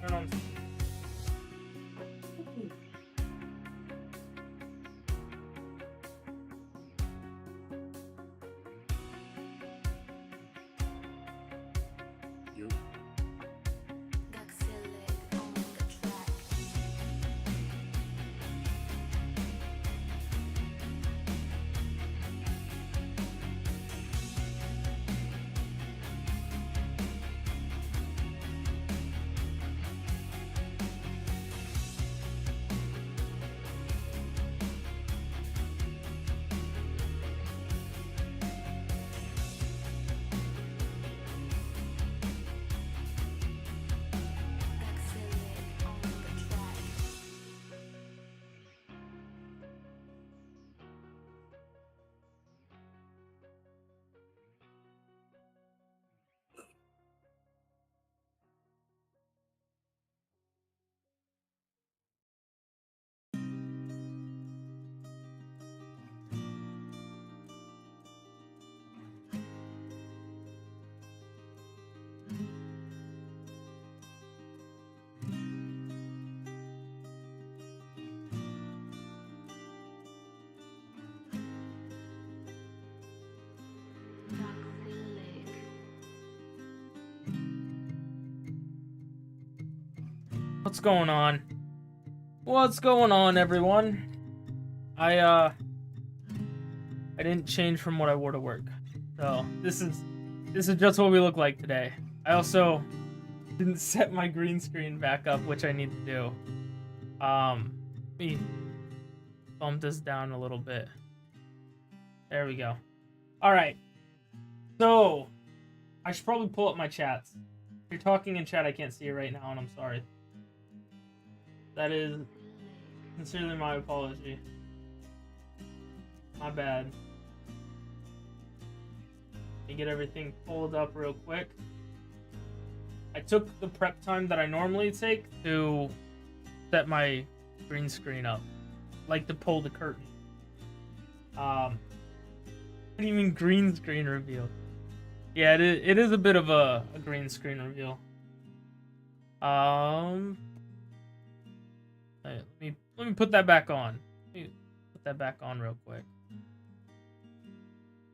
Turn on. You. What's going on? What's going on, everyone? I didn't change from what I wore to work. So, this is just what we look like today. I also didn't set my green screen back up, which I need to do. Let me bump this down a little bit. There we go. All right. So, I should probably pull up my chats. If you're talking in chat, I can't see it right now, and I'm sorry. That is sincerely my apology. My bad. Let me get everything pulled up real quick. I took the prep time that I normally take to set my green screen up. Like to pull the curtain. What do you mean green screen reveal? Yeah, it is a bit of a green screen reveal. Let me put that back on. Let me put that back on real quick.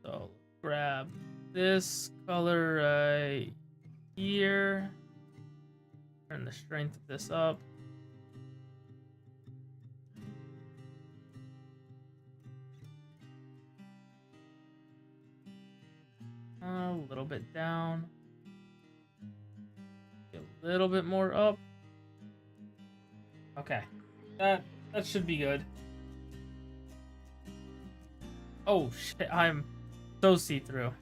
So grab this color right here. Turn the strength of this up. A little bit down. A little bit more up. Okay. That should be good. Oh shit, I'm so see-through.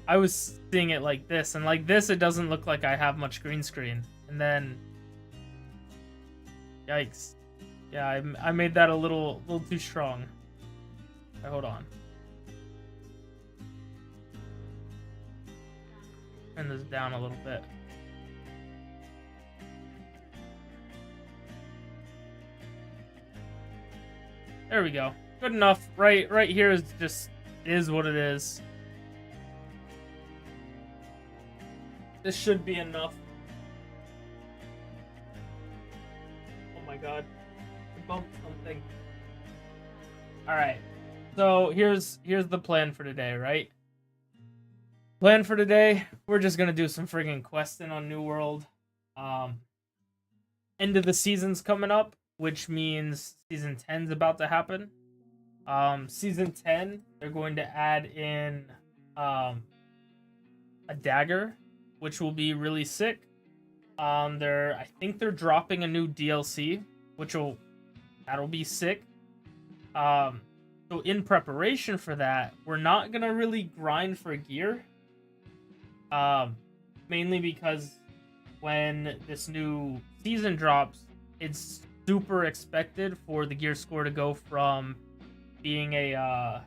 I was seeing it like this, and like this it doesn't look like I have much green screen. And then yikes. Yeah, I made that a little too strong. Right, hold on. Turn this down a little bit. There we go. Good enough. Right here is what it is. This should be enough. Oh my god. I bumped something. Alright. So here's the plan for today, right? Plan for today, we're just gonna do some friggin' questing on New World. End of the season's coming up, which means season 10's about to happen. Season 10, they're going to add in a dagger, which will be really sick. I think they're dropping a new DLC, that'll be sick. So in preparation for that, we're not gonna really grind for gear. Mainly because when this new season drops, it's super expected for the gear score to go from being a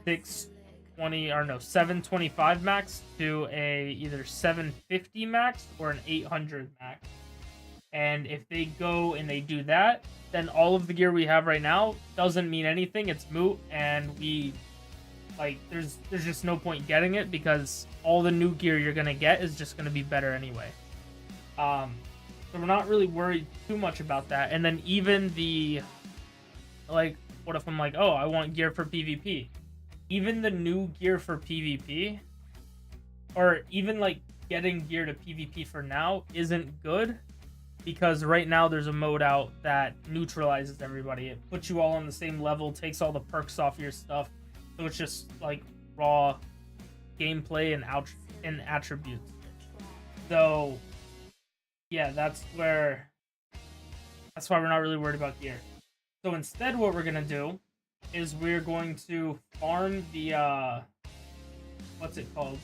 725 max to a either 750 max or an 800 max. And if they go and they do that, then all of the gear we have right now doesn't mean anything. It's moot, and there's just no point getting it because all the new gear you're gonna get is just gonna be better anyway. So we're not really worried too much about that. And then even the, like, what if I'm like, oh, I want gear for PvP? Even the new gear for PvP, or even like getting gear to PvP for now, isn't good, because right now there's a mode out that neutralizes everybody. It puts you all on the same level, takes all the perks off your stuff, so it's just like raw gameplay and attributes. So yeah, that's why we're not really worried about gear. So instead, what we're gonna do is we're going to farm the what's it called?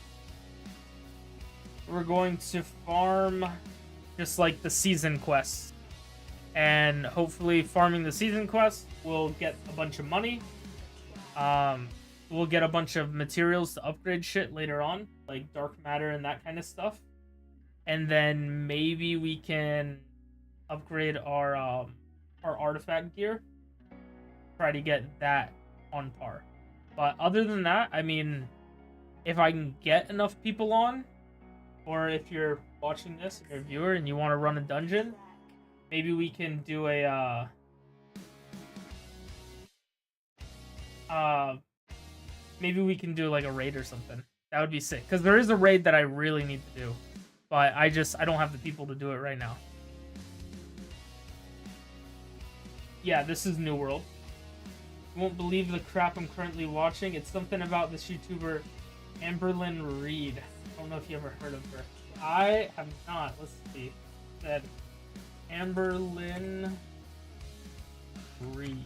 We're going to farm just like the season quests, and hopefully farming the season quests will get a bunch of money. We'll get a bunch of materials to upgrade shit later on, like dark matter and that kind of stuff. And then maybe we can upgrade our artifact gear, try to get that on par. But other than that, I mean, if I can get enough people on, or if you're watching this and you're a viewer and you want to run a dungeon, maybe we can do a maybe we can do like a raid or something. That would be sick, because there is a raid that I really need to do, but I don't have the people to do it right now. Yeah, this is New World. You won't believe the crap I'm currently watching. It's something about this YouTuber, Amberlynn Reed. I don't know if you ever heard of her. I have not. Let's see. It said Amberlynn Reed.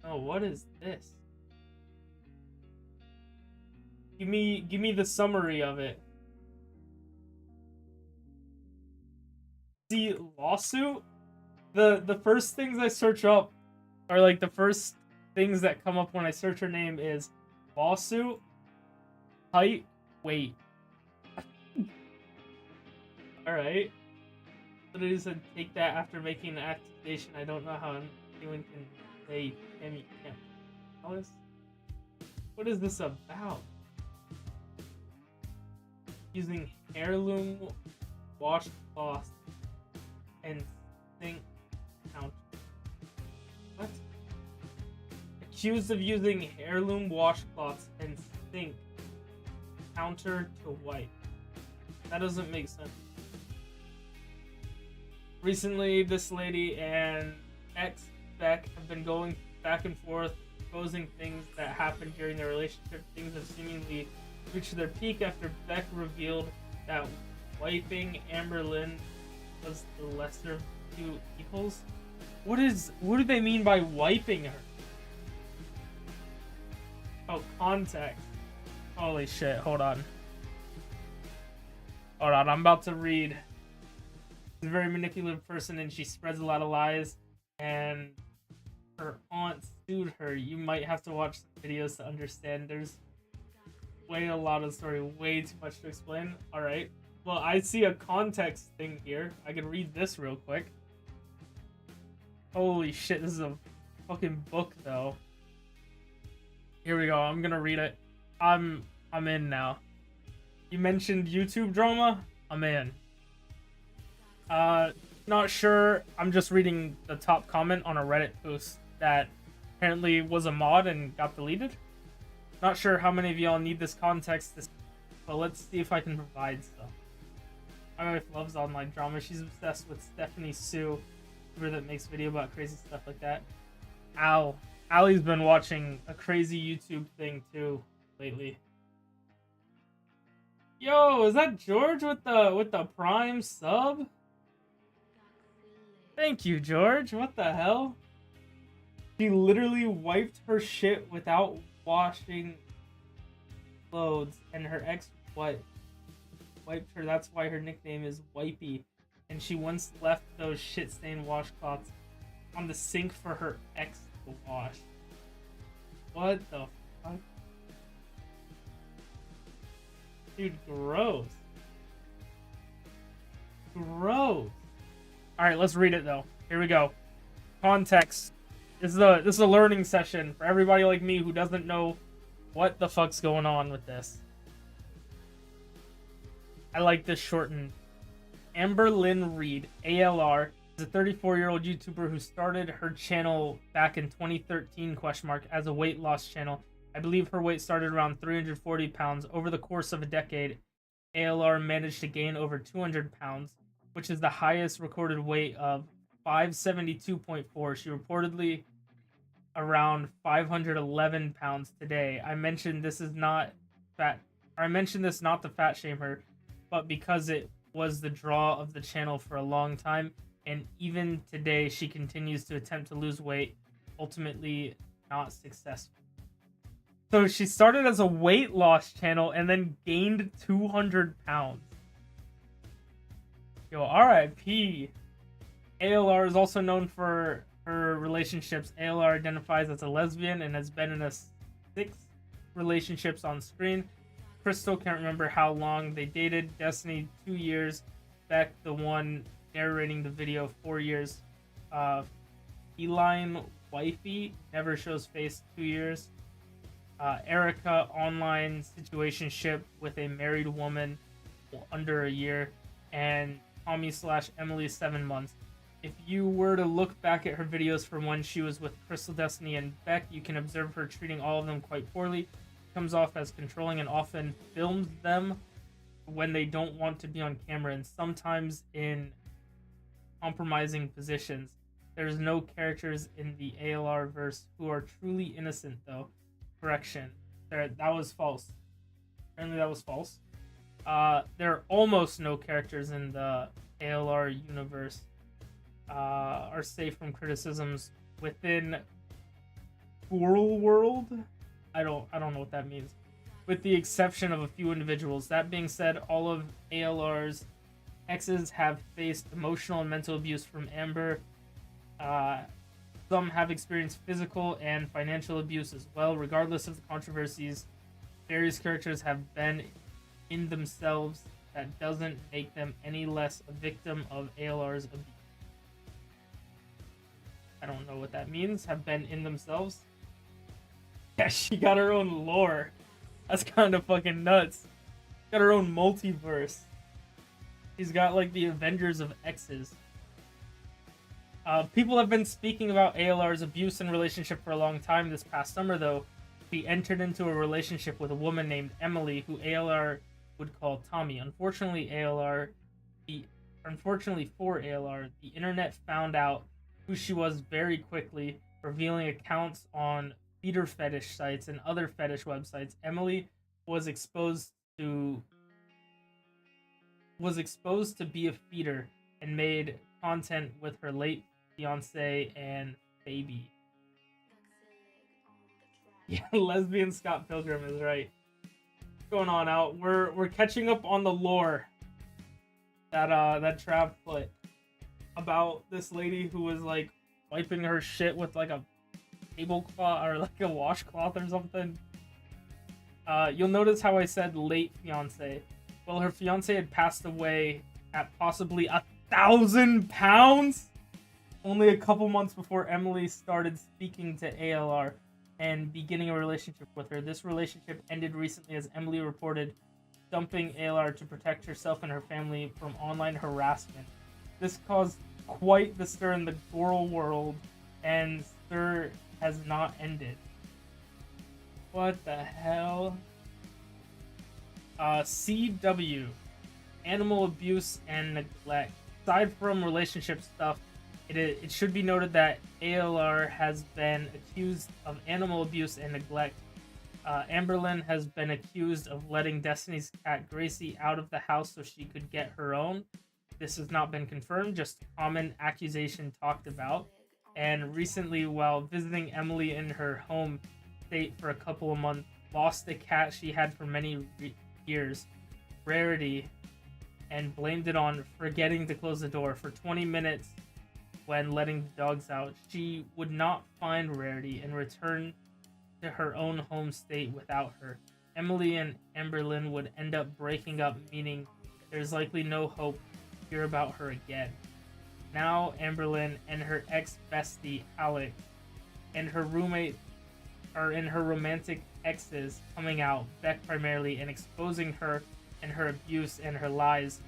Oh, what is this? Give me the summary of it. See, lawsuit? The first things I search up, or like the first things that come up when I search her name, is lawsuit, height, weight. Alright. Literally said take that after making an accusation. I don't know how anyone can say Tammy can't. What is this about? Using heirloom washcloths and sink counter. What? Accused of using heirloom washcloths and sink counter to wipe. That doesn't make sense. Recently, this lady and ex-Beck have been going back and forth, exposing things that happened during their relationship. Things have seemingly reached their peak after Beck revealed that wiping Amberlynn was the lesser of two evils. What do they mean by wiping her? Oh, context. Holy shit, hold on. Hold on, I'm about to read. She's a very manipulative person and she spreads a lot of lies, and her aunt sued her. You might have to watch the videos to understand. There's way a lot of the story, way too much to explain. Alright. Well, I see a context thing here. I can read this real quick. Holy shit, this is a fucking book though. Here we go, I'm gonna read it. I'm in now. You mentioned YouTube drama? I'm in. Not sure. I'm just reading the top comment on a Reddit post that apparently was a mod and got deleted. Not sure how many of y'all need this context, but let's see if I can provide stuff. My wife loves online drama. She's obsessed with Stephanie Sue, that makes video about crazy stuff like that. Allie's been watching a crazy YouTube thing too lately. Yo, is that George with the Prime sub? Thank you, George. What the hell? She literally wiped her shit without washing clothes, and her ex wiped her. That's why her nickname is Wipey. And she once left those shit-stained washcloths on the sink for her ex to wash. What the fuck? Dude, gross. Gross. Alright, let's read it though. Here we go. Context This is a learning session for everybody like me who doesn't know what the fuck's going on with this. I like this shortened. Amber Lynn Reed, ALR, is a 34-year-old YouTuber who started her channel back in 2013 as a weight loss channel. I believe her weight started around 340 pounds. Over the course of a decade, ALR managed to gain over 200 pounds, which is the highest recorded weight of 572.4. She reportedly around 511 pounds today. I mentioned this not to fat shame her, but because it was the draw of the channel for a long time, and even today she continues to attempt to lose weight, ultimately not successful. So she started as a weight loss channel and then gained 200 pounds. Yo, RIP. ALR is also known for her relationships. ALR identifies as a lesbian and has been in 6 relationships on screen. Crystal can't remember how long they dated. Destiny, 2 years. Beck, the one narrating the video, 4 years. Feline Wifey, never shows face, 2 years. Erica, online situationship with a married woman, under a year. And Tommy/Emily, 7 months. If you were to look back at her videos from when she was with Crystal, Destiny, and Beck, you can observe her treating all of them quite poorly. Comes off as controlling and often films them when they don't want to be on camera, and sometimes in compromising positions. There's no characters in the ALR verse who are truly innocent, though. Correction. That was false. Apparently that was false. There are almost no characters in the ALR universe are safe from criticisms within Squirrel World. I don't know what that means. With the exception of a few individuals. That being said, all of ALR's exes have faced emotional and mental abuse from Amber. Some have experienced physical and financial abuse as well. Regardless of the controversies, various characters have been in themselves. That doesn't make them any less a victim of ALR's abuse. I don't know what that means. Have been in themselves. Yeah, she got her own lore. That's kind of fucking nuts. Got her own multiverse. She's got like the Avengers of X's. People have been speaking about ALR's abuse and relationship for a long time. This past summer, though, she entered into a relationship with a woman named Emily, who ALR would call Tommy. Unfortunately for ALR, the internet found out who she was very quickly, revealing accounts on feeder fetish sites and other fetish websites. Emily was exposed to be a feeder and made content with her late fiance and baby. Yeah, lesbian Scott Pilgrim is right. What's going on out? We're catching up on the lore that Trav put about this lady who was like wiping her shit with like a tablecloth or like a washcloth or something. You'll notice how I said late fiance. Well, her fiance had passed away at possibly 1,000 pounds only a couple months before Emily started speaking to ALR and beginning a relationship with her. This relationship ended recently as Emily reported dumping ALR to protect herself and her family from online harassment. This caused quite the stir in the Squirrel World, and stir has not ended. What the hell? CW. Animal abuse and neglect. Aside from relationship stuff, it should be noted that ALR has been accused of animal abuse and neglect. Amberlynn has been accused of letting Destiny's cat Gracie out of the house so she could get her own. This has not been confirmed, just common accusation talked about. And recently, while visiting Emily in her home state for a couple of months, lost the cat she had for many years, Rarity, and blamed it on forgetting to close the door. For 20 minutes when letting the dogs out, she would not find Rarity and return to her own home state without her. Emily and Amberlynn would end up breaking up, meaning there's likely no hope to hear about her again. Now Amberlynn and her ex-bestie Alex and her roommate are in her romantic exes coming out, Beck primarily, and exposing her and her abuse and her lies.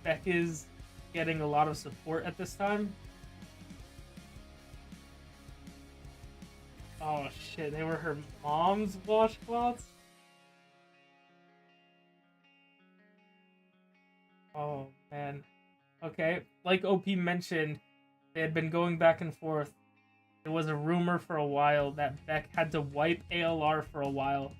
Beck is getting a lot of support at this time. Oh shit, they were her mom's washcloths? Oh man. Okay, like OP mentioned, they had been going back and forth. There was a rumor for a while that Beck had to wipe ALR for a while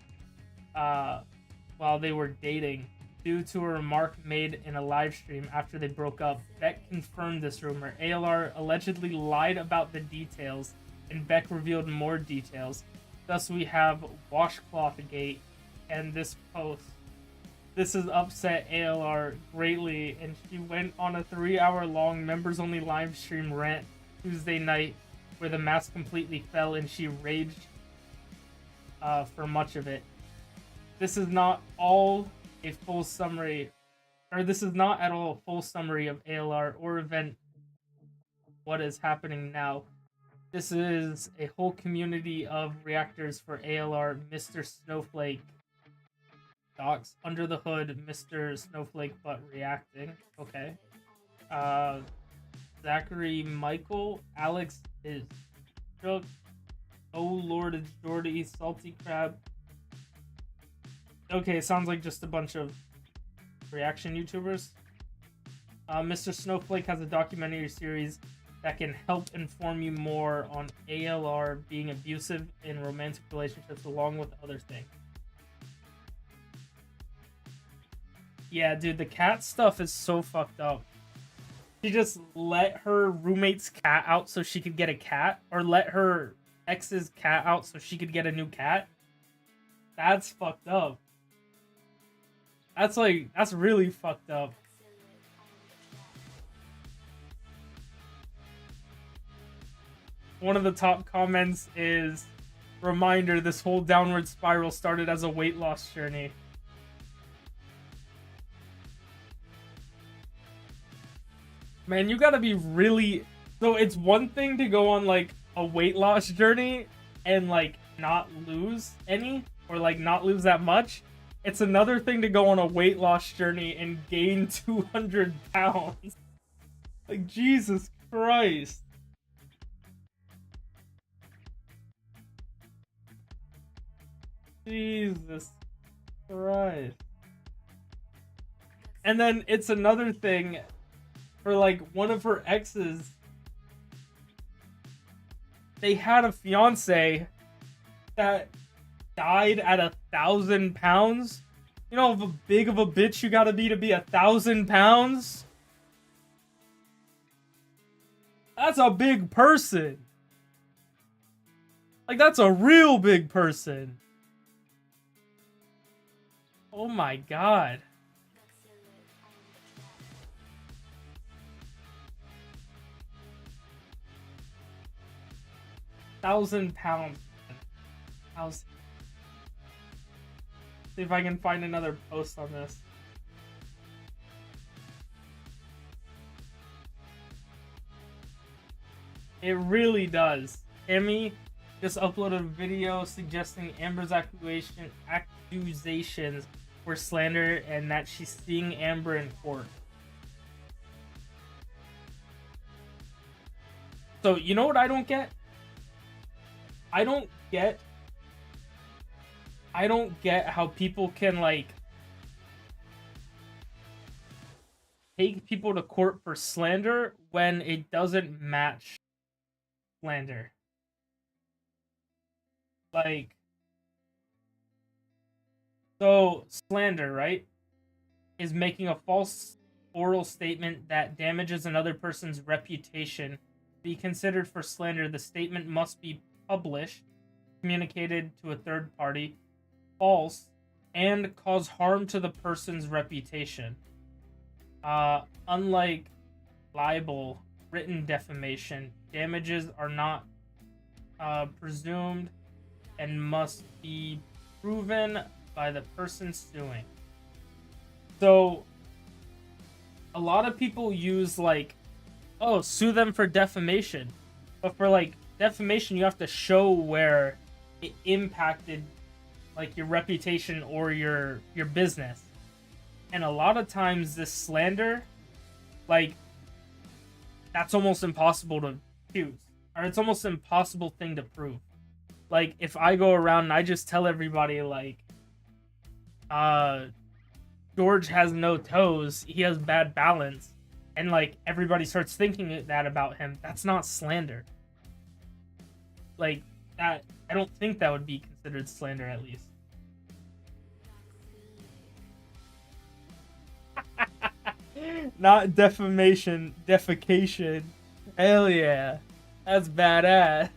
they were dating due to a remark made in a live stream after they broke up. Beck confirmed this rumor. ALR allegedly lied about the details, and Beck revealed more details. Thus, we have Washcloth Gate and this post. This has upset ALR greatly, and she went on a 3-hour-long members-only live stream rant Tuesday night where the mask completely fell and she raged for much of it. This is not all a full summary, or this is not at all a full summary of ALR or event what is happening now. This is a whole community of reactors for ALR. Mr. Snowflake docs under the hood, Mr. Snowflake but reacting. Okay. Zachary Michael, Alex is shook. Oh Lord, it's Jordy, Salty Crab. Okay, it sounds like just a bunch of reaction YouTubers. Mr. Snowflake has a documentary series that can help inform you more on ALR being abusive in romantic relationships along with other things. Yeah, dude, the cat stuff is so fucked up. She just let her roommate's cat out so she could get a cat, or let her ex's cat out so she could get a new cat. That's fucked up. That's really fucked up. One of the top comments is, reminder, this whole downward spiral started as a weight loss journey. Man, you gotta be really... So it's one thing to go on, like, a weight loss journey and, like, not lose any, or, like, not lose that much. It's another thing to go on a weight loss journey and gain 200 pounds. Like, Jesus Christ. Jesus Christ. And then it's another thing for, like, one of her exes. They had a fiance that died at 1,000 pounds. You know how big of a bitch you gotta be 1,000 pounds? That's a big person. Like, that's a real big person. Oh my god. £1,000. 1,000. See if I can find another post on this. It really does. Emmy just uploaded a video suggesting Amber's accusations were slander and that she's seeing Amber in court. So, you know what I don't get? I don't get how people can, like, take people to court for slander when it doesn't match slander. Like, so slander, right, is making a false oral statement that damages another person's reputation. To be considered for slander, the statement must be published, communicated to a third party, false, and cause harm to the person's reputation. Unlike libel, written defamation, damages are not presumed and must be proven by the person suing. So, a lot of people use, like, oh, sue them for defamation. But for, like, defamation, you have to show where it impacted like your reputation or your business. And a lot of times this slander, like, that's almost impossible to choose. Or it's almost an impossible thing to prove. Like, if I go around and I just tell everybody, like, George has no toes, he has bad balance, and, like, everybody starts thinking that about him, that's not slander. Like, that, I don't think that would be considered slander, at least. Not defamation, defecation. Hell yeah. That's badass.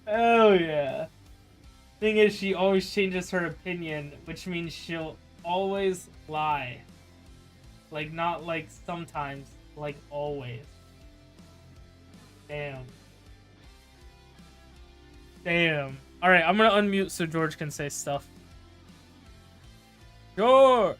Hell yeah. Thing is, she always changes her opinion, which means she'll always lie. Like, not like sometimes, like always. Damn. Damn. Alright, I'm gonna unmute so George can say stuff. George!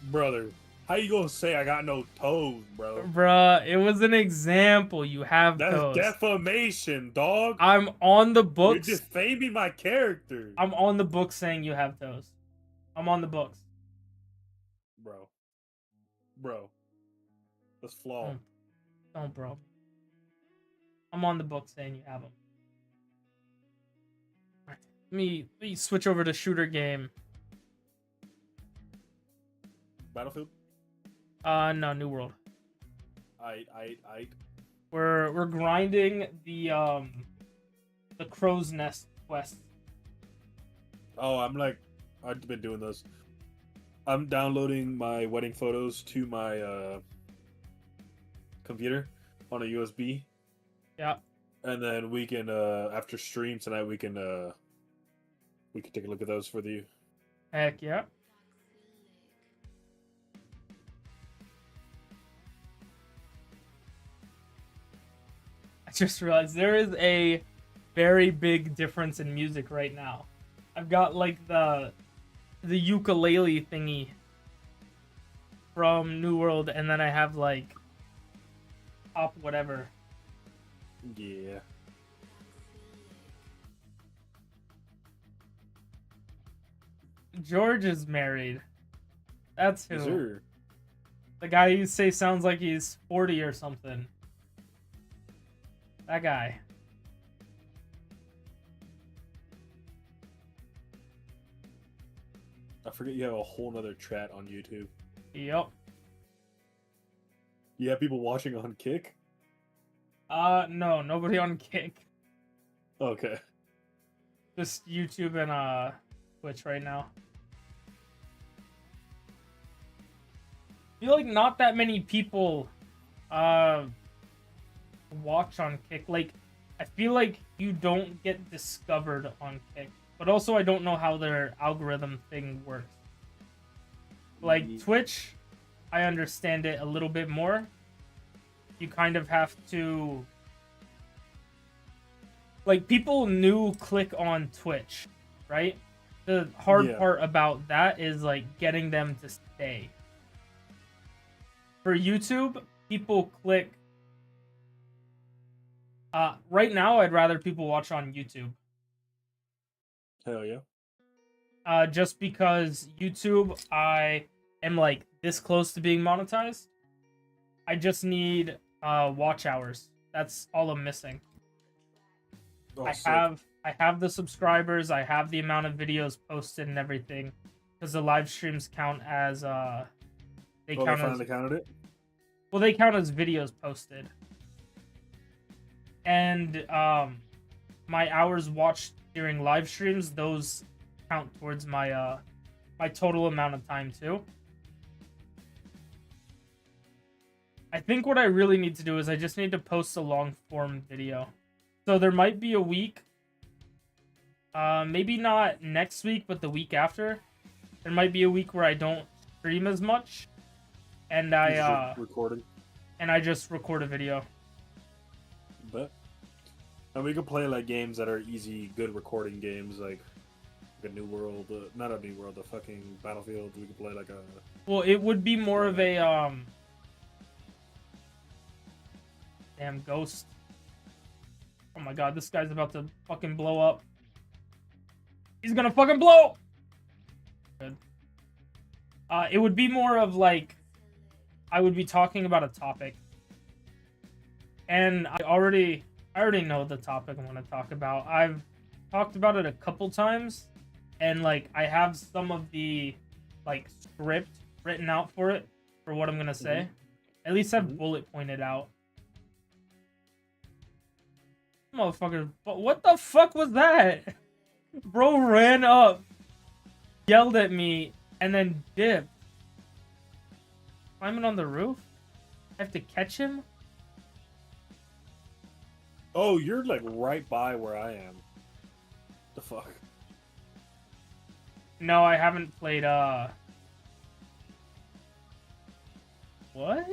Brother, how you gonna say I got no toes, bro? Bruh, it was an example. You have That's toes. defamation, dog. I'm on the books. You're defaming my character. I'm on the books saying you have toes. I'm on the books. Bro. That's flawed. Don't, bro. I'm on the books saying you have them. Right. Let me switch over to shooter game. Battlefield? No, New World. I. We're grinding the crow's nest quest. Oh, I've been doing this. I'm downloading my wedding photos to my computer on a USB. Yeah. And then we can after stream tonight we can take a look at those for you. Heck yeah. I just realized there is a very big difference in music right now. I've got like the ukulele thingy from New World, and then I have like pop whatever. Yeah. George is married. That's who. Yes, sir. The guy you say sounds like he's 40 or something. That guy. I forget you have a whole nother chat on YouTube. Yep. You have people watching on Kick? No, nobody on Kick. Okay. Just YouTube and Twitch right now. I feel like not that many people watch on Kick. Like, I feel like you don't get discovered on Kick. But also, I don't know how their algorithm thing works. Like, Twitch, I understand it a little bit more. You kind of have to... Like, people new click on Twitch, right? The hard part about that is, like, getting them to stay. For YouTube, people click... right now, I'd rather people watch on YouTube. Hell yeah. Just because YouTube, I am, like, this close to being monetized. I just need watch hours. That's all I'm missing. Oh, I have the subscribers, I have the amount of videos posted and everything, because the live streams count as they finally counted it? Well, they count as videos posted. And my hours watched during live streams, those count towards my my total amount of time too. I think what I really need to do is I just need to post a long form video. So there might be a week, maybe not next week, but the week after. There might be a week where I don't stream as much, and I recording, and I just record a video. But and we could play like games that are easy, good recording games, like a New World, not a New World, a fucking Battlefield. We could play like a. Well, it would be more of a Damn ghost. Oh my god, this guy's about to fucking blow up. He's gonna fucking blow! Good. It would be more of like, I would be talking about a topic. And I already know the topic I'm gonna talk about. I've talked about it a couple times, and like I have some of the like script written out for it for what I'm gonna say. At least have bullet pointed out. Motherfucker, what the fuck was that? Bro ran up, yelled at me, and then dipped. Climbing on the roof? I have to catch him? Oh, you're like right by where I am. The fuck? No, I haven't played, What?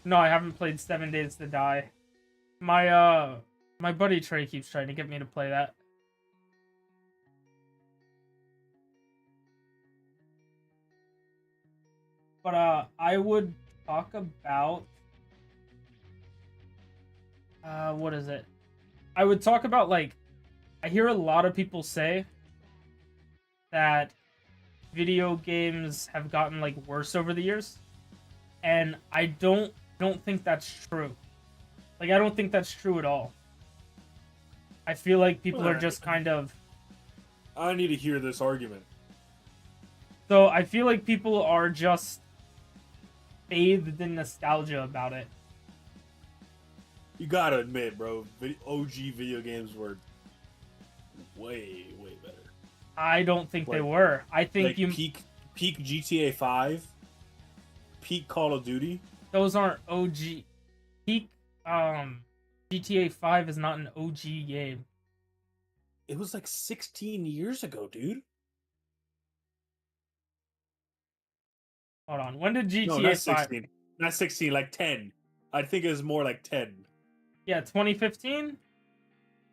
No, I haven't played 7 Days to Die. My buddy Trey keeps trying to get me to play that. But, I would talk about... what is it? I would talk about, like... I hear a lot of people say that video games have gotten, like, worse over the years. And I don't think that's true. Like, I don't think that's true at all. I feel like people are just kind of... I need to hear this argument. So, I feel like people are just bathed in nostalgia about it. You gotta admit, bro, OG video games were way better. I don't think they were. I think like peak GTA 5, peak Call of Duty. Those aren't OG. Peak GTA 5 is not an OG game. It was like 16 years ago, dude. Hold on. When did GTA No, not 5? 16. Not 16, like 10. I think it was more like 10. Yeah, 2015?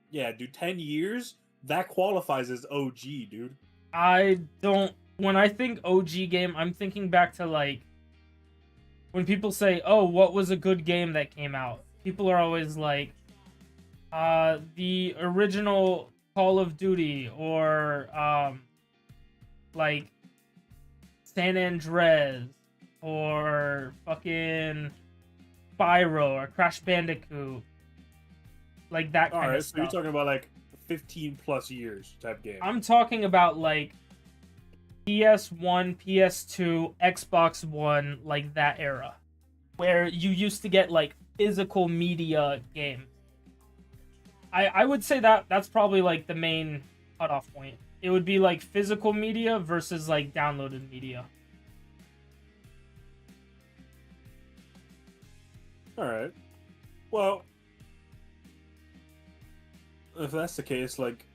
Yeah, dude, 10 years? That qualifies as OG, dude. I don't... When I think OG game, I'm thinking back to, like... When people say, oh, what was a good game that came out? People are always like, the original Call of Duty, or, like, San Andreas, or fucking Spyro, or Crash Bandicoot. Like, that kind of stuff. So you're talking about, like, 15 plus years type game. I'm talking about, like, PS1, PS2, Xbox One, like that era, where you used to get like physical media games. I would say that's probably like the main cutoff point. It would be like physical media versus like downloaded media. All right. Well, if that's the case, like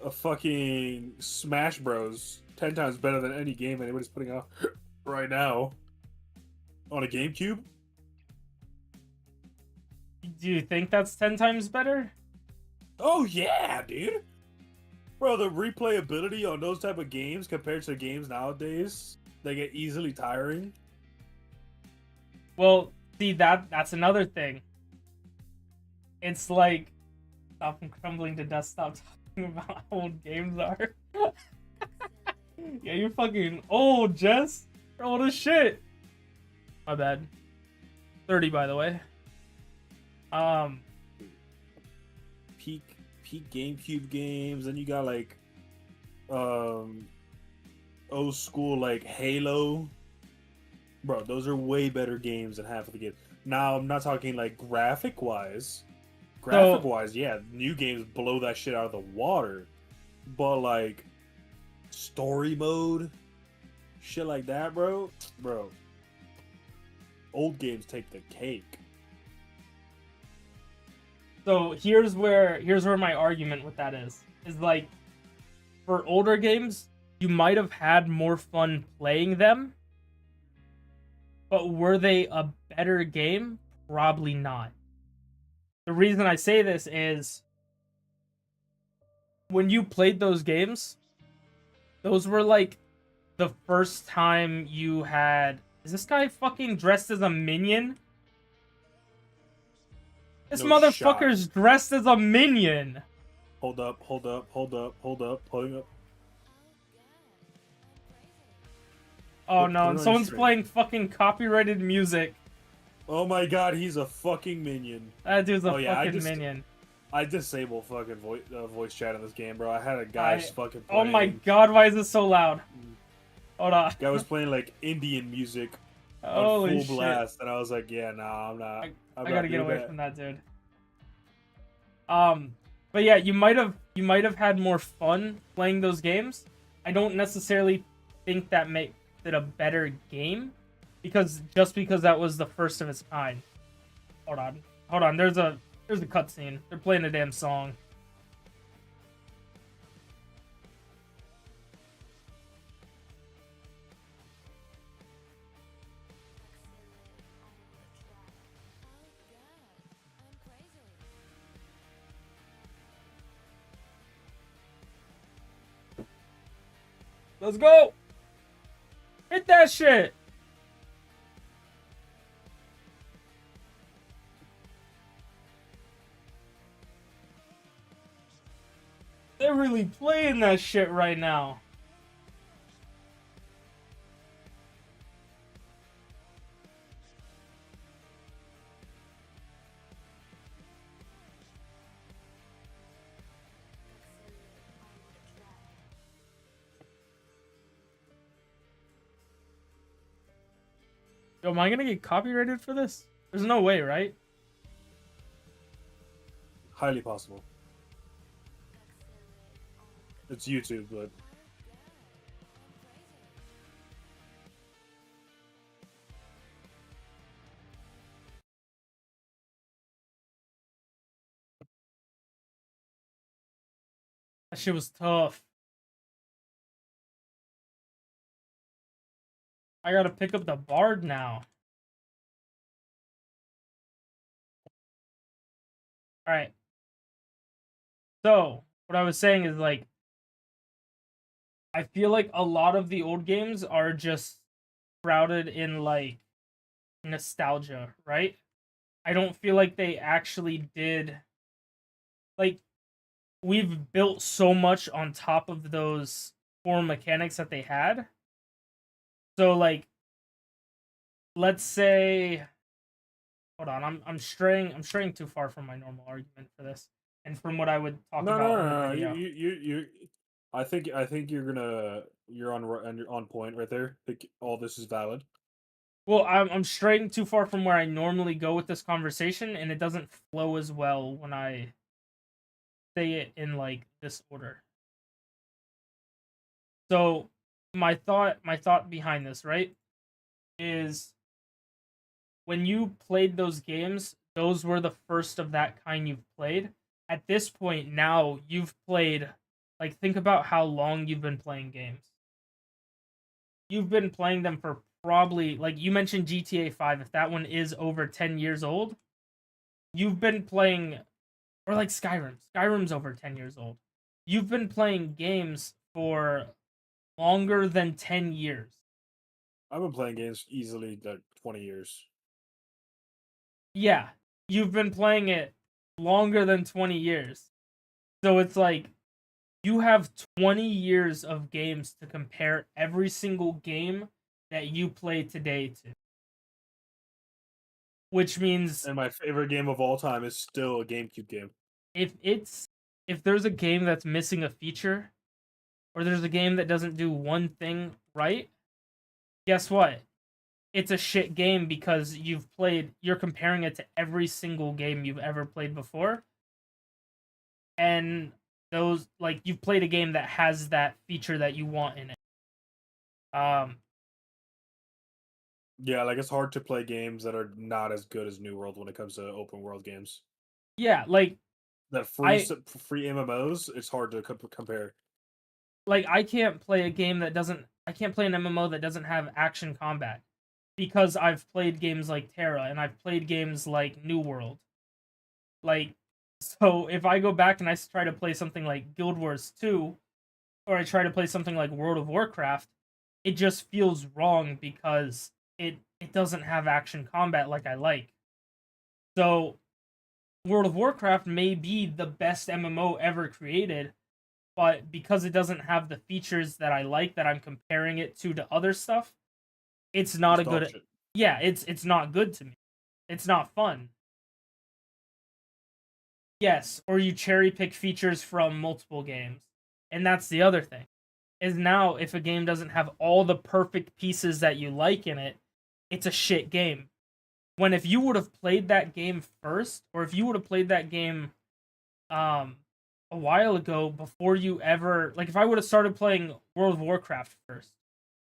a fucking Smash Bros. 10 times better than any game anybody's putting out right now on a GameCube. Do you think that's 10 times better? Oh yeah, dude. Bro, the replayability on those type of games compared to games nowadays, they get easily tiring. Well, see, that's another thing. It's like, stop crumbling to dust, stop talking about how old games are. Yeah, you're fucking old, Jess. You're old as shit. My bad. 30, by the way. Peak GameCube games, and you got like old school like Halo. Bro, those are way better games than half of the games. Now I'm not talking like graphic wise. Graphic wise, yeah, new games blow that shit out of the water. But like story mode, shit like that, bro. Old games take the cake. So here's where my argument with that is like, for older games, you might have had more fun playing them, but were they a better game? Probably not. The reason I say this is, when you played those games, those were like the first time you had... Is this guy fucking dressed as a minion? This No shot. motherfucker's dressed as a minion. Hold up, hold up, hold up, hold up, pulling up. Oh Put no, it and on someone's stream. playing fucking copyrighted music. Oh my god, he's a fucking minion. That dude's a Oh yeah, fucking minion. I disable fucking voice chat in this game, bro. I had a guy fucking Oh playing. my god, why is this so loud? Hold on. Guy was playing like Indian music on Holy full shit. blast, and I was like, yeah, nah, I'm not. I gotta get away from that dude. But yeah, you might have had more fun playing those games. I don't necessarily think that makes it a better game, because that was the first of its kind. Hold on. There's a cutscene. They're playing a damn song. Let's go! Hit that shit! They're really playing that shit right now. Yo, am I gonna get copyrighted for this? There's no way, right? Highly possible. It's YouTube, but That shit was tough. I gotta pick up the Bard now. Alright. So, what I was saying is, like, I feel like a lot of the old games are just shrouded in, like, nostalgia, right? I don't feel like they actually did. Like, we've built so much on top of those core mechanics that they had. So, like, let's say, hold on, I'm straying too far from my normal argument for this, and from what I would talk no, about no, in no, the no. video. You. I think you're on point right there. I think all this is valid. Well, I'm straying too far from where I normally go with this conversation, and it doesn't flow as well when I say it in, like, this order. So my thought behind this, right, is when you played those games, those were the first of that kind you've played. At this point now, you've played, like, think about how long you've been playing games. You've been playing them for probably, like, you mentioned GTA 5. If that one is over 10 years old, you've been playing, or like Skyrim. Skyrim's over 10 years old. You've been playing games for longer than 10 years. I've been playing games easily like 20 years. Yeah, you've been playing it longer than 20 years. So it's like you have 20 years of games to compare every single game that you play today to. Which means And my favorite game of all time is still a GameCube game. if there's a game that's missing a feature, or there's a game that doesn't do one thing right, guess what? It's a shit game, because you're comparing it to every single game you've ever played before. And those, like, you've played a game that has that feature that you want in it. Yeah, like it's hard to play games that are not as good as New World when it comes to open world games. Yeah, like, That I free MMOs, it's hard to compare. like I can't play a game that doesn't I can't play an MMO that doesn't have action combat, because I've played games like Terra, and I've played games like New World. Like, so if I go back and I try to play something like Guild Wars 2, or I try to play something like World of Warcraft, it just feels wrong, because it doesn't have action combat like I like. So World of Warcraft may be the best MMO ever created, but because it doesn't have the features that I like, that I'm comparing it to other stuff, it's not It's a dog good. shit. Yeah, it's not good to me. It's not fun. Yes, or you cherry pick features from multiple games. And that's the other thing. Is now if a game doesn't have all the perfect pieces that you like in it, it's a shit game. When if you would have played that game first, or if you would have played that game um a while ago before you ever, like if I would have started playing World of Warcraft first,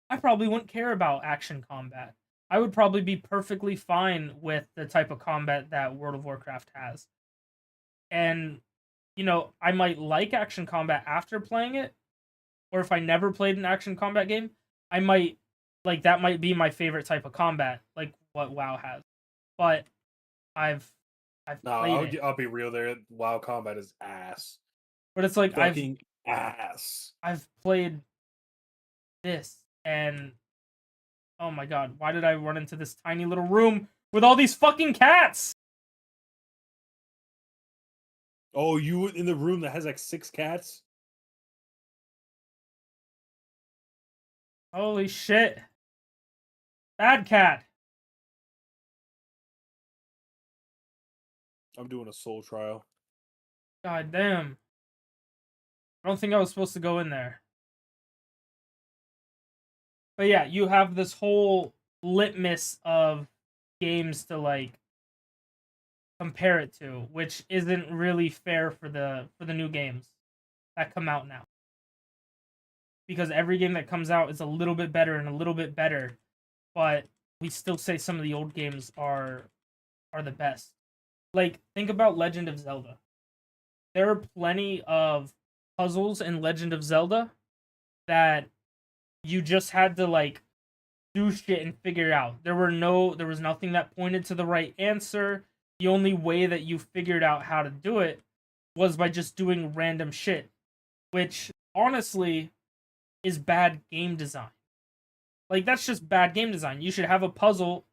I probably wouldn't care about action combat. I would probably be perfectly fine with the type of combat that World of Warcraft has. And I might like action combat after playing it, or if I never played an action combat game, I might like that might be my favorite type of combat, like what WoW has. But I've I've No, played it. I'll be real there. WoW combat is ass. But it's like Fucking ass. I've played this, and oh my god, why did I run into this tiny little room with all these fucking cats? Oh, you in the room that has like 6 cats? Holy shit. Bad cat. I'm doing a soul trial. God damn. I don't think I was supposed to go in there. But yeah, you have this whole litmus of games to like compare it to, which isn't really fair for the new games that come out now. Because every game that comes out is a little bit better and a little bit better, but we still say some of the old games are the best. Like think about Legend of Zelda. There are plenty of puzzles in Legend of Zelda that you just had to like do shit and figure it out. There was nothing that pointed to the right answer. The only way that you figured out how to do it was by just doing random shit, which honestly is bad game design. Like that's just bad game design. You should have a puzzle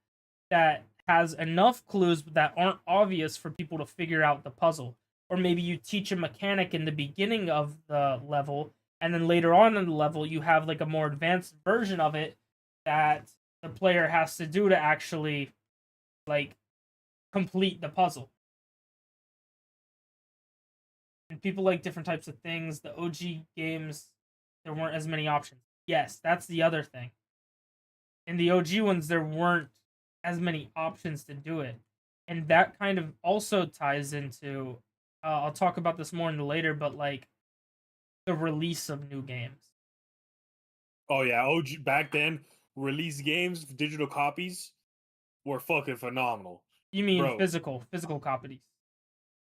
that has enough clues that aren't obvious for people to figure out the puzzle. Or maybe you teach a mechanic in the beginning of the level, and then later on in the level you have like a more advanced version of it that the player has to do to actually like complete the puzzle. And people like different types of things. The OG games, there weren't as many options. Yes, that's the other thing. In the OG ones, there weren't as many options to do it. And that kind of also ties into, I'll talk about this more in the later, but like the release of new games. Oh yeah, OG back then, release games, digital copies were fucking phenomenal. You mean Bro. physical copies?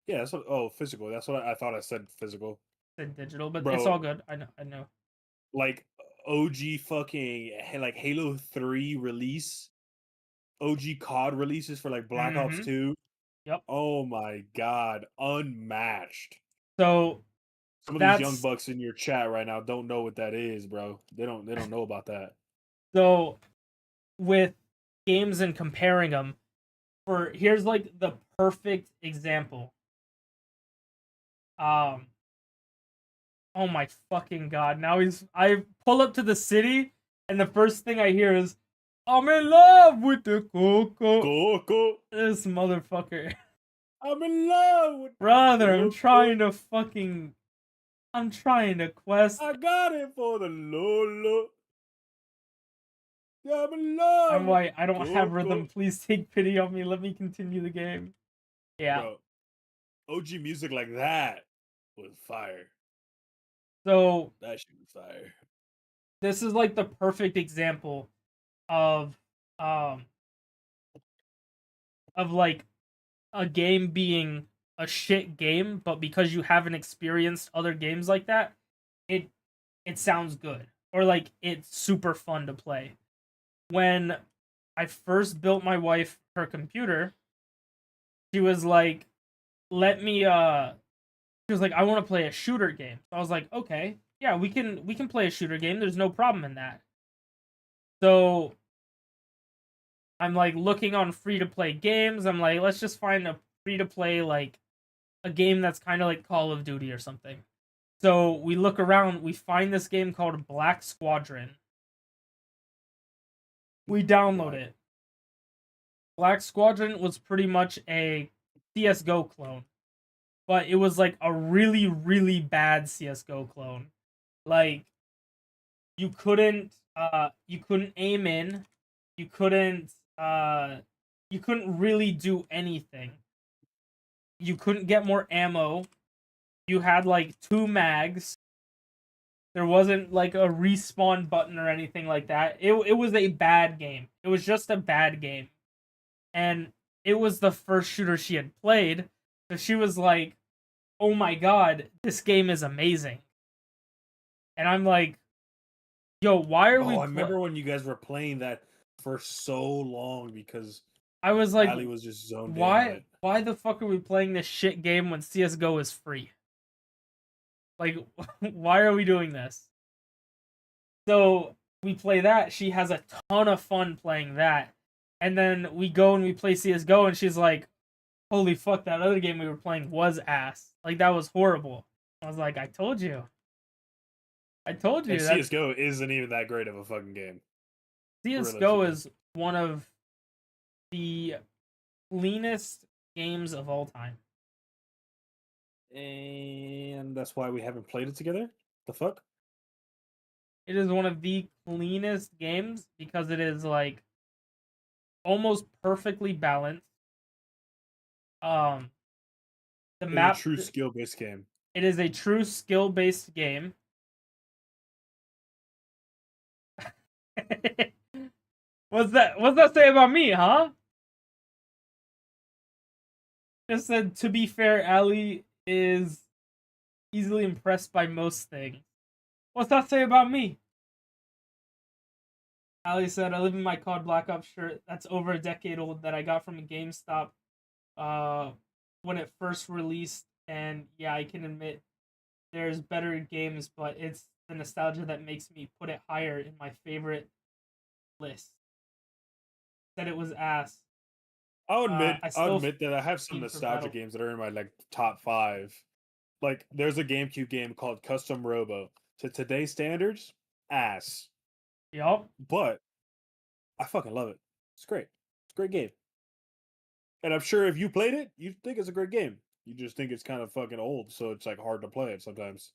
Yeah, that's what. Oh, physical. That's what I thought. I said physical, Said digital, but it's all bro. good. I know. Like OG fucking like Halo 3 release, OG COD releases for like Black Ops Mm-hmm. 2. Yep. Oh my god, unmatched. So Some of these young that's bucks in your chat right now don't know what that is, bro. They don't know about that. so with games and comparing them. For here's like the perfect example. Um. Oh my fucking god! Now I pull up to the city, and the first thing I hear is, "I'm in love with the coco." Coco, This motherfucker, I'm in love with brother. Coco. I'm trying to quest. I got it for the Lolo. Yeah, I'm in love I'm with like, I don't have rhythm. Coco. Please take pity on me. Let me continue the game. Yeah. Bro, OG music like that was fire. So That shit was fire. this is like the perfect example of um like a game being a shit game, but because you haven't experienced other games like that, it sounds good, or like it's super fun to play. When I first built my wife her computer, she was like, "Let me." She was like, "I want to play a shooter game." So I was like, "Okay, yeah, we can play a shooter game. There's no problem in that." So I'm like looking on free to play games. I'm like, let's just find a free to play like a game that's kind of like Call of Duty or something. So we look around, we find this game called Black Squadron. We download Black. it. Black Squadron was pretty much a CS:GO clone, but it was like a really, really bad CS:GO clone. Like you couldn't aim in, you couldn't you couldn't really do anything. You couldn't get more ammo. You had like 2 mags. There wasn't like a respawn button or anything like that. It was a bad game. It was just a bad game. And it was the first shooter she had played. So she was like, "Oh my god, this game is amazing." And I'm like, "Yo, why are we Oh, I remember when you guys were playing that for so long because I was like, Ali was just zoned in on it. why the fuck are we playing this shit game when CS:GO is free? Like why are we doing this?" So we play that. She has a ton of fun playing that. And then we go and we play CS:GO, and she's like, "Holy fuck, that other game we were playing was ass. Like, that was horrible." I was like, "I told you. I told you And that CS:GO isn't even that great of a fucking game. CS:GO Realistically. is one of the cleanest games of all time." And that's why we haven't played it together? The fuck? It is one of the cleanest games because it is like almost perfectly balanced. Um, the It's a map, true skill-based game. it is a true skill-based game. What's that say about me, huh? Just said, to be fair, Ali is easily impressed by most things. What's that say about me? Ali said, "I live in my COD Black Ops shirt that's over a decade old that I got from a GameStop uh, when it first released. And yeah, I can admit there's better games, but it's the nostalgia that makes me put it higher in my favorite list." Said it was ass. I'll admit I I'll still admit that I have some fiend for nostalgia Battle. games that are in my like top 5. Like there's a GameCube game called Custom Robo. To today's standards, ass. Yup. But I fucking love it. It's great. It's a great game. And I'm sure if you played it, you think it's a great game. You just think it's kind of fucking old, so it's like hard to play it sometimes.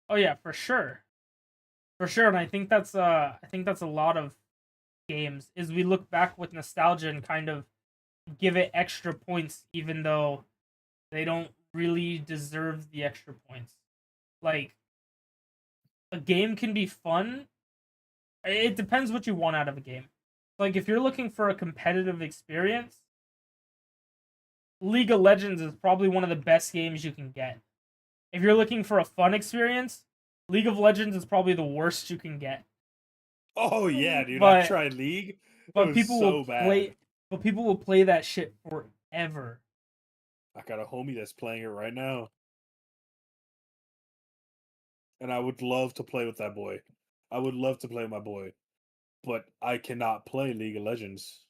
Oh yeah, for sure. For sure, and I think that's a lot of games is we look back with nostalgia and kind of give it extra points even though they don't really deserve the extra points. Like a game can be fun. It depends what you want out of a game. Like if you're looking for a competitive experience, League of Legends is probably one of the best games you can get. If you're looking for a fun experience, League of Legends is probably the worst you can get. Oh yeah, dude. I But tried League. It but was people will so bad. play people will play that shit forever. I got a homie that's playing it right now. And I would love to play with that boy. I would love to play with my boy. But I cannot play League of Legends.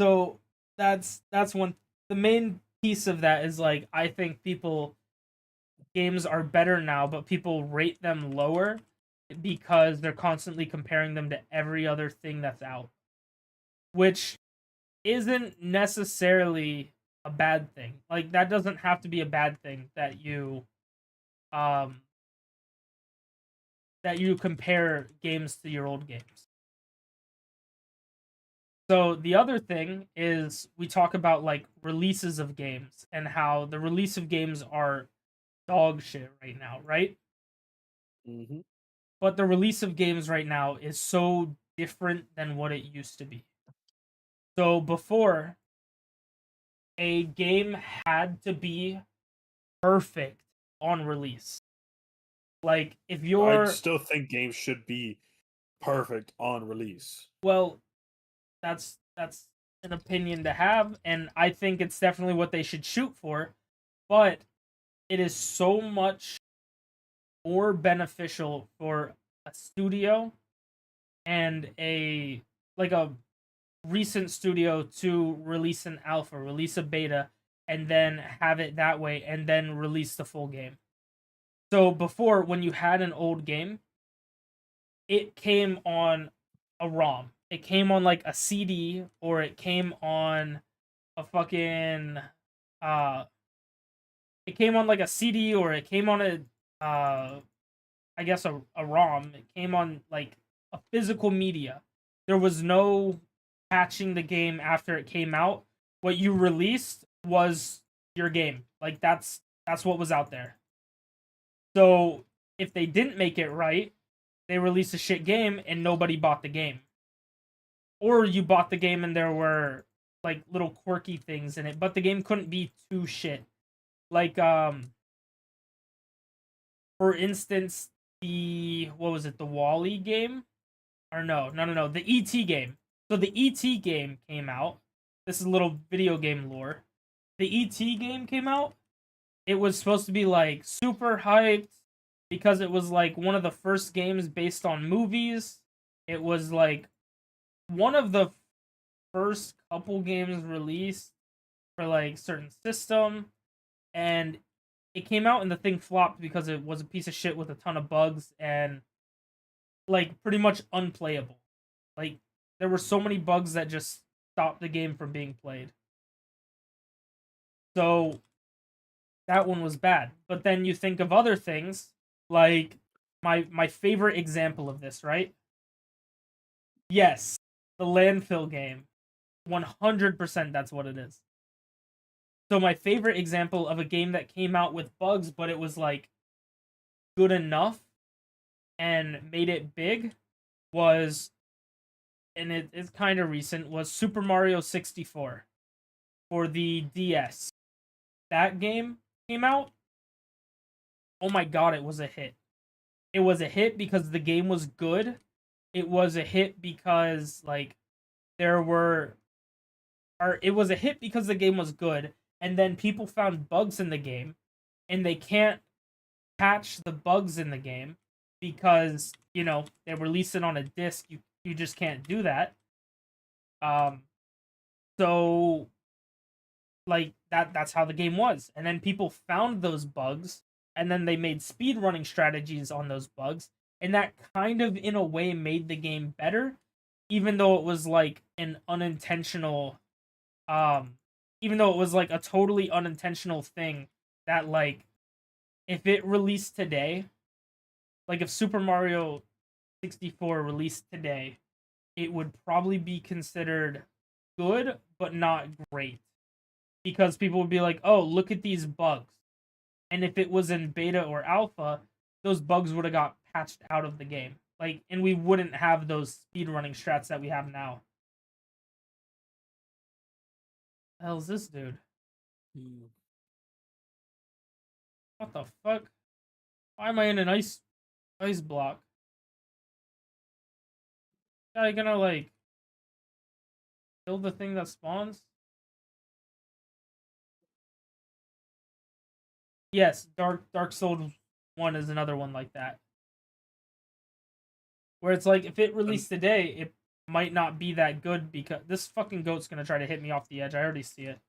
So that's one. The main piece of that is like I think people games are better now, but people rate them lower because they're constantly comparing them to every other thing that's out, which isn't necessarily a bad thing. Like that doesn't have to be a bad thing um that you compare games to your old games. So the other thing is we talk about like releases of games and how the release of games are dog shit right now, right? Hmm. But the release of games right now is so different than what it used to be. So before, a game had to be perfect on release. Like if I you're still think games should be perfect on release. well, that's an opinion to have, and I think it's definitely what they should shoot for, but it is so much more beneficial for a studio and a recent studio to release an alpha, release a beta, and then have it that way and then release the full game. So before, when you had an old game, it came on a ROM. It came on like a CD, or it came on a fucking uh it came on like a CD, or it came on a I guess a ROM. It came on like a physical media. There was no patching the game after it came out. What you released was your game. Like that's what was out there. So if they didn't make it right, they released a shit game and nobody bought the game. Or you bought the game and there were like little quirky things in it, but the game couldn't be too shit. Like for instance, the what was it, the Wally game? Or no, the ET game. So the ET game came out. This is a little video game lore. The ET game came out. It was supposed to be like super hyped because it was like one of the first games based on movies. It was like one of the first couple games released for like certain system, and it came out and the thing flopped because it was a piece of shit with a ton of bugs and like pretty much unplayable. Like there were so many bugs that just stopped the game from being played. So that one was bad. But then you think of other things like my favorite example of this, right? Yes, the landfill game. 100% that's what it is. So my favorite example of a game that came out with bugs but it was like good enough and made it big was, and it's kind of recent, was Super Mario 64 for the DS. That game came out. Oh my god, it was a hit. It was a hit because the game was good. It was a hit because like there were or it was a hit because the game was good, and then people found bugs in the game and they can't patch the bugs in the game because, you know, they release it on a disc. You just can't do that. Um so like that's how the game was. And then people found those bugs and then they made speed running strategies on those bugs, and that kind of in a way made the game better, even though it was like an unintentional even though it was like a totally unintentional thing that like if it released today, like if Super Mario 64 released today, it would probably be considered good but not great because people would be like, "Oh, look at these bugs." And if it was in beta or alpha, those bugs would have got patched out of the game. Like, and we wouldn't have those speedrunning strats that we have now. The hell's this dude? What the fuck? Why am I in an ice block? Guy gonna like kill the thing that spawns? Yes, Dark Souls 1 is another one like that. Where it's like if it released today, it might not be that good because this fucking goat's gonna try to hit me off the edge. I already see it.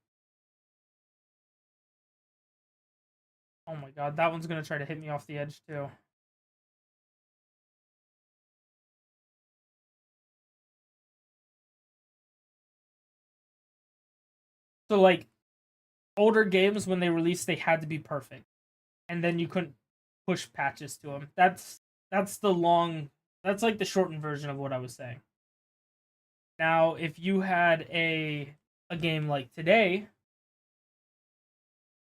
Oh my god, that one's gonna try to hit me off the edge too. So like older games when they released, they had to be perfect, and then you couldn't push patches to them. That's the long. That's like the shortened version of what I was saying. Now, if you had a game like today,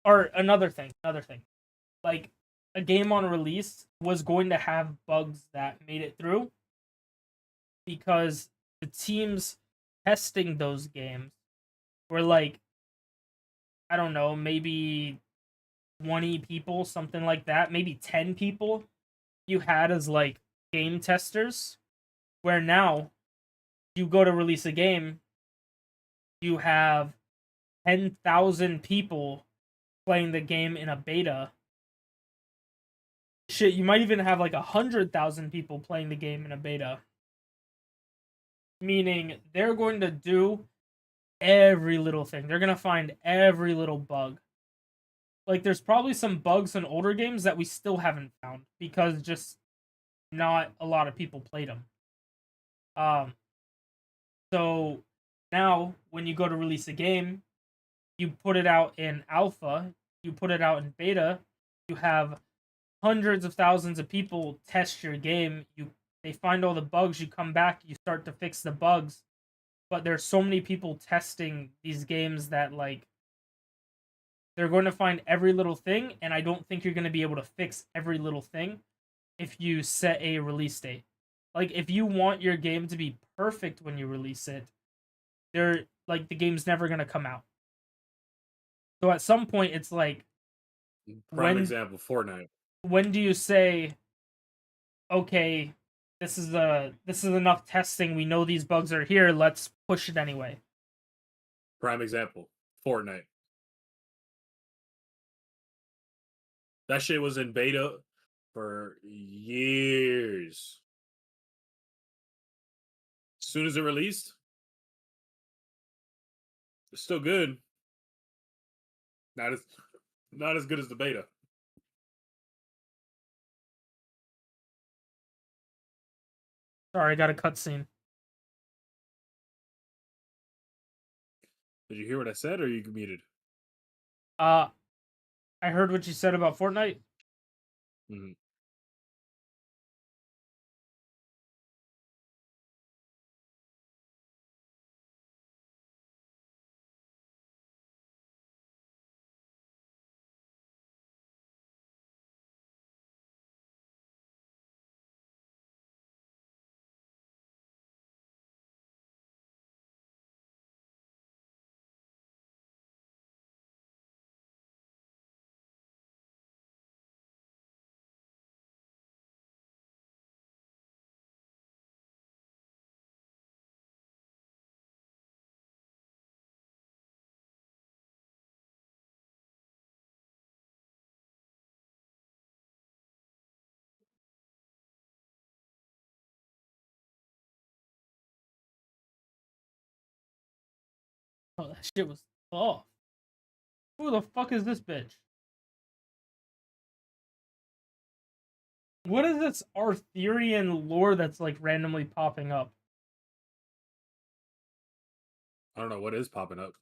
or another thing, like a game on release was going to have bugs that made it through because the teams testing those games were like, I don't know, maybe 20 people, something like that, maybe 10 people you had as like game testers, where now you go to release a game, you have 10,000 people playing the game in a beta. Shit, you might even have like 100,000 people playing the game in a beta. Meaning they're going to do every little thing. They're gonna find every little bug. Like, there's probably some bugs in older games that we still haven't found because just not a lot of people played them. So now when you go to release a game, you put it out in alpha, you put it out in beta, you have hundreds of thousands of people test your game. They find all the bugs, you come back, you start to fix the bugs. But there's so many people testing these games that like they're going to find every little thing, and I don't think you're going to be able to fix every little thing if you set a release date. Like, if you want your game to be perfect when you release it, the game's never going to come out. So at some point it's like, Prime example, Fortnite. when do you say, okay, this is enough testing, we know these bugs are here, let's push it anyway? Prime example, Fortnite. That shit was in beta for years. As soon as it released, it's still good. Not as good as the beta. Sorry, I got a cutscene. Did you hear what I said, or are you muted? I heard what you said about Fortnite. Mm-hmm. Oh, that shit was tough. Who the fuck is this bitch? What is this Arthurian lore that's like randomly popping up? I don't know what is popping up.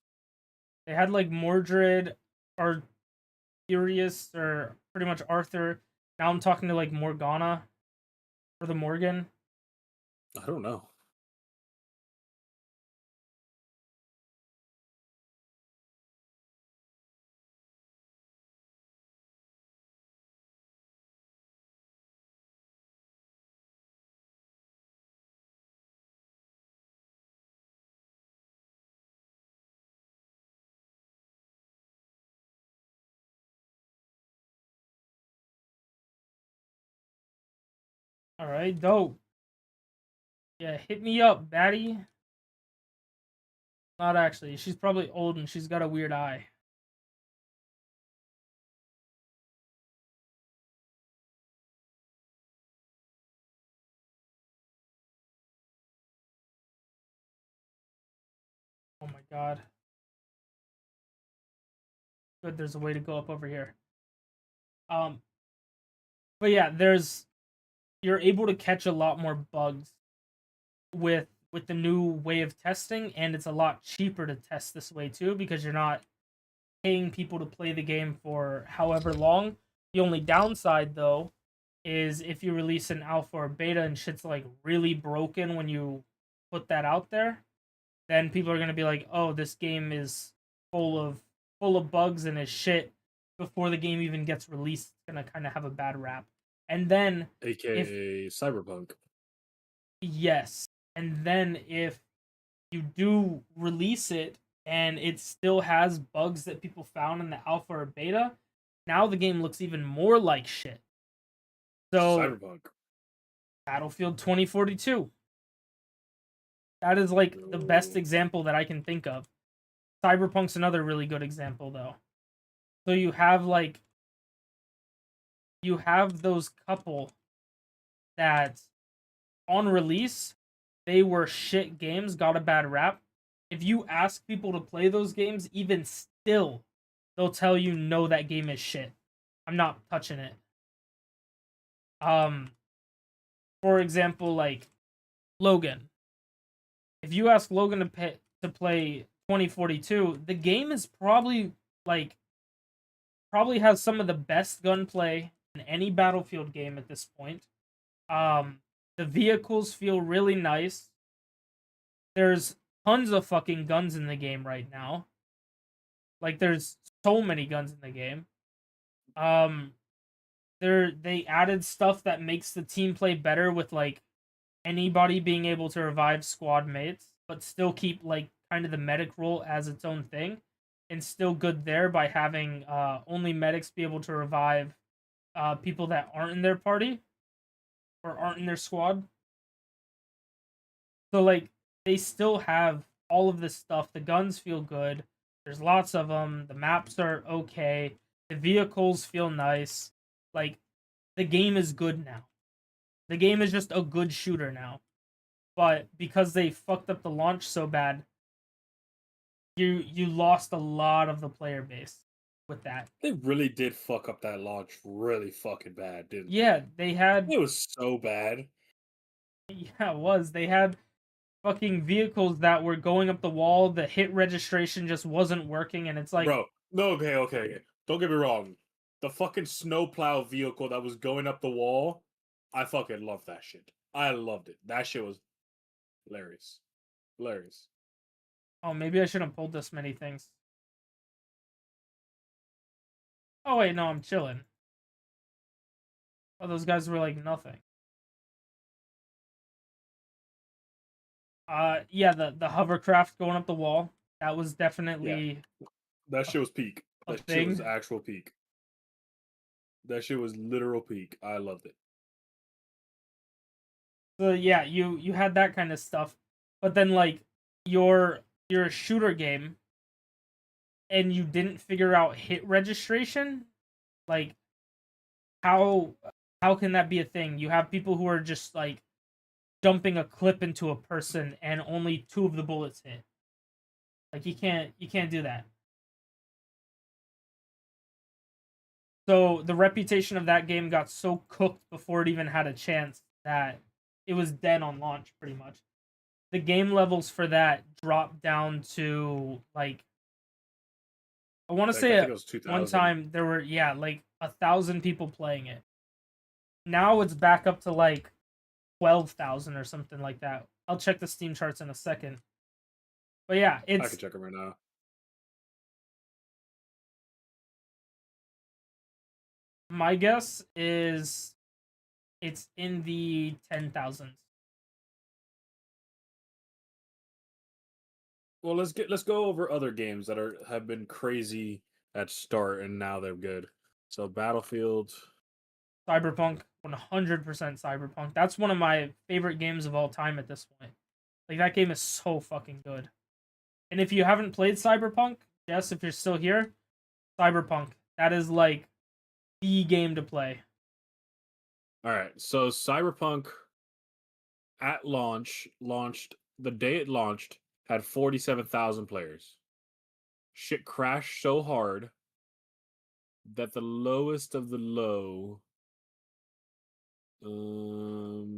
They had like Mordred, Arthurius, or pretty much Arthur. Now I'm talking to like Morgana or the Morgan. I don't know. All right, dope. Yeah, hit me up, baddie. Not actually. She's probably old and she's got a weird eye. Oh my god. Good, there's a way to go up over here. But yeah, you're able to catch a lot more bugs with the new way of testing, and it's a lot cheaper to test this way too because you're not paying people to play the game for however long. The only downside though is if you release an alpha or beta and shit's like really broken when you put that out there, then people are gonna be like, "Oh, this game is full of bugs and is shit." Before the game even gets released, it's gonna kind of have a bad rap. And then, AKA Cyberpunk. yes, and then if you do release it and it still has bugs that people found in the alpha or beta, now the game looks even more like shit. So Cyberpunk. Battlefield 2042. That is like the best example that I can think of. Cyberpunk's another really good example though. So you have those couple that on release they were shit games, got a bad rap, if you ask people to play those games, even still, they'll tell you no, that game is shit. I'm not touching it. Um, for example, like Logan. If you ask Logan to play 2042, the game is like probably has some of the best gunplay in any Battlefield game at this point. The vehicles feel really nice. There's tons of fucking guns in the game right now. Like there's so many guns in the game. Um, they added stuff that makes the team play better with like anybody being able to revive squad mates, but still keep like kind of the medic role as its own thing, and still good there by having only medics be able to revive people that aren't in their party or aren't in their squad. So like they still have all of this stuff. The guns feel good. There's lots of them. The maps are okay. The vehicles feel nice. Like the game is good now. The game is just a good shooter now. But because they fucked up the launch so bad, you lost a lot of the player base with that. They really did fuck up that launch really fucking bad, didn't they? Yeah, they had It was so bad. yeah, it was. They had fucking vehicles that were going up the wall, the hit registration just wasn't working, and it's like Bro, no, okay. Don't get me wrong. The fucking snowplow vehicle that was going up the wall, I fucking loved that shit. I loved it. That shit was hilarious. Hilarious. oh, maybe I shouldn't have pulled this many things. Oh wait, no, I'm chilling. Oh, those guys were like nothing. Yeah, the hovercraft going up the wall, that was definitely That shit was peak. a That shit was thing. actual peak. That shit was literal peak. I loved it. So yeah, you had that kind of stuff, but then like you're a shooter game, and you didn't figure out hit registration. Like how how can that be a thing? You have people who are just like dumping a clip into a person, and only two of the bullets hit. Like you can't do that. So the reputation of that game got so cooked before it even had a chance that it was dead on launch pretty much. The game levels for that dropped down to like I want to Like, I say think it at was one 2000. time there were like 1,000 people playing it. Now it's back up to like 12,000 or something like that. I'll check the Steam charts in a second. But yeah, I can it's check it right now. my guess is it's in the 10,000s. Well, let's go over other games that have been crazy at start and now they're good. So Battlefield. Cyberpunk, 100% Cyberpunk. That's one of my favorite games of all time at this point. Like that game is so fucking good. And if you haven't played Cyberpunk, Jess, if you're still here, Cyberpunk, that is like the game to play. All right. So Cyberpunk at launched the day it launched had 47,000 players. Shit crashed so hard that the lowest of the low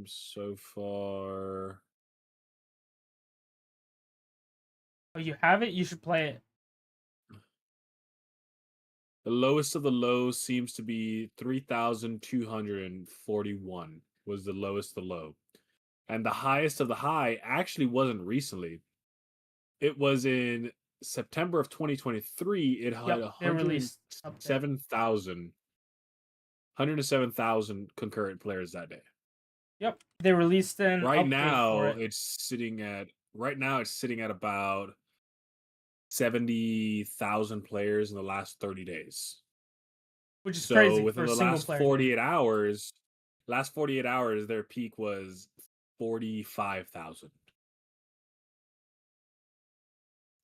so far. Oh, you have it? You should play it. The lowest of the low seems to be 3,241 was the lowest of the low. And the highest of the high actually wasn't recently. It was in September of 2023. It had Yep, they released update. 107,000 concurrent players that day. Yep, they released an Right update for now, it. it's sitting at about 70,000 players in the last 30 days. Which is So crazy within for a the single last player 48 hours, their peak was 45,000.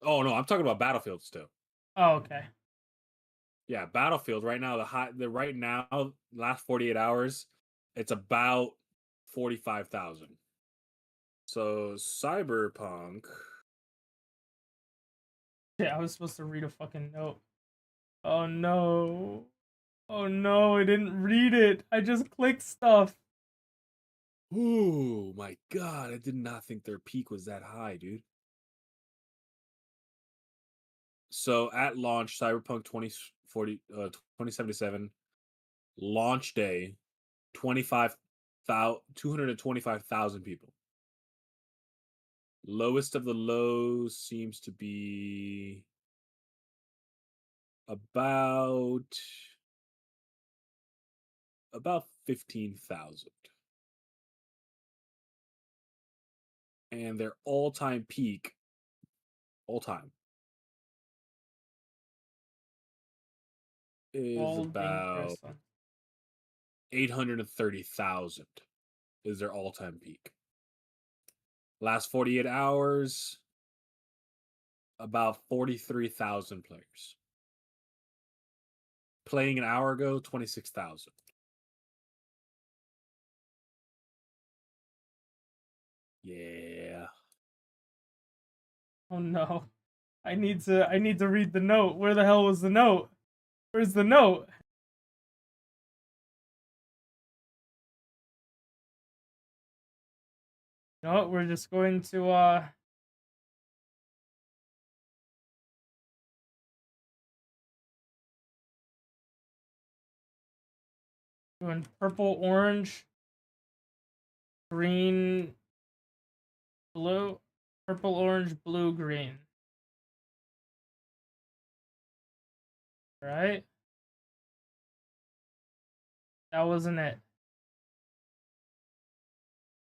Oh no, I'm talking about Battlefield still. Oh, okay. Yeah, Battlefield right now last 48 hours, it's about 45,000. So Cyberpunk Shit, I was supposed to read a fucking note. Oh no. Oh no, I didn't read it. I just clicked stuff. Oh my god, I did not think their peak was that high, dude. So at launch, Cyberpunk 2077, launch day, 225,000 people. Lowest of the lows seems to be about 15,000. And their all-time peak, all-time, is All about dangerous. 830,000 is their all-time peak. Last 48 hours, about 43,000 players. Playing an hour ago, 26,000. Yeah. Oh no. I need to read the note. Where the hell was the note? Where's the note? You know what? We're just going to doing purple, orange, green, blue, purple, orange, blue, green. Right? That wasn't it.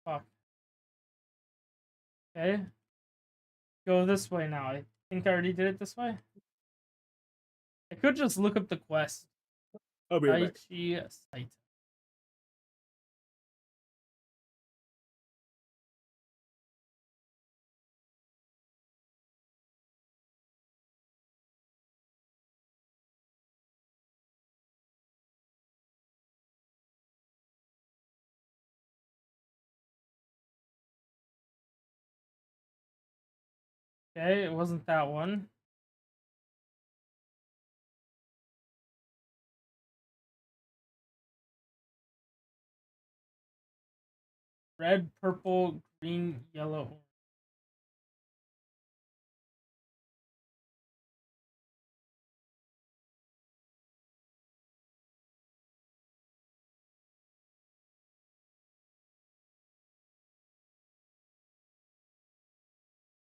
Fuck. Okay. Go this way now. I think I already did it this way. I could just look up the quest. I'll be right back. Daichi Saito. Okay, it wasn't that one. Red, purple, green, yellow.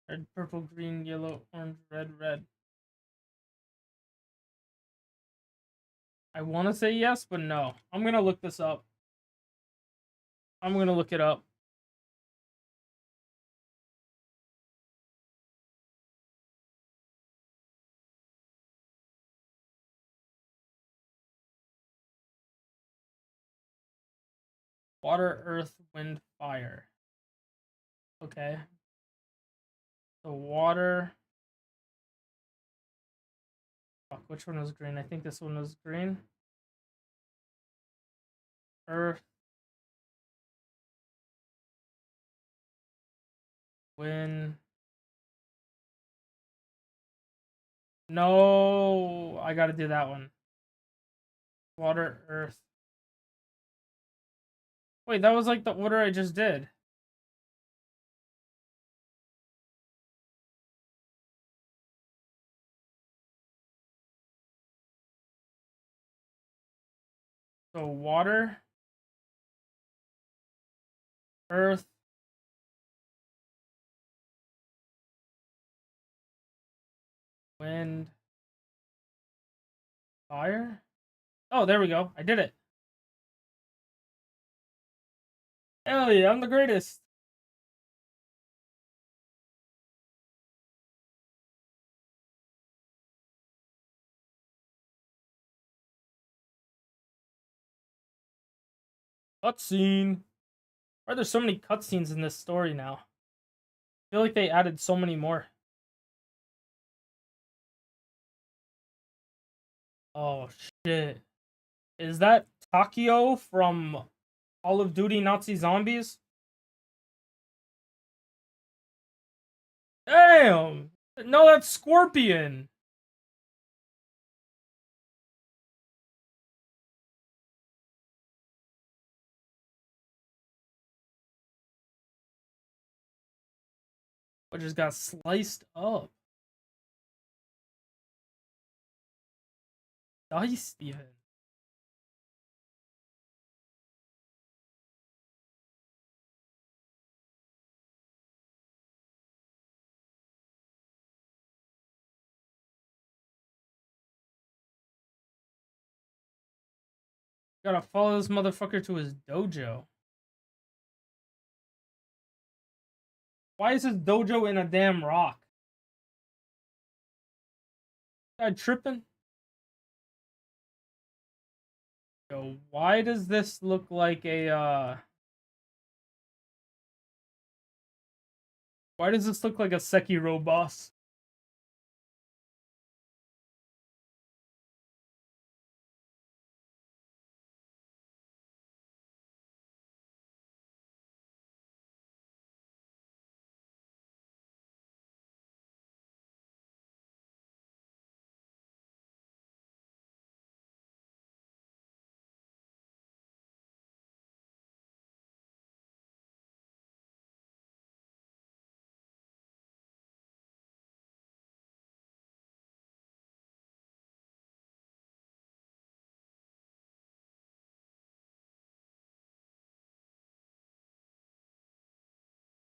Red, purple, green, yellow, orange, red, red. I want to say yes, but no. I'm going to look this up. I'm going to look it up. Water, earth, wind, fire. Okay. The water. Fuck, which one was green? I think this one was green. Earth. Wind. No, I gotta do that one. Water, earth. Wait, that was like the order I just did. So water, earth, wind, fire. Oh, there we go. I did it. Hell yeah, I'm the greatest. Cutscene. Why are there so many cutscenes in this story now? I feel like they added so many more. Oh shit. Is that Takio from Call of Duty Nazi Zombies? Damn! No, that's Scorpion. I just got sliced up. Diced even. Gotta follow this motherfucker to his dojo. Why is his dojo in a damn rock? Guy tripping? Yo, why does this look like a why does this look like a Sekiro boss?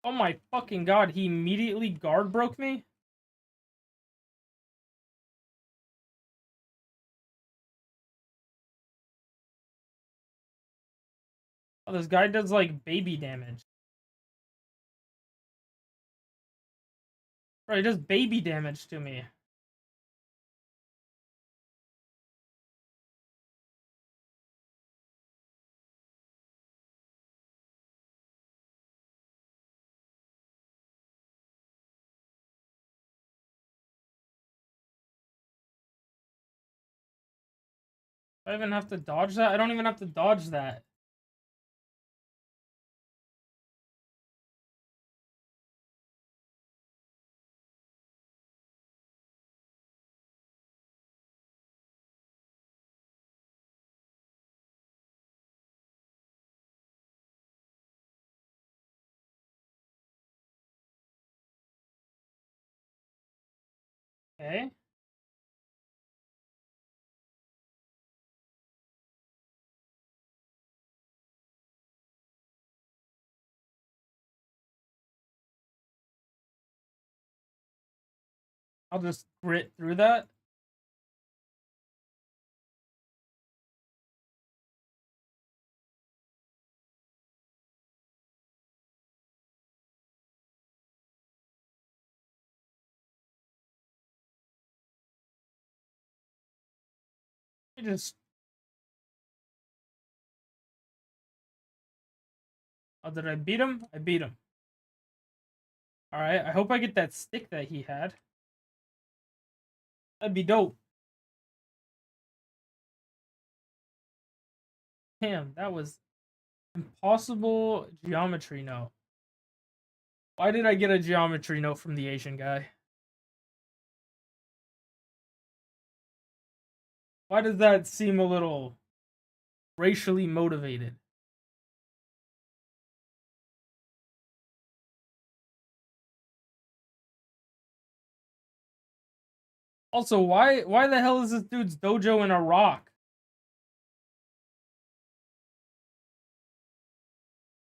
Oh my fucking god, he immediately guard broke me? Oh, this guy does like baby damage. Bro, he does baby damage to me. Do I even have to dodge that? I don't even have to dodge that. Okay. I'll just grit through that. I just Oh, did I beat him? I beat him. Alright, I hope I get that stick that he had. That'd be dope. Damn, that was impossible geometry note. Why did I get a geometry note from the Asian guy? Why does that seem a little racially motivated? Also, why the hell is this dude's dojo in a rock?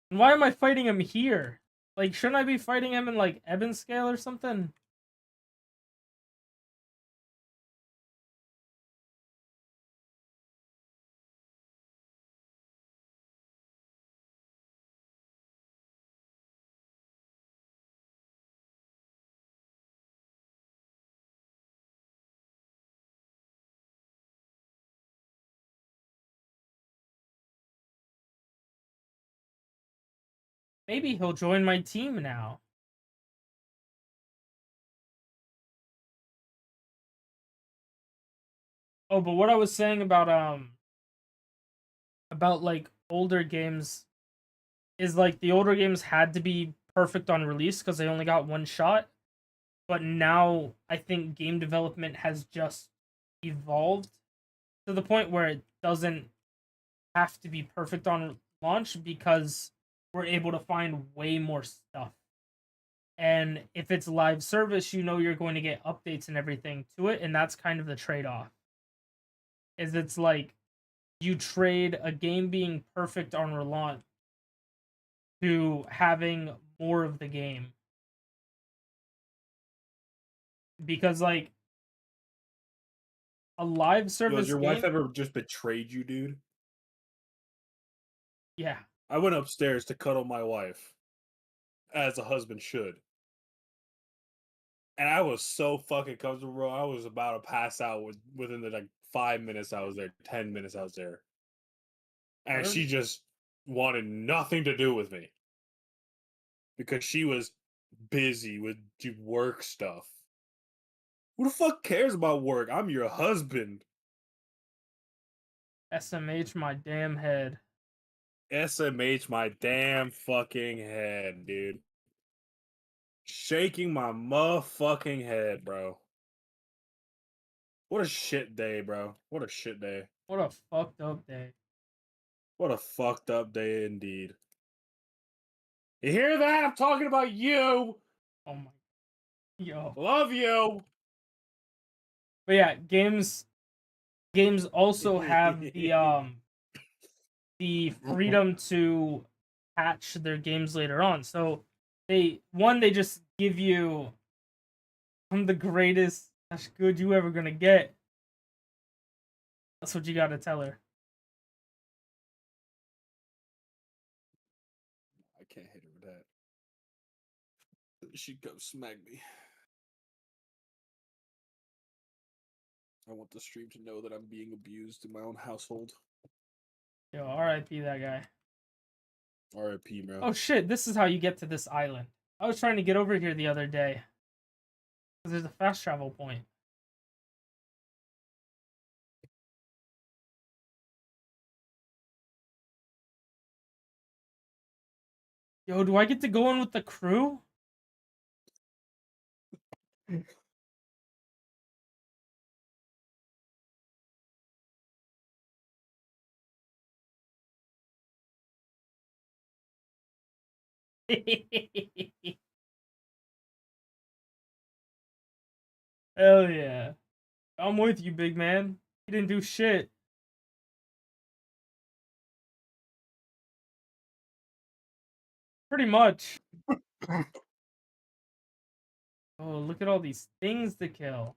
And why am I fighting him here? Like, shouldn't I be fighting him in like Ebon Scale or something? Maybe he'll join my team now. Oh, but what I was saying about like older games is like the older games had to be perfect on release because they only got one shot. but now I think game development has just evolved to the point where it doesn't have to be perfect on launch because we're able to find way more stuff. And if it's live service, you know you're going to get updates and everything to it, and that's kind of the trade-off. Is it's like you trade a game being perfect on relaunch to having more of the game. Because like a live Yo, service has your game, wife ever just betrayed you, dude? yeah. I went upstairs to cuddle my wife, as a husband should. And I was so fucking comfortable, bro. I was about to pass out within the like 5 minutes I was there, 10 minutes I was there. And Word. she just wanted nothing to do with me. Because she was busy with work stuff. Who the fuck cares about work? I'm your husband. SMH my damn head. SMH my damn fucking head, dude. Shaking my motherfucking head, bro. What a shit day, bro. What a shit day. What a fucked up day. What a fucked up day indeed. You hear that? I'm talking about you. Oh my, yo. Love you. But yeah, games also have the freedom to patch their games later on. So they just give you, I'm the greatest, that's good you ever gonna get. That's what you gotta tell her. I can't hit her with that. She'd come smack me. I want the stream to know that I'm being abused in my own household. Yo, RIP that guy. RIP, bro. Oh shit, this is how you get to this island. I was trying to get over here the other day. Because there's a fast travel point. Yo, do I get to go in with the crew? Hell yeah. I'm with you, big man. You didn't do shit. Pretty much. Oh, look at all these things to kill.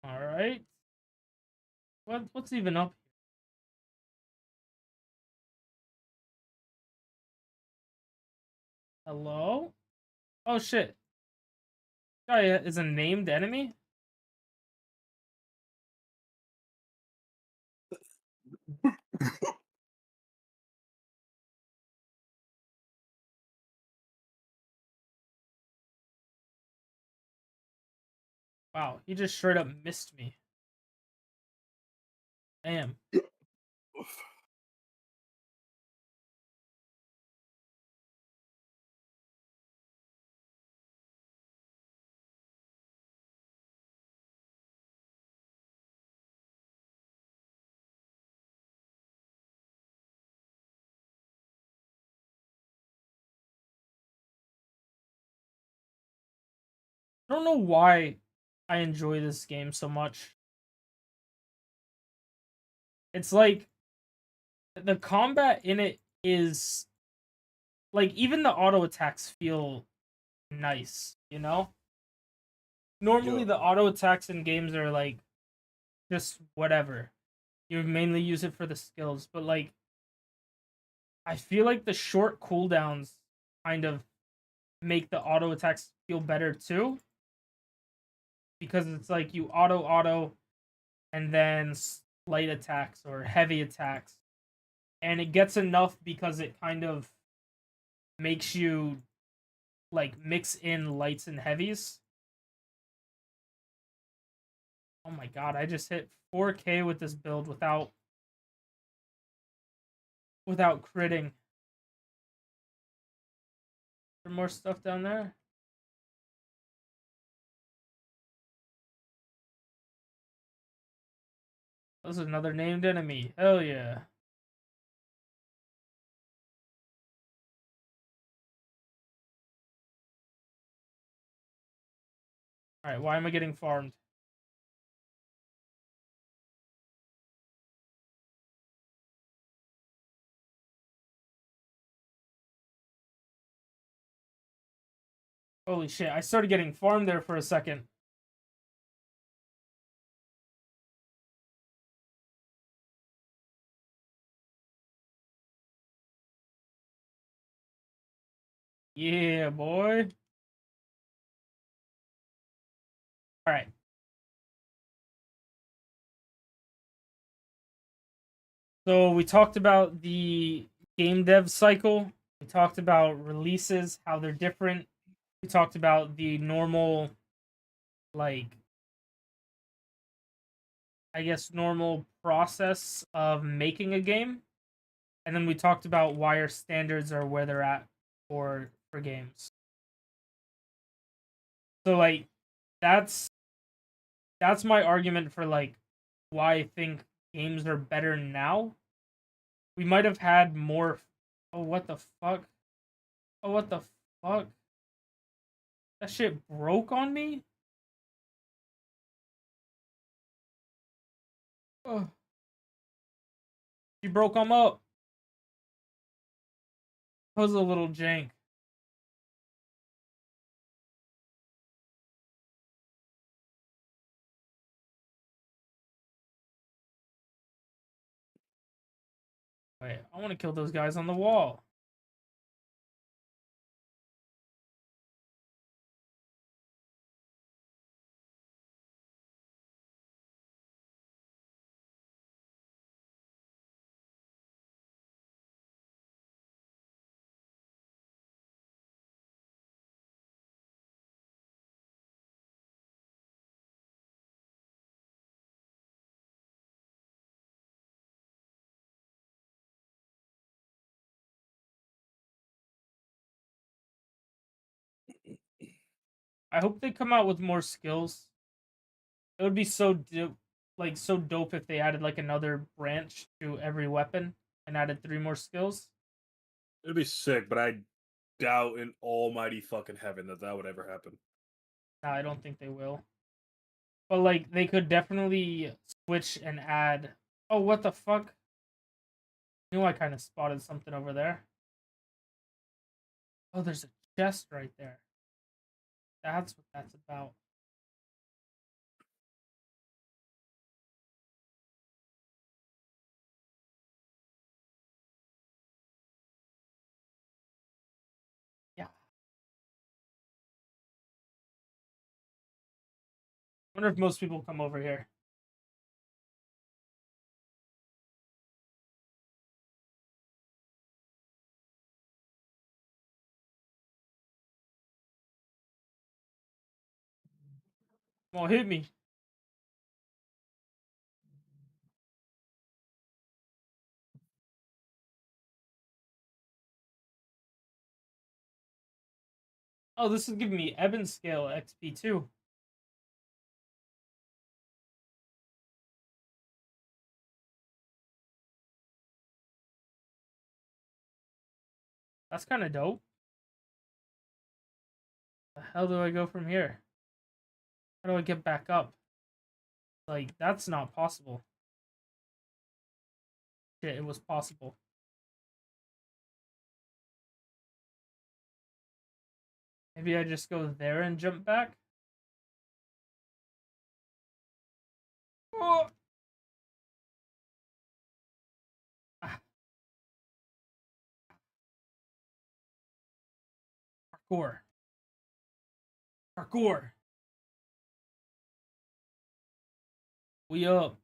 Alright. What's even up here? Hello? Oh shit. Guy is a named enemy? Wow, he just straight up missed me. Damn. I don't know why I enjoy this game so much. It's like the combat in it is like even the auto attacks feel nice, you know? Normally Yo, the auto attacks in games are like just whatever. You mainly use it for the skills, but like I feel like the short cooldowns kind of make the auto attacks feel better too. Because it's like you auto and then light attacks or heavy attacks. And it gets enough because it kind of makes you like mix in lights and heavies. Oh my god, I just hit 4K with this build without critting. Is there more stuff down there? This is another named enemy. Hell yeah. Alright, why am I getting farmed? Holy shit, I started getting farmed there for a second. Yeah, boy. Alright. So we talked about the game dev cycle. We talked about releases, how they're different. We talked about the normal, like, I guess, normal process of making a game. And then we talked about why our standards are where they're at for games. So like that's my argument for like why I think games are better now. We might have had more. Oh, what the fuck? Oh, what the fuck? That shit broke on me? Oh, she broke them up. That was a little jank. Wait, I want to kill those guys on the wall. I hope they come out with more skills. It would be so so dope if they added like another branch to every weapon and added 3 more skills. It'd be sick, but I doubt in almighty fucking heaven that would ever happen. Nah, I don't think they will. But like they could definitely switch and add. Oh, what the fuck? I knew I kind of spotted something over there. Oh, there's a chest right there. That's what that's about. Yeah. Wonder if most people come over here. Well, hit me. Oh, this is giving me Eben scale XP too. That's kind of dope. The hell do I go from here? How do I get back up? Like, that's not possible. Shit, it was possible. Maybe I just go there and jump back? Oh! Ah. Parkour. Parkour. We up.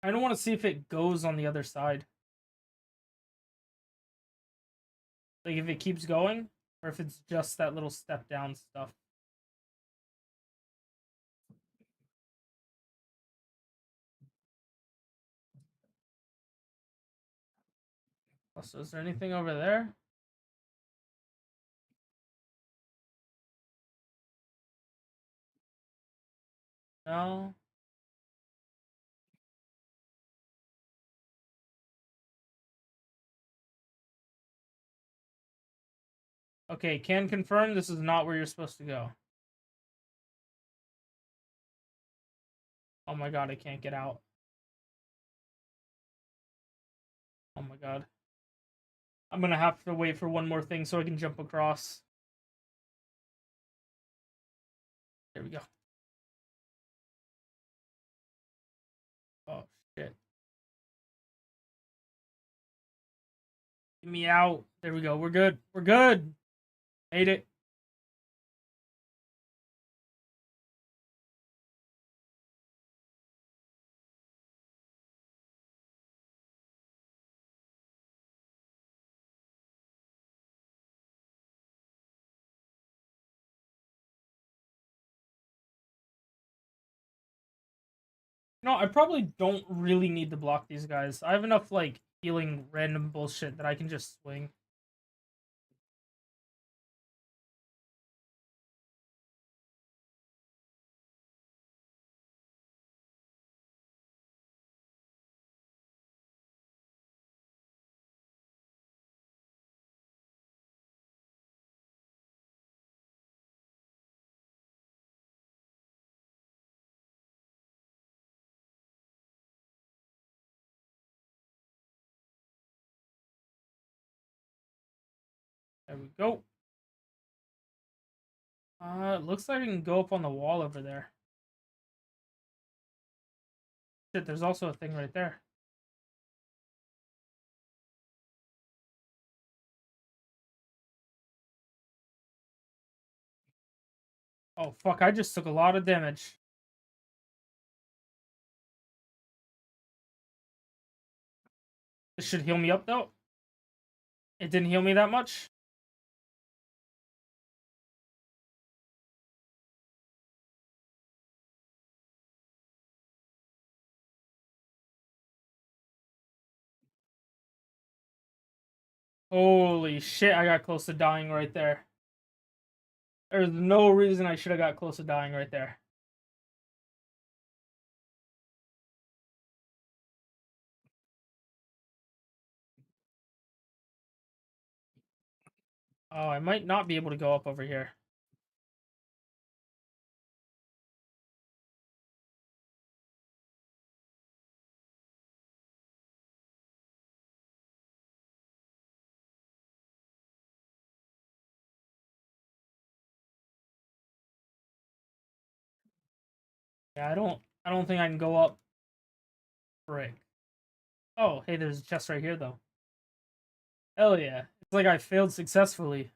I don't want to see if it goes on the other side. Like if it keeps going, or if it's just that little step down stuff. So is there anything over there? No. Okay, can confirm this is not where you're supposed to go. Oh my god, I can't get out. Oh my god. I'm gonna have to wait for one more thing so I can jump across. There we go. Oh shit. Get me out. There we go. We're good. We're good. Made it. No, I probably don't really need to block these guys. I have enough, like, healing random bullshit that I can just swing. There we go. It looks like I can go up on the wall over there. Shit, there's also a thing right there. Oh, fuck, I just took a lot of damage. This should heal me up, though. It didn't heal me that much. Holy shit, I got close to dying right there. There's no reason I should have got close to dying right there. Oh, I might not be able to go up over here. Yeah, I don't think I can go up. Frick. Oh, hey, there's a chest right here though. Hell yeah. It's like I failed successfully.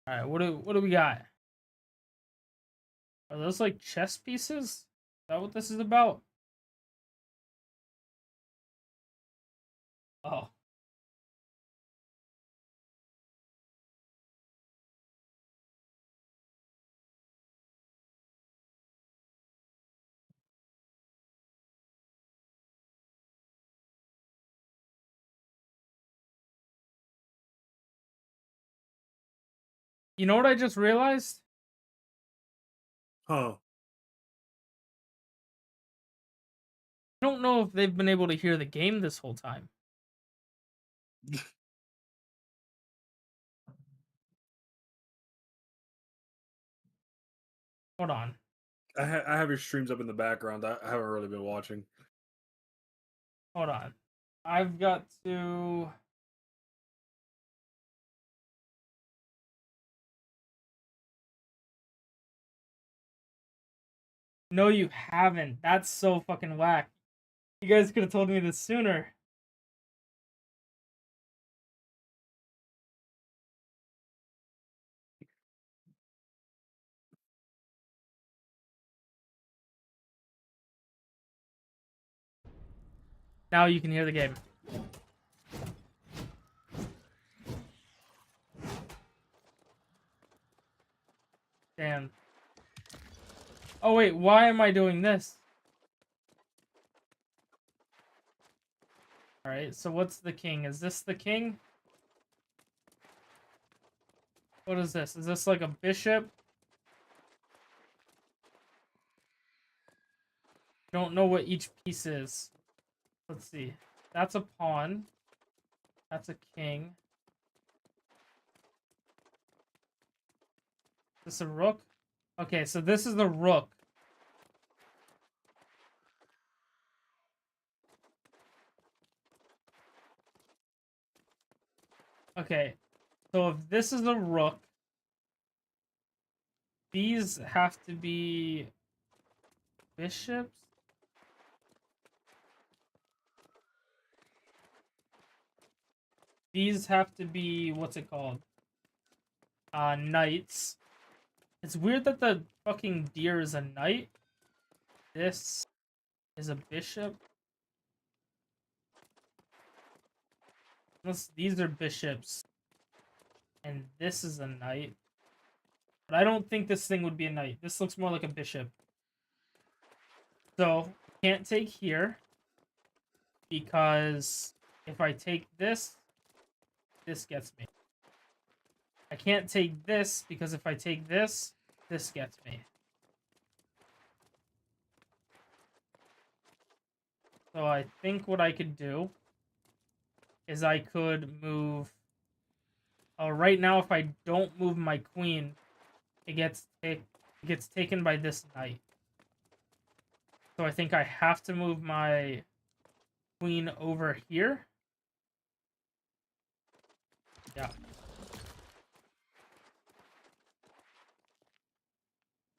Alright, what do we got? Are those like chess pieces? Is that what this is about? Oh. You know what I just realized? Huh. I don't know if they've been able to hear the game this whole time. Hold on. I have your streams up in the background. I haven't really been watching. Hold on. I've got to. No, you haven't. That's so fucking whack. You guys could have told me this sooner. Now you can hear the game. Damn. Oh wait, why am I doing this? Alright, so what's the king? Is this the king? What is this? Is this like a bishop? Don't know what each piece is. Let's see. That's a pawn. That's a king. Is this a rook? Okay, so this is the rook. Okay, so if this is a rook, these have to be bishops? These have to be, what's it called? Knights. It's weird that the fucking deer is a knight. This is a bishop. Unless these are bishops. And this is a knight. But I don't think this thing would be a knight. This looks more like a bishop. So, can't take here. Because if I take this, this gets me. I can't take this because if I take this, this gets me. So I think what I could do is I could move... right now, if I don't move my queen, it gets taken by this knight. So I think I have to move my queen over here. Yeah.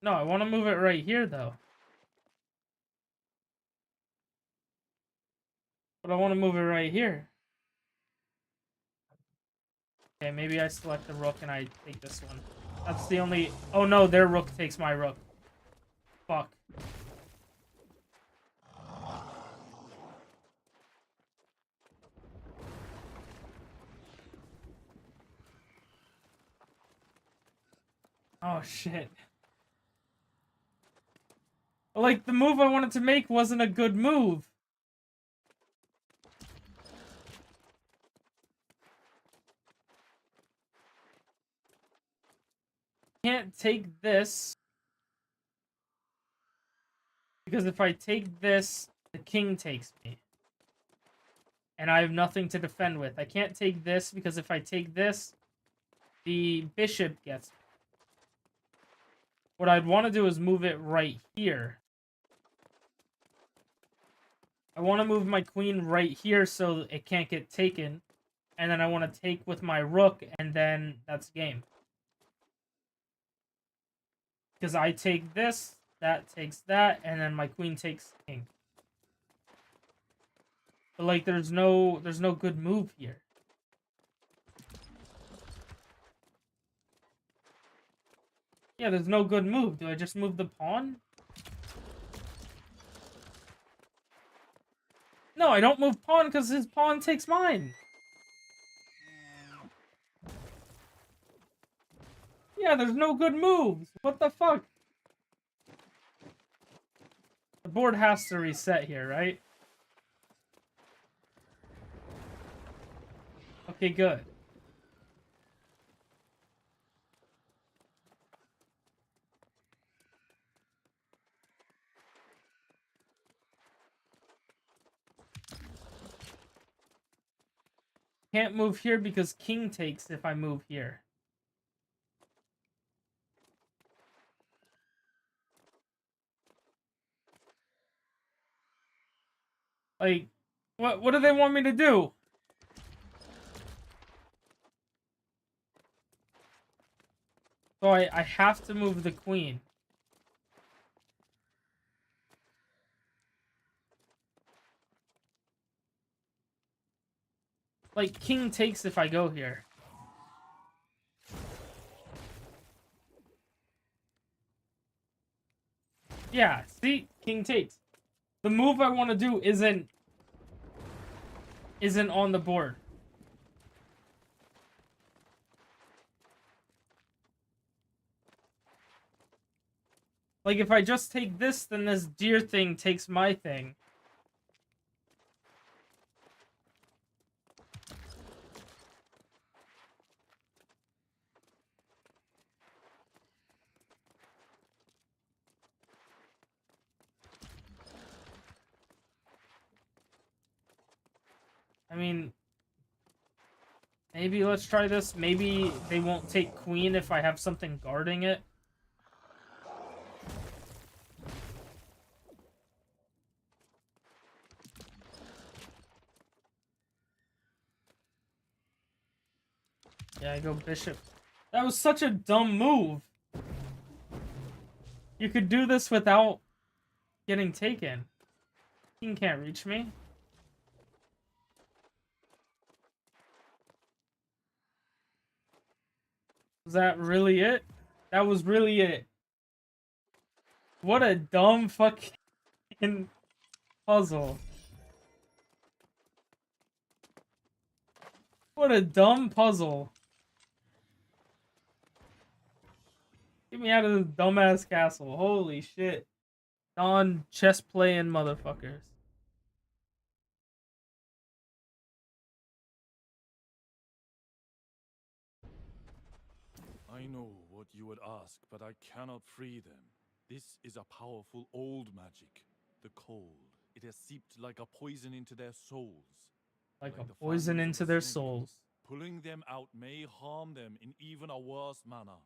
No, I want to move it right here, though. But I want to move it right here. Okay, maybe I select the rook and I take this one. That's the only... Oh no, their rook takes my rook. Fuck. Oh shit. Like, the move I wanted to make wasn't a good move. Can't take this. Because if I take this, the king takes me. And I have nothing to defend with. I can't take this because if I take this, the bishop gets me. What I'd want to do is move it right here. I want to move my queen right here so it can't get taken. And then I want to take with my rook, and then that's game. Because I take this, that takes that, and then my queen takes king. But like, there's no good move here. Yeah, there's no good move. Do I just move the pawn? No, I don't move pawn because his pawn takes mine. Yeah, there's no good moves. What the fuck? The board has to reset here, right? Okay, good. Can't move here because king takes if I move here. Like, what do they want me to do? So I have to move the queen. Like, king takes if I go here. Yeah, see? King takes. The move I want to do isn't isn't on the board. Like, if I just take this, then this deer thing takes my thing. I mean, maybe let's try this. Maybe they won't take queen if I have something guarding it. Yeah, I go bishop. That was such a dumb move. You could do this without getting taken. King can't reach me. Was that really it? That was really it. What a dumb fucking puzzle. What a dumb puzzle. Get me out of this dumbass castle. Holy shit. Non-chess playing motherfuckers. I know what you would ask, but I cannot free them. This is a powerful old magic. The cold. It has seeped like a poison into their souls. Like a the poison fangs of into a their snake. souls. Pulling them out may harm them in even a worse manner.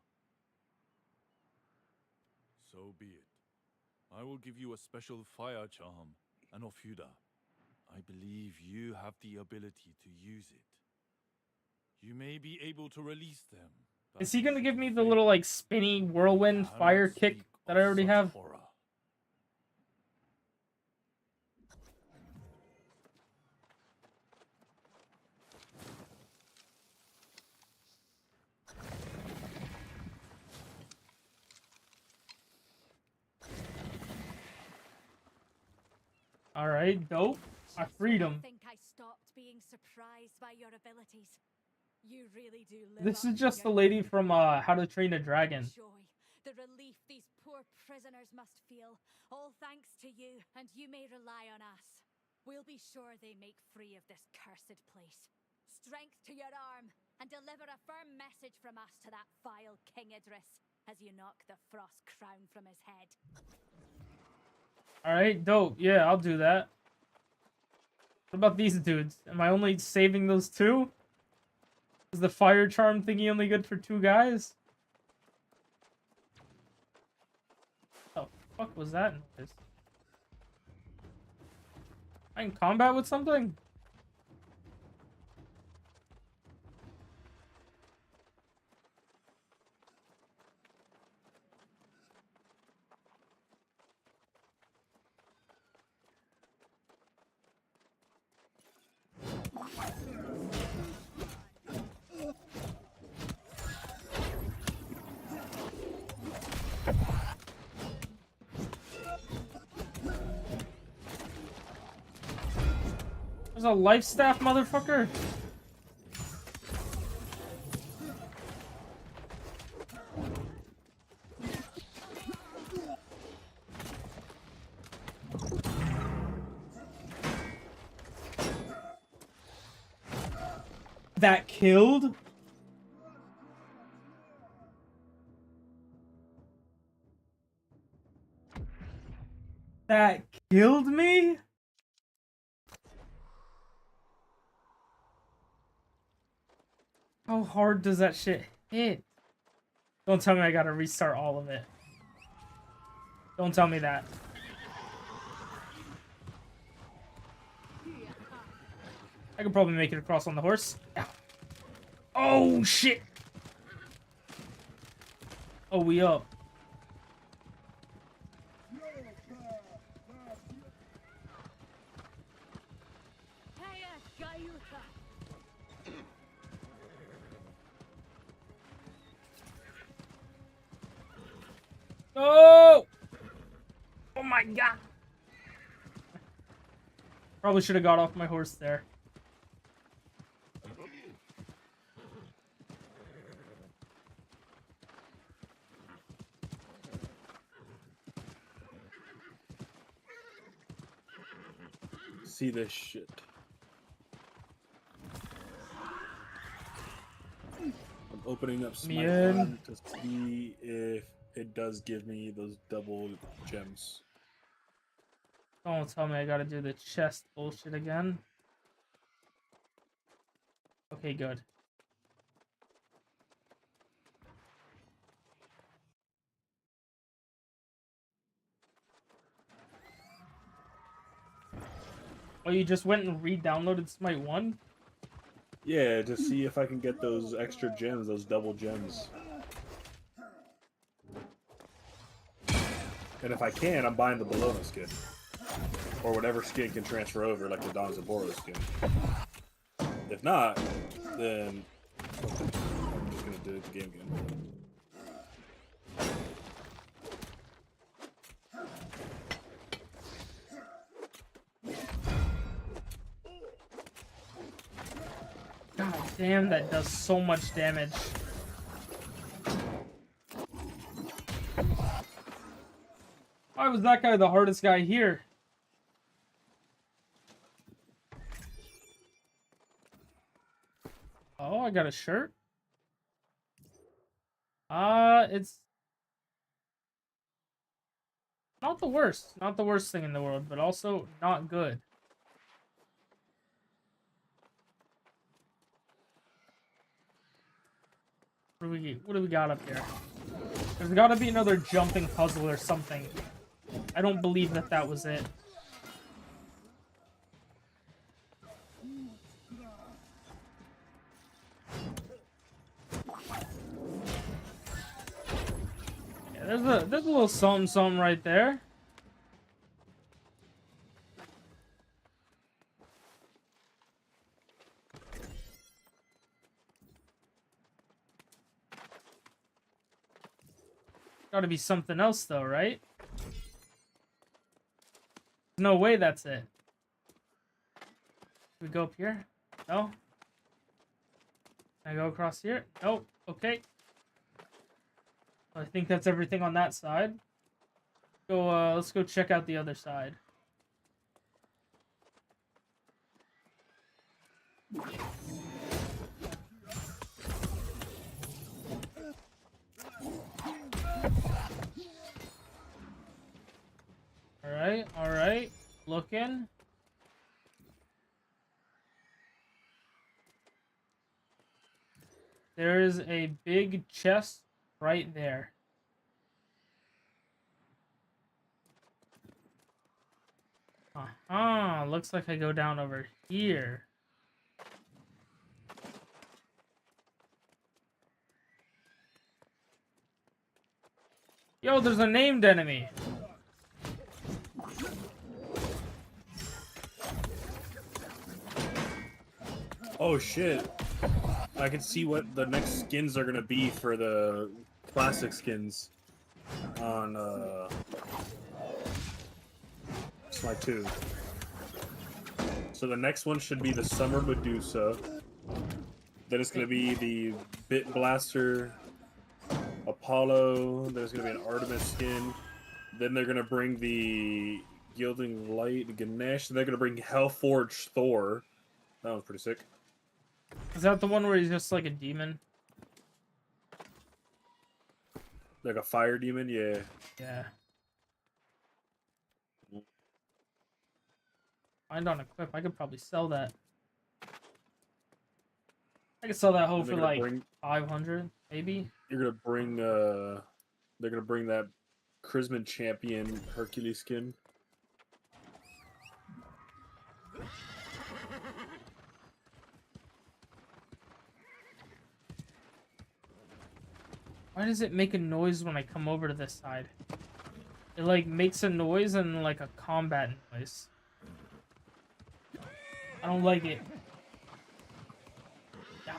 So be it. I will give you a special fire charm, an Ophuda. I believe you have the ability to use it. You may be able to release them. Is he gonna give me the little, like, spinny whirlwind fire kick that I already have? Horror. Alright, dope. I freed him. I think I stopped being surprised by your abilities. You really do live This up is to just the your lady name. from How to Train a Dragon. Joy, the relief these poor prisoners must feel, all thanks to you, and you may rely on us. We'll be sure they make free of this cursed place. Strength to your arm, and deliver a firm message from us to that vile King Idris, as you knock the frost crown from his head. Alright, dope. Yeah, I'll do that. What about these dudes? Am I only saving those two? Is the fire charm thingy only good for two guys? What the fuck was that noise? I in combat with something? There's a life staff, motherfucker. That killed? That killed me? How hard does that shit hit? Don't tell me I gotta restart all of it. Don't tell me that. I could probably make it across on the horse. Ow. Oh, shit! Oh, we up. Oh! Oh my god! Probably should have got off my horse there. see this shit. I'm opening up Smite Bien. Farm to see if it does give me those double gems. Don't tell me I gotta do the chest bullshit again. Okay, good. Oh, you just went and re-downloaded Smite 1? Yeah, to see if I can get those extra gems, those double gems. And if I can, I'm buying the Bologna skin. Or whatever skin can transfer over, like the Don Zaboro skin. If not, then I'm just gonna do it the game again. God damn, that does so much damage. Why was that guy the hardest guy here? Oh, I got a shirt. It's not the worst. Not the worst thing in the world, but also not good. What do we got up here? There's got to be another jumping puzzle or something. I don't believe that that was it. Yeah, there's a little something right there. Gotta be something else though, right? No way that's it. We go up here? No? Can I go across here? Nope. Okay. I think that's everything on that side. Let's go check out the other side. All right. Looking. There is a big chest right there. Looks like I go down over here. Yo, there's a named enemy. Oh shit. I can see what the next skins are gonna be for the classic skins on Smite 2. So the next one should be the Summer Medusa. Then it's gonna be the Bit Blaster, Apollo. There's gonna be an Artemis skin. Then they're gonna bring the Gilding Light Ganesh. And they're gonna bring Hellforged Thor. That one's pretty sick. Is that the one where he's just like a demon? Like a fire demon, yeah. Yeah. Find on equip. I could probably sell that. I could sell that hoe And for they're like gonna bring, 500, maybe. you're gonna bring they're gonna bring that Chrisman Champion Hercules skin. Why does it make a noise when I come over to this side? It like makes a noise and like a combat noise. I don't like it. Yeah.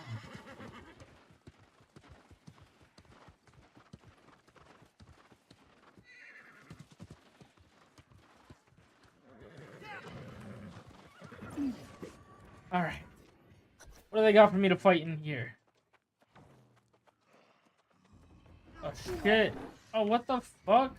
All right. What do they got for me to fight in here? Oh shit. Oh, what the fuck?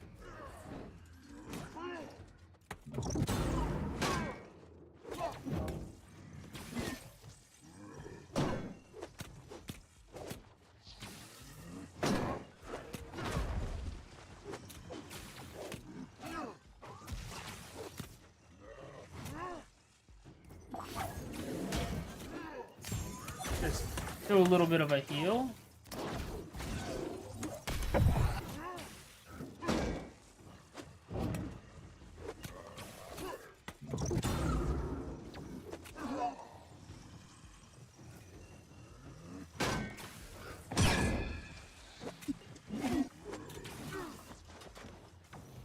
Just do a little bit of a heal.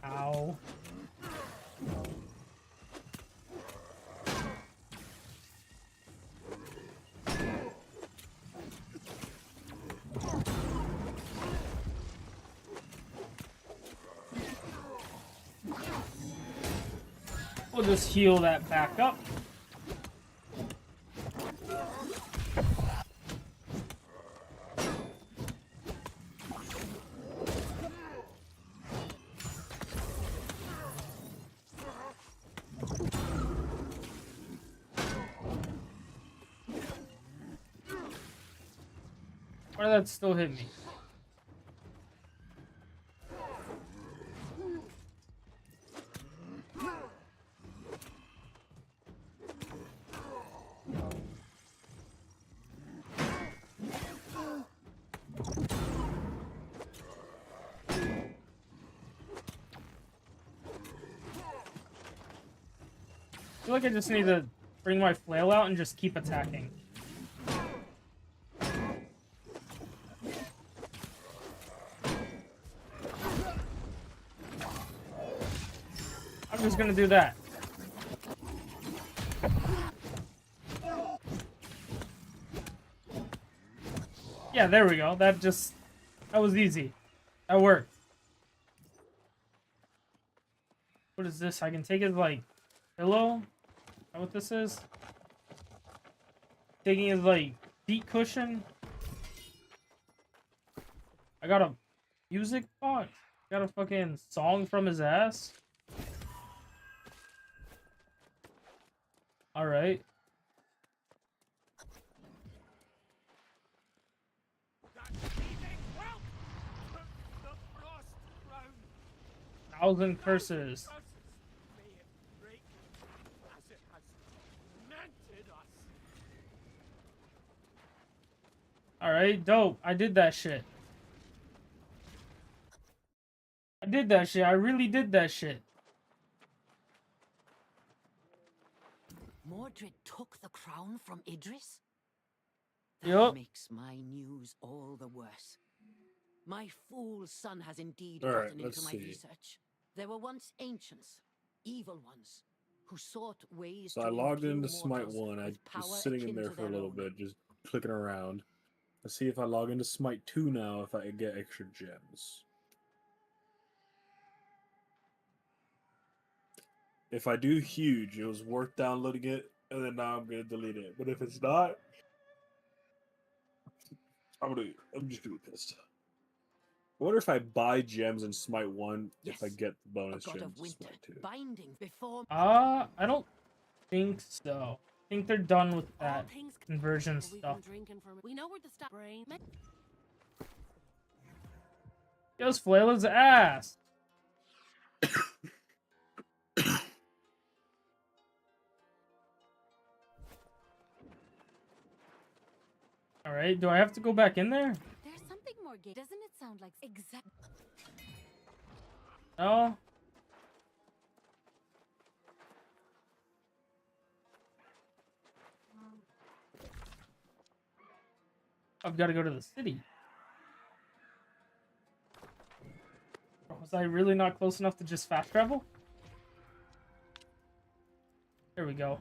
Ow. We'll just heal that back up. Why did that still hit me? I feel like I just need to bring my flail out and just keep attacking. I'm just gonna do that. Yeah, there we go. That was easy. That worked. What is this? I can take it like pillow? Is that what this is? Taking his like feet cushion. I got a music box. Got a fucking song from his ass. Alright. Thousand curses. Alright, dope. I did that shit. I did that shit. I really did that shit. Mordred took the crown from Idris? That Yup. makes my news all the worse. My fool son has indeed All right, gotten into let's my see. research. There were once ancients, evil ones, who sought ways So to I logged imbue into Smite mortals 1. I with was power sitting in akin there to for a their little own. bit, just clicking around. Let's see if I log into Smite 2 now, if I get extra gems. If I do huge, it was worth downloading it, and then now I'm gonna delete it. But if it's not, I'm just gonna be pissed. I wonder if I buy gems in Smite 1 if I Yes, get the A bonus god gems of in winter, Smite 2. binding before I don't think so. I think they're done with All that things conversion we've stuff. been drinking for. We know where to stop. Brain. Just flail his ass. Alright, do I have to go back in there? There's something more gay. Doesn't it sound like exact? No? I've got to go to the city. Was I really not close enough to just fast travel? There we go.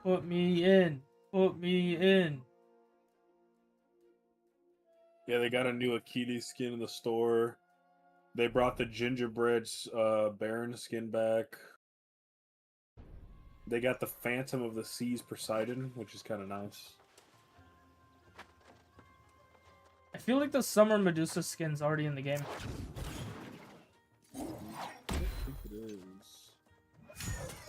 Put me in. Put me in. Yeah, they got a new Achilles skin in the store. They brought the gingerbread Baron skin back. They got the Phantom of the Seas Poseidon, which is kind of nice. I feel like the Summer Medusa skin's already in the game. I think it is.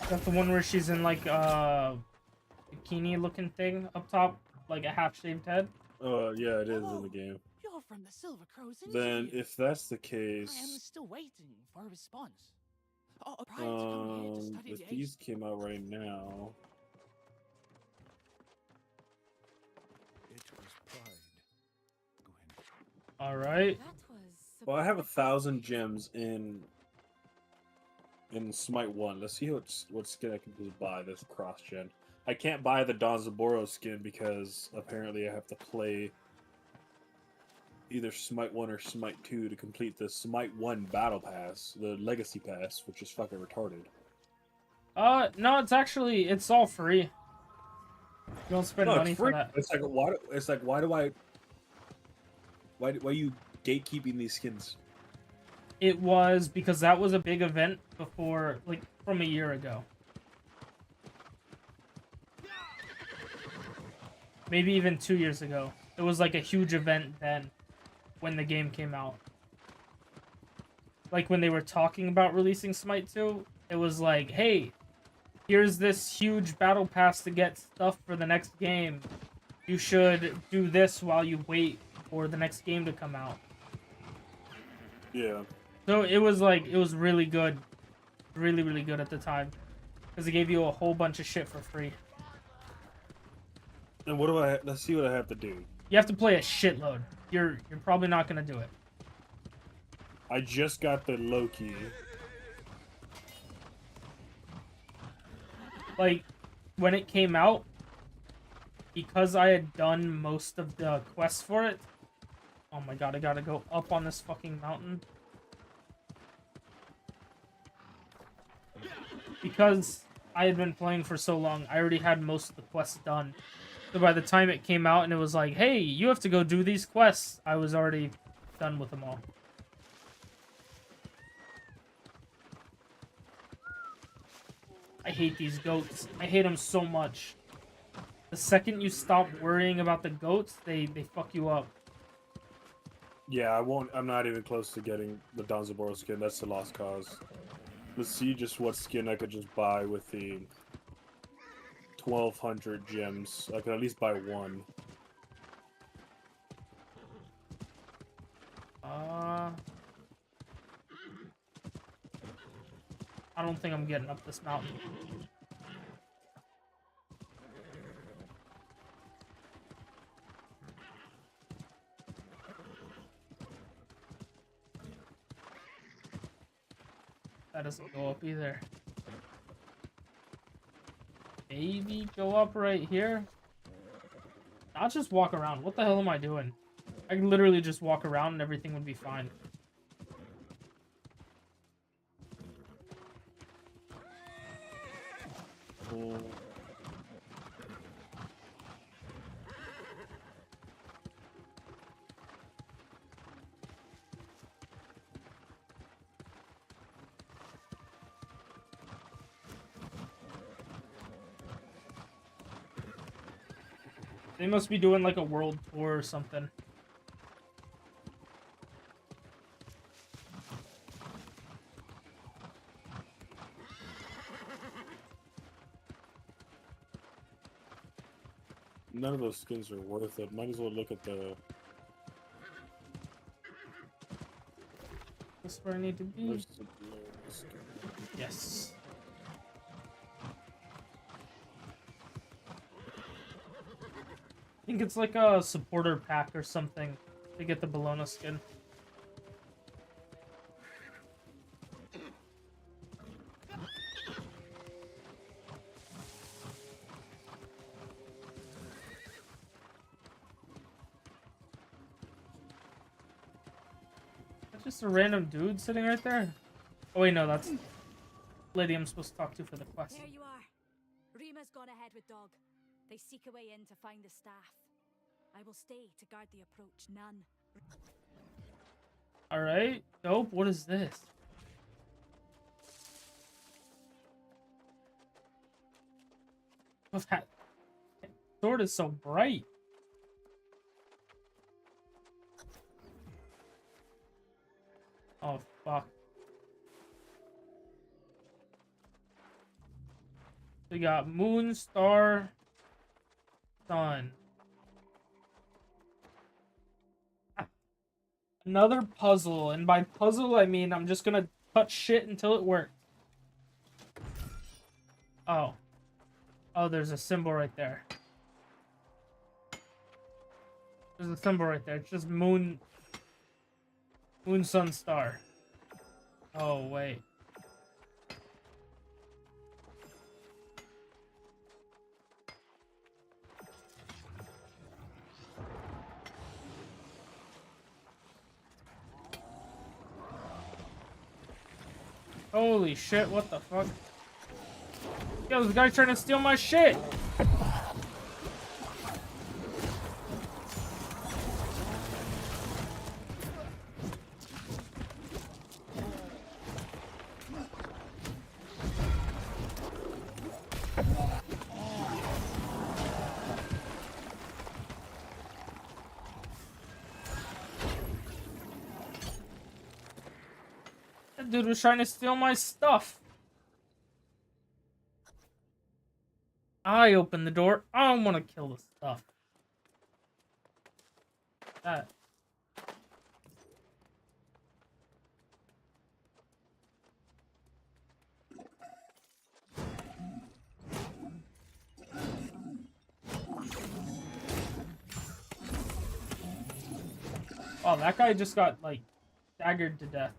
Is that the one where she's in like bikini looking thing up top, like a half shaved head? Yeah, it is in the game. You're from the Silver Crows Then, Initiative. if that's the I am case, still waiting for a response. Oh, prior to coming here to study if the these ancient came out right now, It was pride, Gwyn. All right. That was. well, I have 1,000 gems in Smite 1. Let's see what skin I can just buy this cross gen. I can't buy the Danzaburou skin because apparently I have to play either Smite 1 or Smite 2 to complete the Smite 1 Battle Pass, the Legacy Pass, which is fucking retarded. No, it's all free. You don't spend No, money it's for free. that. It's like why are you gatekeeping these skins? It was because that was a big event before, like, from a year ago. Maybe even 2 years ago. It was like a huge event then, when the game came out. Like when they were talking about releasing Smite 2, it was like, hey, here's this huge battle pass to get stuff for the next game. You should do this while you wait for the next game to come out. Yeah. So it was like, it was really good. Really, really good at the time. Because it gave you a whole bunch of shit for free. And let's see what I have to do. You have to play a shitload. You're probably not gonna do it. I just got the Loki. Like, when it came out, because I had done most of the quests for it. Oh my god, I gotta go up on this fucking mountain. Because I had been playing for so long, I already had most of the quests done. So by the time it came out and it was like, hey, you have to go do these quests, I was already done with them all. I hate these goats. I hate them so much. The second you stop worrying about the goats, they fuck you up. Yeah, I'm not even close to getting the Danzaburou skin. That's the lost cause. Let's see just what skin I could just buy with the 1,200 gems. I could at least buy one. I don't think I'm getting up this mountain. That doesn't go up either. Maybe go up right here? I'll just walk around. What the hell am I doing? I can literally just walk around and everything would be fine. Oh. They must be doing like a world tour or something. None of those skins are worth it. Might as well look at the... That's where I need to be. Where's the blue skin? Yes. I think it's like a supporter pack or something to get the Bologna skin. That's just a random dude sitting right there? Oh wait, no, that's lady I'm supposed to talk to for the quest. There you are. Rima's gone ahead with Dog. They seek a way in to find the staff. I will stay to guard the approach. None. Alright, dope. What is this? What's that? Sword is so bright. We got moon, star, sun. Another puzzle, and by puzzle I mean I'm just gonna touch shit until it works. Oh. Oh, there's a symbol right there. There's a symbol right there. It's just moon, sun, star. Oh, wait. Holy shit, what the fuck? Yo, this guy's trying to steal my shit! That dude was trying to steal my stuff. I opened the door. I don't want to kill the stuff. That. Oh, that guy just got, like, staggered to death.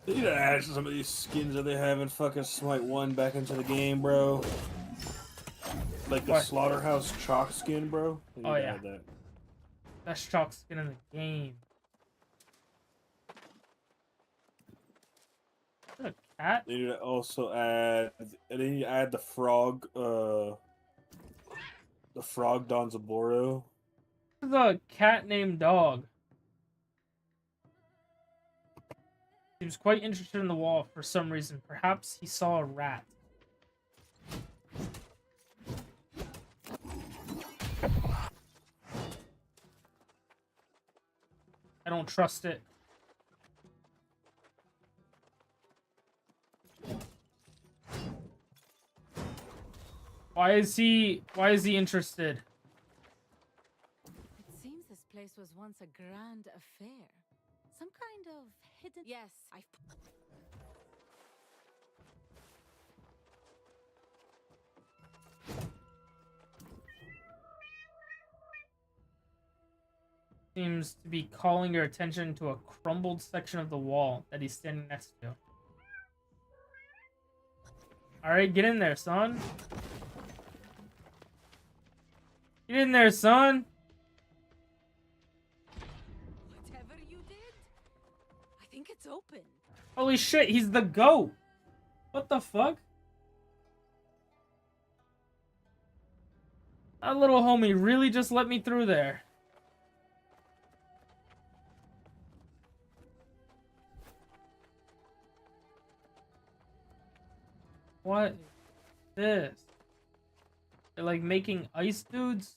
They need to add some of these skins that they have in fucking Smite 1 back into the game, bro. Like the What? Slaughterhouse Chalk skin, bro. They need Oh, to yeah. add that. Best chalk skin in the game. Is that a cat? They need to also add. They need to add the frog. The frog Don Zaboro. This is a cat named Dog. He was quite interested in the wall for some reason. Perhaps he saw a rat. I don't trust it. Why is he interested? It seems this place was once a grand affair. Some kind of hidden. Yes, I've. Seems to be calling your attention to a crumbled section of the wall that he's standing next to. Alright, get in there, son. Get in there, son. Whatever you did, I think it's open. Holy shit, he's the goat. What the fuck? That little homie really just let me through there. What? This? They're like making ice dudes?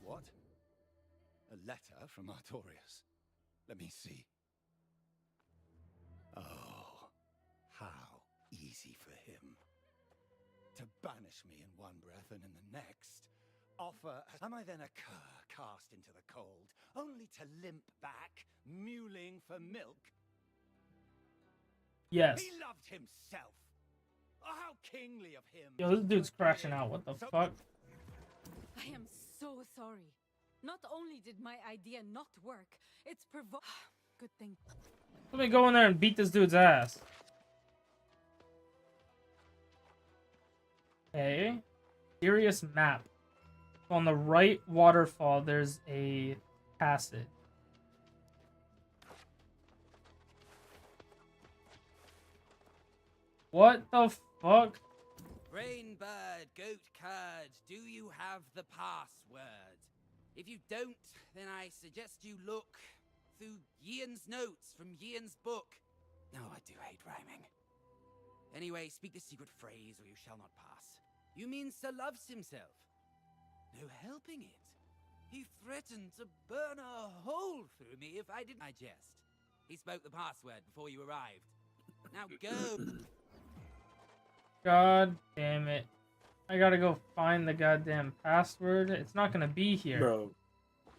What? A letter from Artorias. Let me see. Oh, how easy for him. To banish me in one breath and in the next, offer... Am I then a cur cast into the cold, only to limp back, mewling for milk? Yes. He loved himself. Oh, how kingly of him. Yo, this dude's crashing out. What the fuck? I am so sorry. Not only did my idea not work, it's Good thing. Let me go in there and beat this dude's ass. Okay. Serious map. On the right waterfall, there's a passage. What the fuck? Brainbird, goat curd, do you have the password? If you don't, then I suggest you look through Ian's notes from Ian's book. Oh, I do hate rhyming. Anyway, speak the secret phrase or you shall not pass. You mean Sir loves himself? No helping it. He threatened to burn a hole through me if I didn't. I jest. He spoke the password before you arrived. Now go. God damn it. I gotta go find the goddamn password. It's not gonna be here. Bro,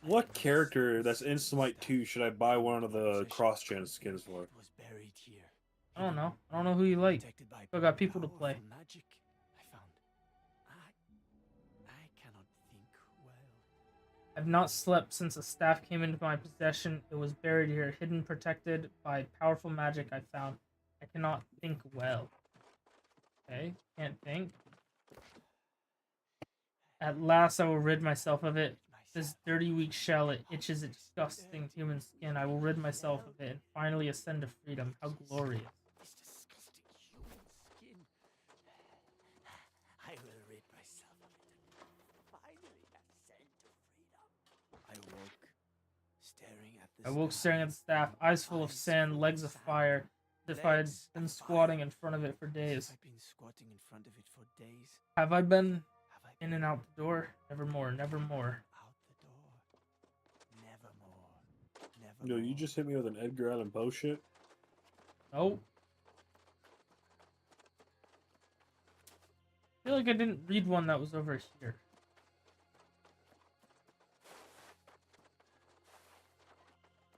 what character that's in Smite 2 should I buy one of the cross-gen skins for? It was buried here. I don't know. I don't know who you like. Protected by Still got people to powerful play. Magic, I found. I cannot think well. I've not slept since the staff came into my possession. It was buried here, hidden, protected by powerful magic I found. I cannot think well. Okay, can't think. At last I will rid myself of it. This dirty, weak shell, it itches its disgusting human skin. I will rid myself of it and finally ascend to freedom. How glorious. This disgusting human skin. I will rid myself of it and finally ascend to freedom. I woke, staring at the I woke staring at the staff, eyes full of sand, legs of fire, as if I had been squatting in front of it for days. I've been squatting in front of it for days. Have I been Have I in and out the door? Nevermore, nevermore. out the door? Nevermore. Nevermore. Yo, you just hit me with an Edgar Allan Poe shit? Nope. I feel like I didn't read one that was over here.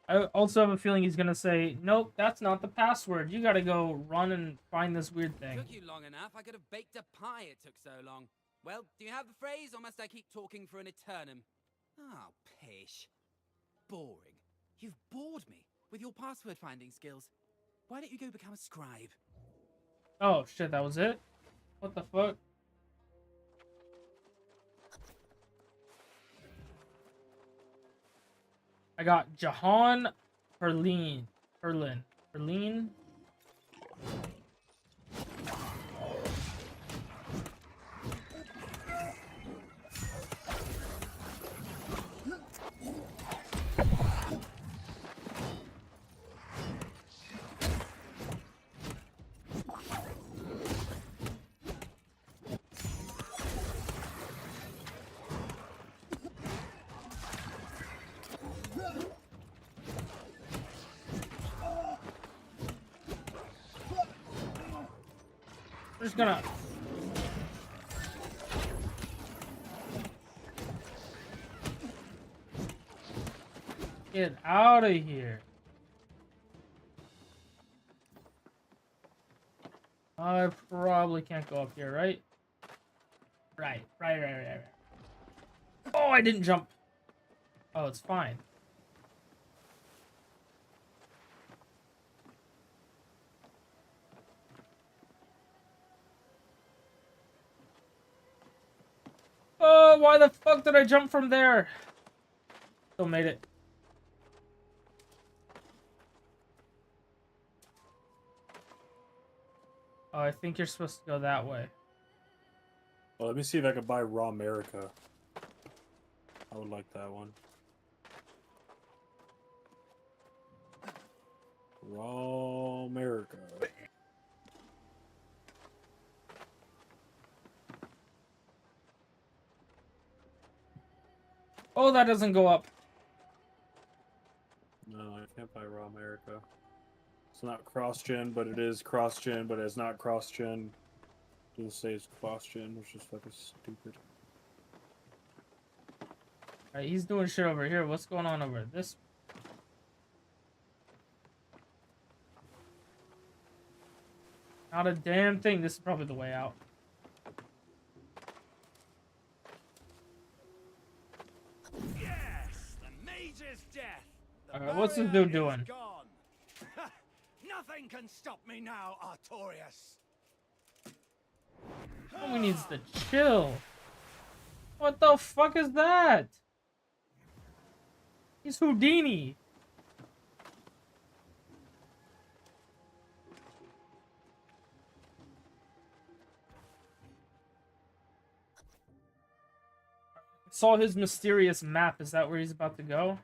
I also have a feeling he's gonna say, nope, that's not the password. You gotta go run and find this weird thing. Took you long enough. I could have baked a pie. It took so long. Well, do you have the phrase, or must I keep talking for an eternum? Oh, pish. Boring. You've bored me with your password finding skills. Why don't you go become a scribe? Oh shit, that was it? What the fuck? I got Jahan Perlin. Perlin? We're just gonna... Get out of here. I probably can't go up here, right? Right. Oh, I didn't jump. Oh, it's fine. Oh, why the fuck did I jump from there? Still made it. Oh, I think you're supposed to go that way. Well, let me see if I can buy Raw America. I would like that one. Raw America. Oh, that doesn't go up. No, I can't buy Raw America. It's not cross-gen, but it is cross-gen, but it's not cross-gen. Doesn't say it's cross-gen, which is fucking stupid. Alright, he's doing shit over here. What's going on over this? Not a damn thing. This is probably the way out. Yes, the mage's death. The Alright, what's this barrier dude doing? is gone. Nothing can stop me now, Artorias. Homie needs to chill. What the fuck is that? He's Houdini. Saw his mysterious map. Is that where he's about to go?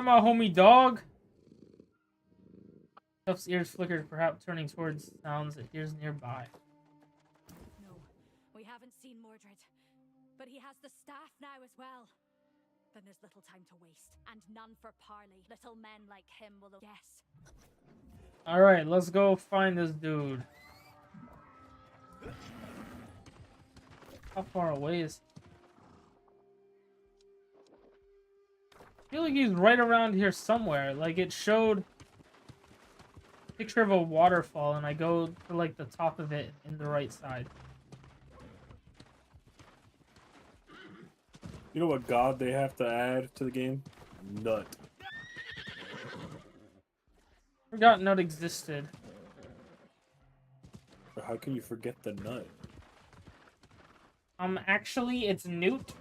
Come on, homie dog. Tuff's ears flickered, perhaps turning towards sounds it hears nearby. No, we haven't seen Mordred. But he has the staff now as well. Then there's little time to waste, and none for parley. Little men like him will guess. Alright, let's go find this dude. How far away is he? I feel like he's right around here somewhere. Like, it showed a picture of a waterfall, and I go to, like, the top of it in the right side. You know what god they have to add to the game? Nut. Forgot Nut existed. How can you forget the nut? Actually, it's Newt.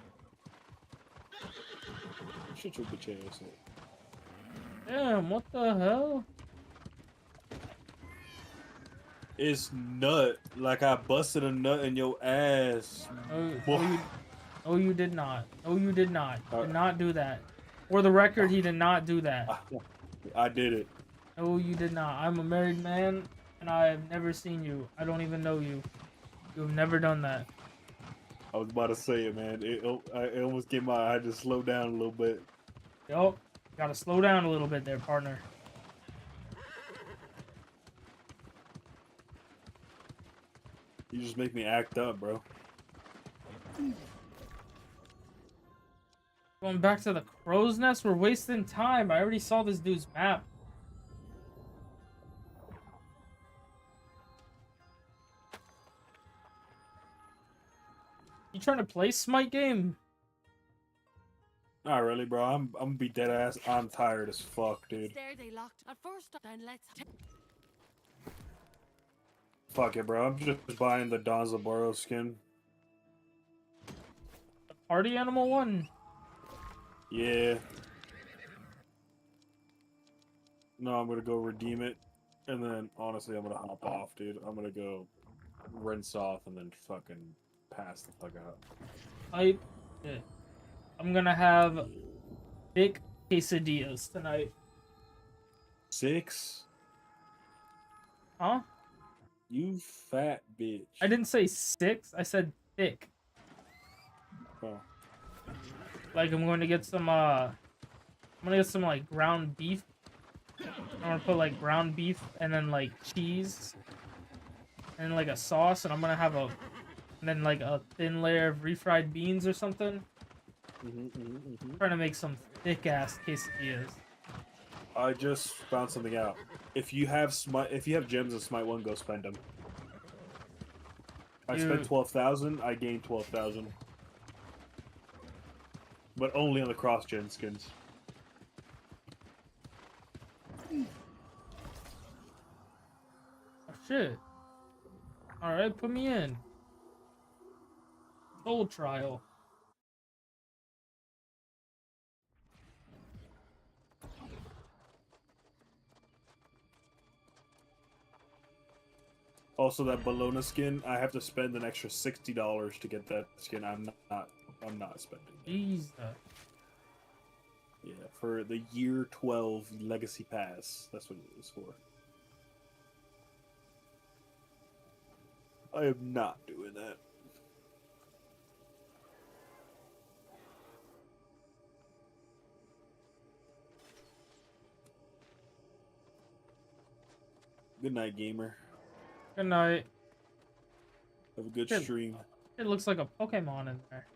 Shut your bitch ass up. Damn, what the hell? It's nut. Like I busted a nut in your ass. Oh, you did not. Oh, you did not. Did not do that. For the record, he did not do that. I did it. No, you did not. I'm a married man, and I have never seen you. I don't even know you. You've never done that. I was about to say it, man. It almost came out. I had to slow down a little bit. Yup. Gotta slow down a little bit there, partner. You just make me act up, bro. Going back to the crow's nest? We're wasting time. I already saw this dude's map. You trying to play Smite game? Not really, bro. I'm gonna be dead ass. I'm tired as fuck, dude. There they locked. At first, then let's. Fuck it, bro. I'm just buying the Don Zaboro skin. The party animal one? Yeah. No, I'm gonna go redeem it, and then honestly, I'm gonna hop off, dude. I'm gonna go rinse off and then fucking pass the fuck out. I'm gonna have thick quesadillas tonight. 6? Huh? You fat bitch. I didn't say 6. I said thick. Oh. Like I'm going to get some. I'm gonna get some like ground beef. I'm gonna put like ground beef and then like cheese and like a sauce, and I'm gonna have and then like a thin layer of refried beans or something. Trying to make some thick ass quesadillas. I just found something out. If you have gems in Smite 1, go spend them. I spent 12,000. I gained 12,000, but only on the cross-gen skins. Oh shit! All right, put me in. Soul trial. Also, that Bologna skin, I have to spend an extra $60 to get that skin. I'm not spending it. Jesus. Yeah, for the year 12 Legacy Pass. That's what it was for. I am not doing that. Good night, gamer. Good night. Have a good Shit. stream. It looks like a Pokemon in there.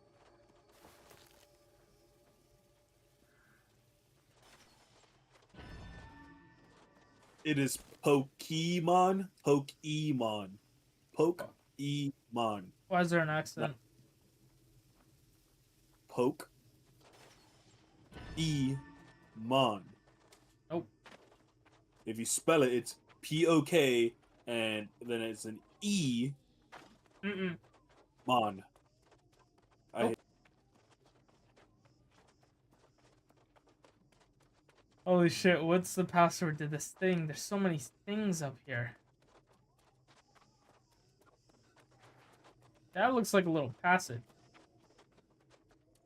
It is Pokemon. Pokemon. Pokemon. Why is there an accent? Poke. E-mon. Nope. If you spell it, it's P-O-K, and then it's an E. Mm-mm. Mon. Nope. Holy shit, what's the password to this thing? There's so many things up here. That looks like a little passage.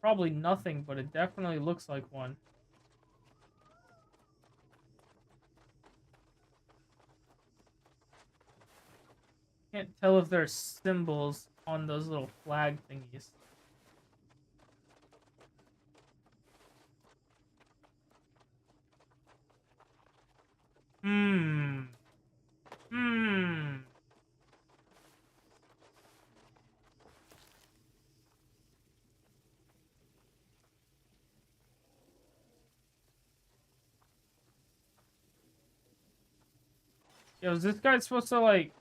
Probably nothing, but it definitely looks like one. Can't tell if there's symbols on those little flag thingies. Hmm. Yo, is this guy supposed to, like,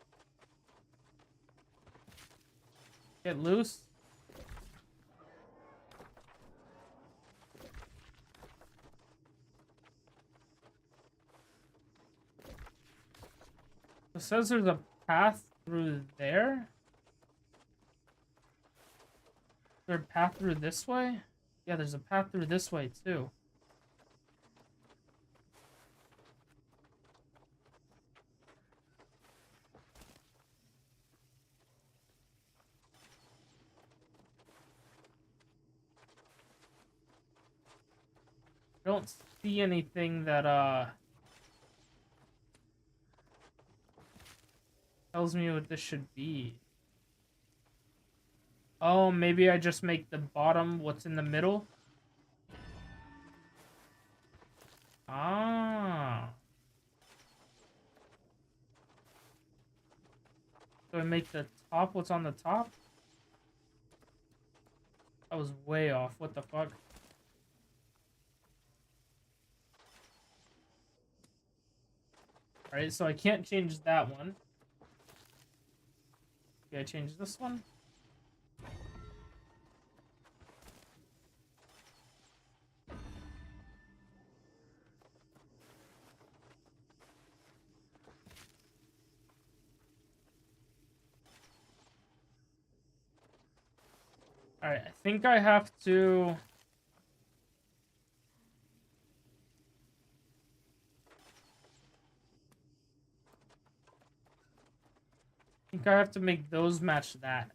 get loose? It says there's a path through there. Is there a path through this way? Yeah, there's a path through this way, too. I don't see anything that, tells me what this should be. Oh, maybe I just make the bottom what's in the middle? Ah. So I make the top what's on the top? That was way off. What the fuck? Alright, so I can't change that one. Okay, I change this one. Alright, I think I have to... I think I have to make those match that.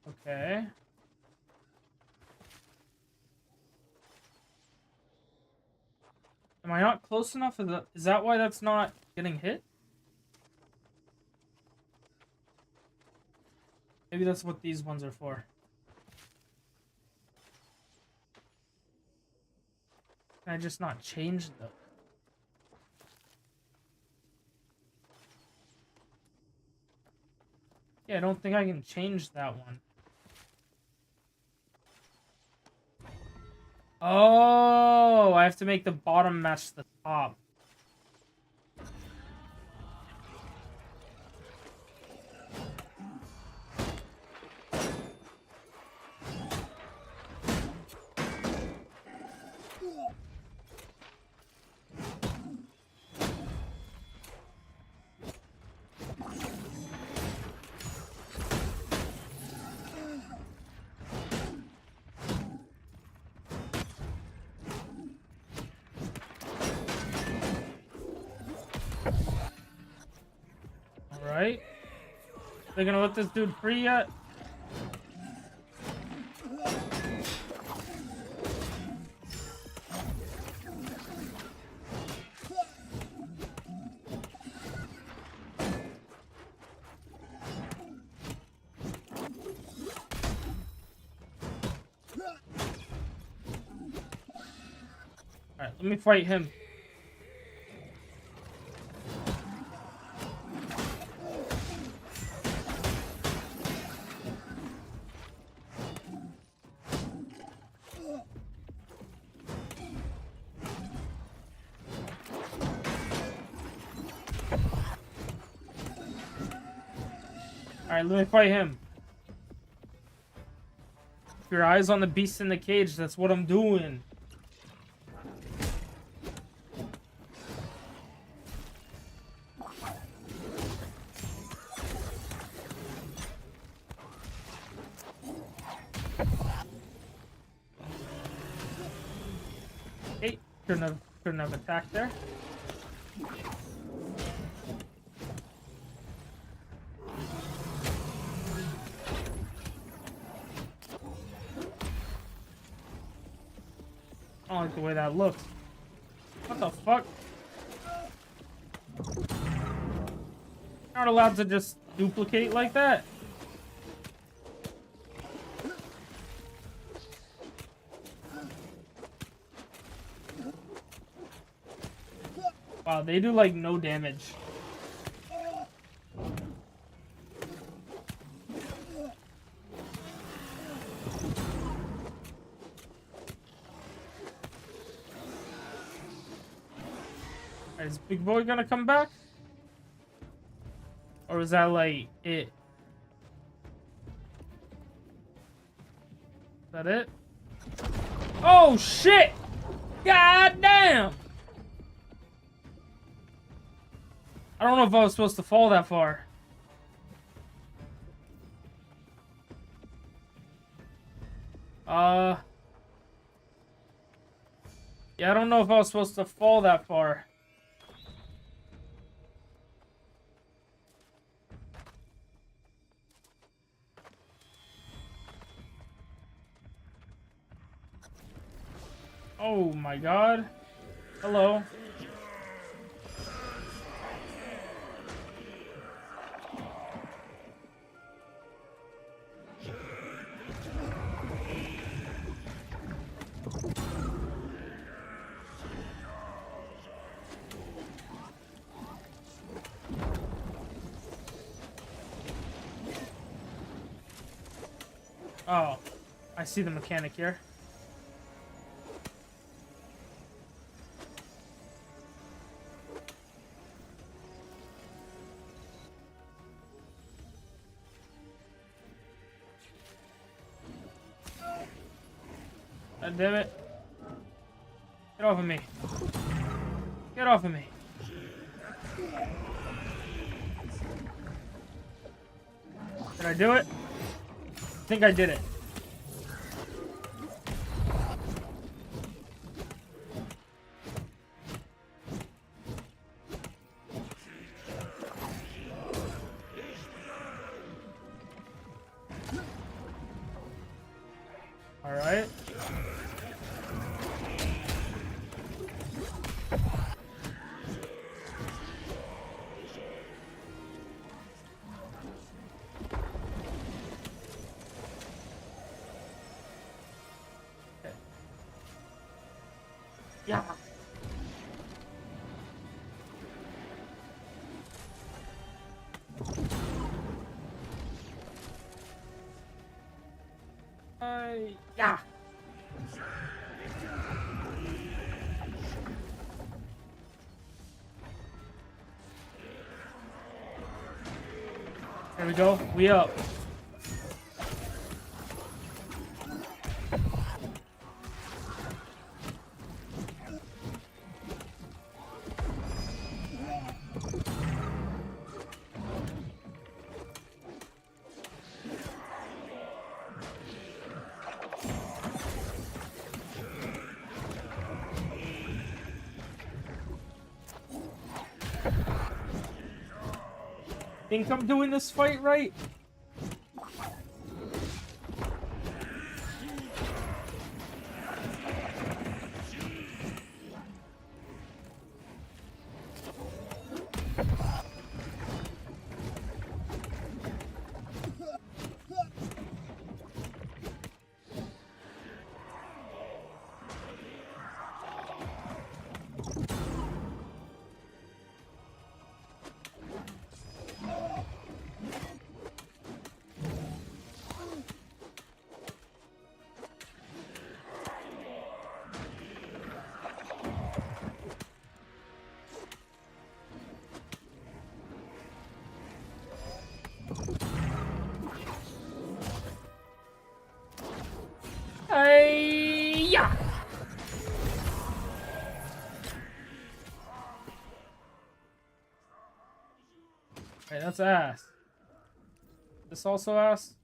Okay. Am I not close enough? Is that why that's not getting hit? Maybe that's what these ones are for. Can I just not change them? Yeah, I don't think I can change that one. Oh, I have to make the bottom match the top. Alright. They're gonna let this dude free yet? Alright, let me fight him. Alright, let me fight him. Keep your eyes on the beast in the cage, that's what I'm doing. Hey, couldn't have attacked there. don't like the way that looks. What the fuck? Not allowed to just duplicate like that. Wow, they do like no damage. Is Big Boy gonna come back? Or is that like it? Is that it? Oh shit! God damn! I don't know if I was supposed to fall that far. Yeah, I don't know if I was supposed to fall that far. Oh my god. Hello. Oh, I see the mechanic here. God damn it. Get off of me. Get off of me. Did I do it? I think I did it. All right. Yeah. Yeah. There we go. We up. Think I'm doing this fight right? Hey, yeah. Okay, that's ass. This also ass?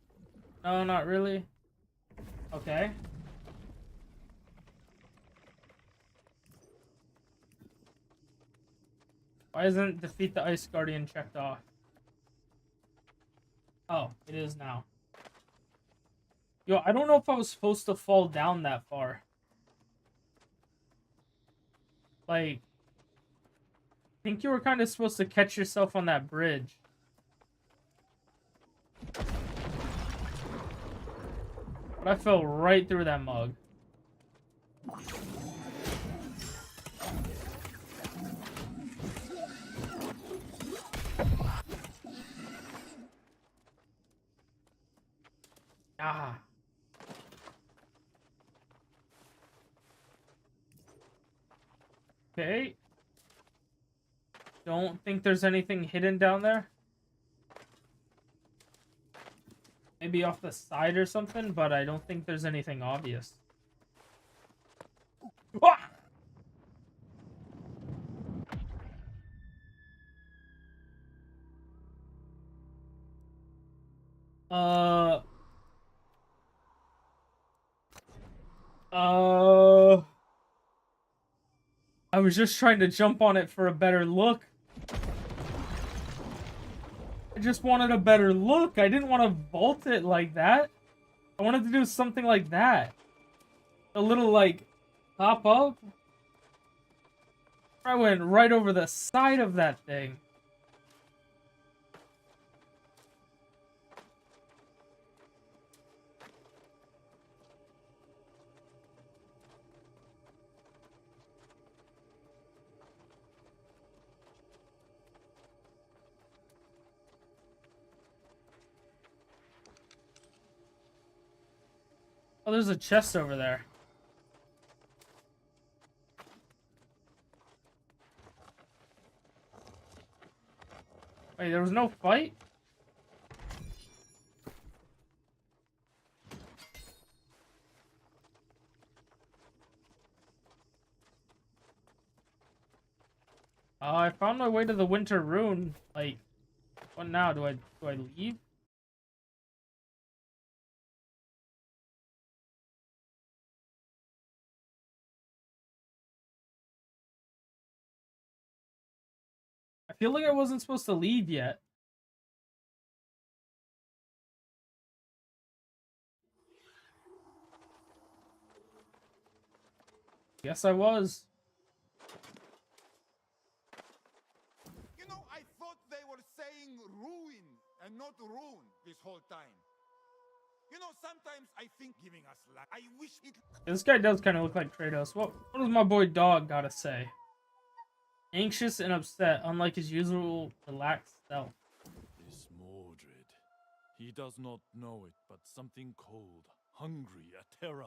No, not really. Okay. Why isn't defeat the Ice Guardian checked off? Oh, it is now. Yo, I don't know if I was supposed to fall down that far. like, I think you were kind of supposed to catch yourself on that bridge. But I fell right through that mug. Ah. Okay. Don't think there's anything hidden down there. Maybe off the side or something, but I don't think there's anything obvious. Ah! I was just trying to jump on it for a better look. I just wanted a better look. I didn't want to vault it like that. I wanted to do something like that. A little, like, hop up. I went right over the side of that thing. Oh, there's a chest over there. Wait, there was no fight? I found my way to the Winter Rune. Like, what now? Do I leave? I feel like I wasn't supposed to leave yet. Yes, I was. You know, I thought they were saying ruin and not ruin this whole time. You know, sometimes I think giving us life. I wish it. This guy does kind of look like Kratos. What does my boy Dog gotta say? Anxious and upset, unlike his usual relaxed self. This Mordred. He does not know it, but something cold, hungry, a terror.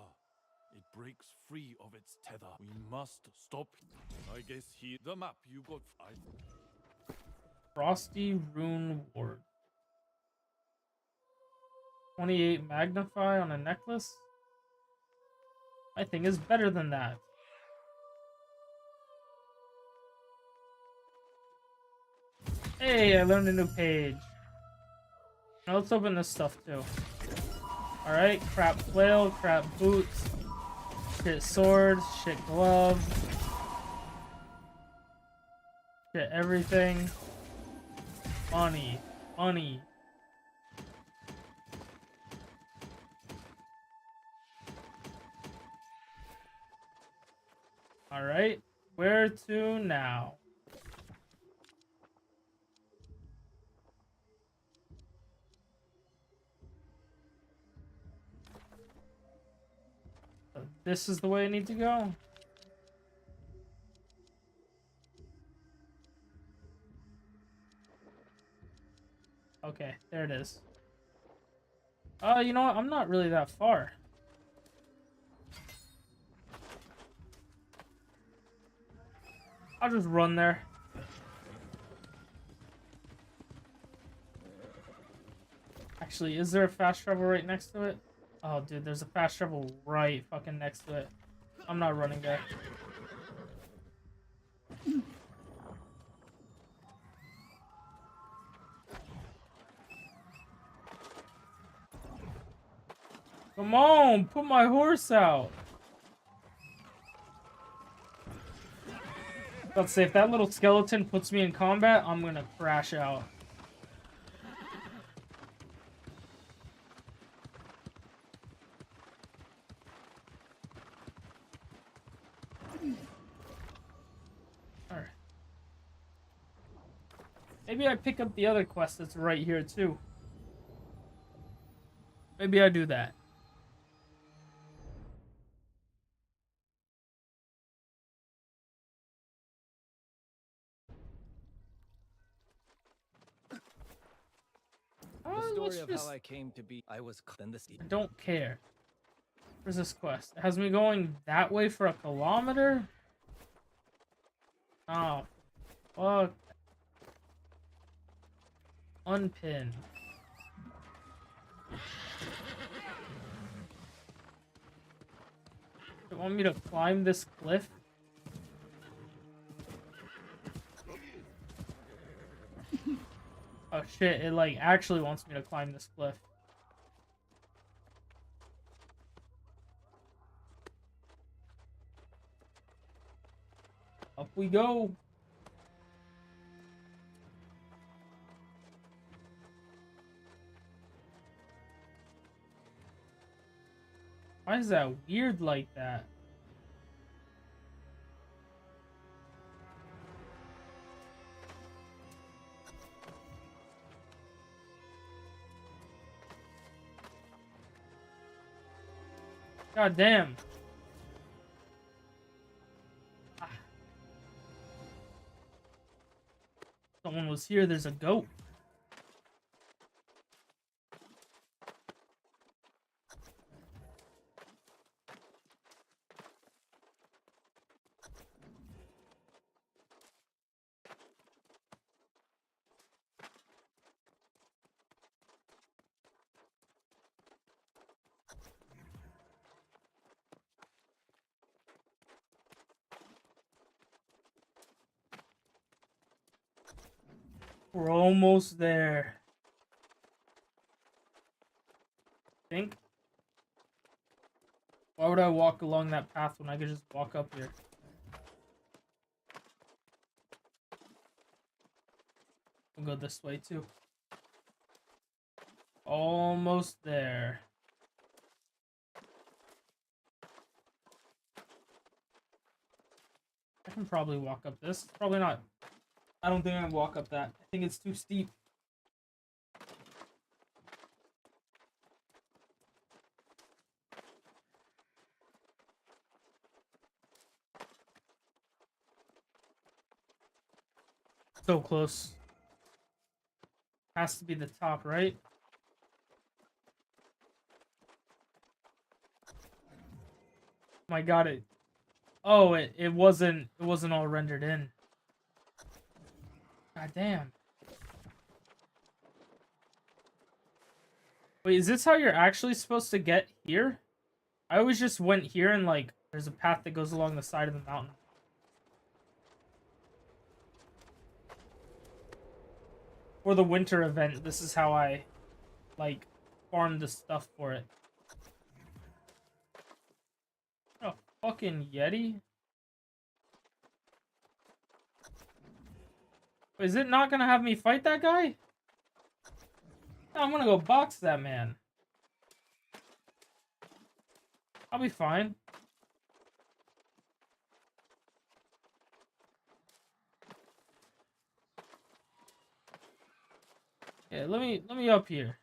It breaks free of its tether. We must stop. I guess the map you got. Frosty Rune Ward. 28 magnify on a necklace? My thing is better than that. Hey, I learned a new page. Now let's open this stuff too. Alright, crap flail, crap boots, shit sword, shit glove, shit everything. Money, money. Alright, where to now? This is the way I need to go. Okay, there it is. You know what? I'm not really that far. I'll just run there. Actually, is there a fast travel right next to it? Oh, dude, there's a fast travel right fucking next to it. I'm not running there. Come on, put my horse out. Let's say if that little skeleton puts me in combat, I'm gonna crash out. Maybe I pick up the other quest that's right here too. Maybe I do that. The Let's story of just... how I came to be, I was in this. I don't care. Where's this quest? It has me going that way for a kilometer? Oh, fuck. Unpin. You want me to climb this cliff? Oh shit, it like actually wants me to climb this cliff. Up we go. Why is that weird like that? God damn. Ah. Someone was here, there's a goat. We're almost there. Think? Why would I walk along that path when I could just walk up here? We'll go this way too. Almost there. I can probably walk up this. Probably not. I don't think I can walk up that. I think it's too steep. So close. Has to be the top, right? My God, it. Oh, it wasn't all rendered in. God damn. Wait, is this how you're actually supposed to get here? I always just went here and like there's a path that goes along the side of the mountain. For the winter event, this is how I like farmed the stuff for it. Oh, fucking Yeti. Is it not gonna have me fight that guy? No, I'm gonna go box that man. I'll be fine. Yeah, let me up here.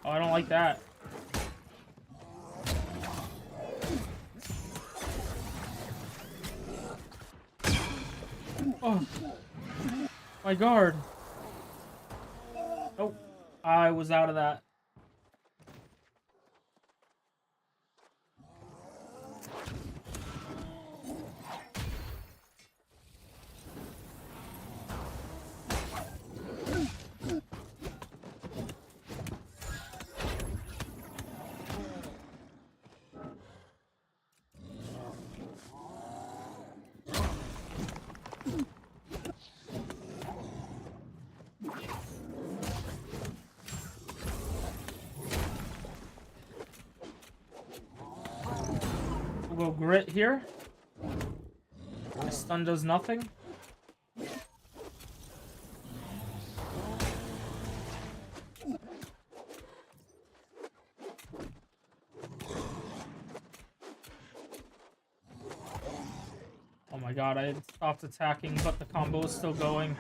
Oh, I don't like that. Oh, my guard. Nope, I was out of that. We'll go grit here. The stun does nothing. Oh my god, I had stopped attacking, but the combo is still going.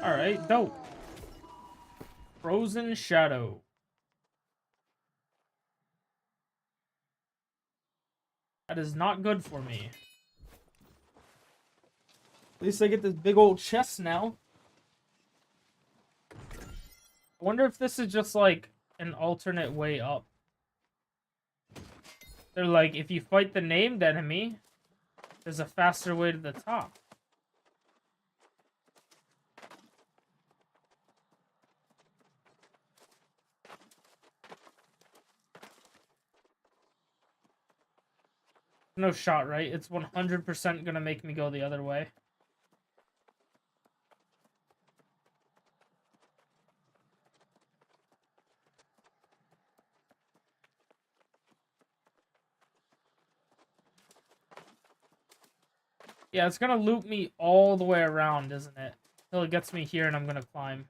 Alright, dope. Frozen Shadow. That is not good for me. At least I get this big old chest now. I wonder if this is just like an alternate way up. They're like, if you fight the named enemy, there's a faster way to the top. No shot, right? It's 100% gonna make me go the other way. Yeah, it's gonna loop me all the way around, isn't it? Till it gets me here and I'm gonna climb.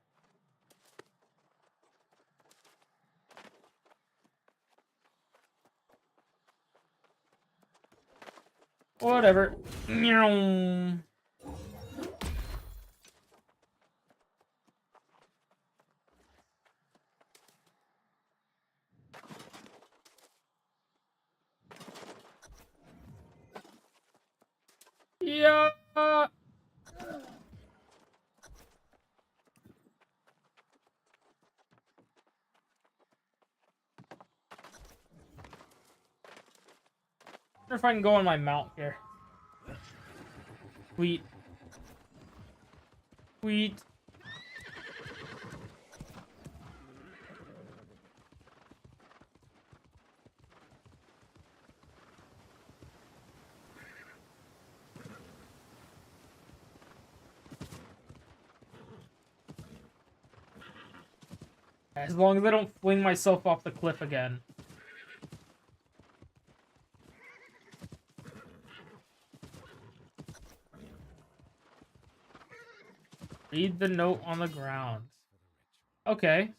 Whatever. Meow. Yeah. Wonder if I can go on my mount here. Sweet. Sweet. As long as I don't fling myself off the cliff again. Read the note on the ground. Okay.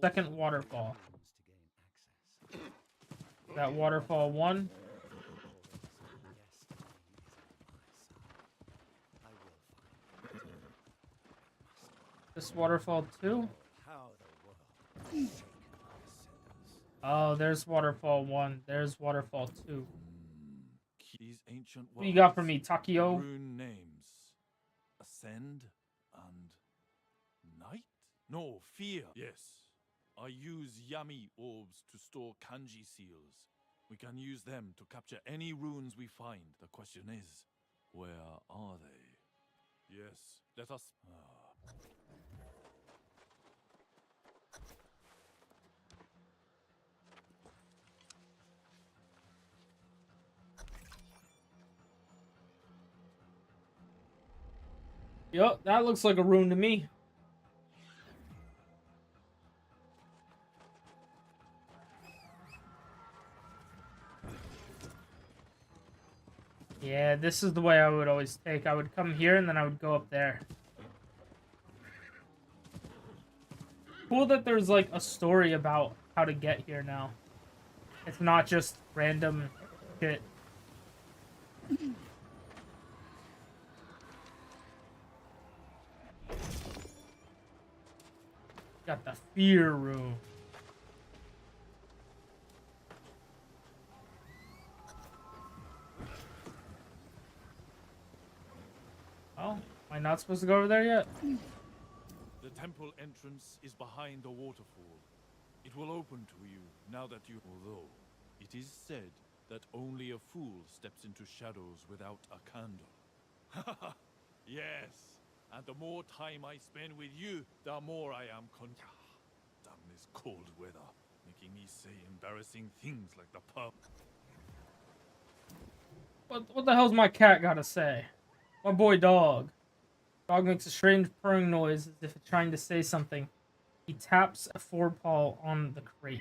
Second waterfall. That waterfall 1. This waterfall 2. Oh, there's waterfall 1. There's waterfall 2. These ancient What you got for me, Takio? Rune names. Ascend and night? No, fear. Yes. I use Yami orbs to store kanji seals. We can use them to capture any runes we find. The question is, where are they? Yes, let us... Yup, that looks like a rune to me. Yeah, this is the way I would always take. I would come here and then I would go up there. Cool that there's like a story about how to get here now. It's not just random shit. Got the fear room. Oh, am I not supposed to go over there yet? The temple entrance is behind the waterfall. It will open to you now that you... Although, it is said that only a fool steps into shadows without a candle. Yes, and the more time I spend with you, the more I am Damn this cold weather, making me say embarrassing things like the pub. What the hell's my cat gotta say? My boy dog. Dog makes a strange purring noise as if it's trying to say something. He taps a forepaw on the crate.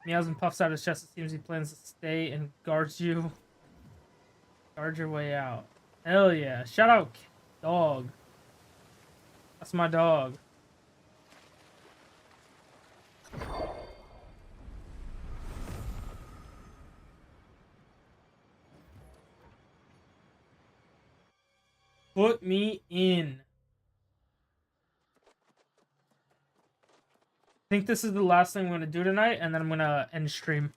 Meows and puffs out his chest. It seems he plans to stay and guards you. Guard your way out. Hell yeah. Shout out dog. That's my dog. Put me in. I think this is the last thing I'm going to do tonight, and then I'm going to end stream.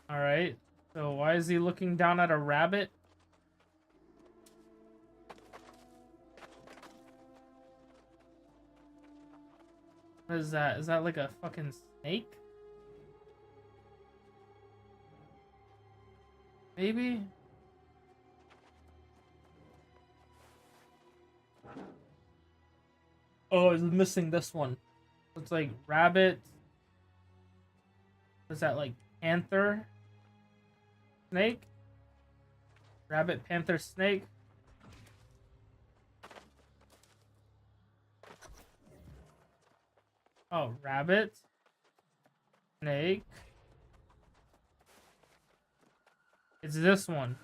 Alright, so why is he looking down at a rabbit? What is that? Is that like a fucking snake? Maybe? Oh, I was missing this one. It's like rabbit. Is that like panther? Snake? Rabbit, panther, snake? Oh, rabbit, snake. It's this one.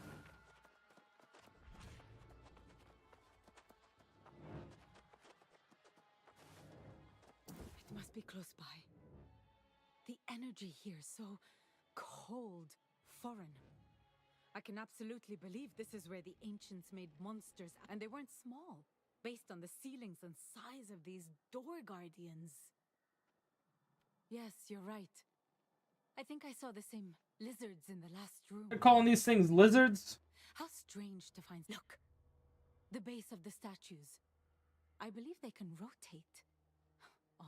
It must be close by. The energy here is so cold, foreign. I can absolutely believe this is where the ancients made monsters, and they weren't small, based on the ceilings and size of these door guardians. Yes, you're right. I think I saw the same lizards in the last room. They're calling these things lizards? How strange to find. Look! The base of the statues. I believe they can rotate. Odd.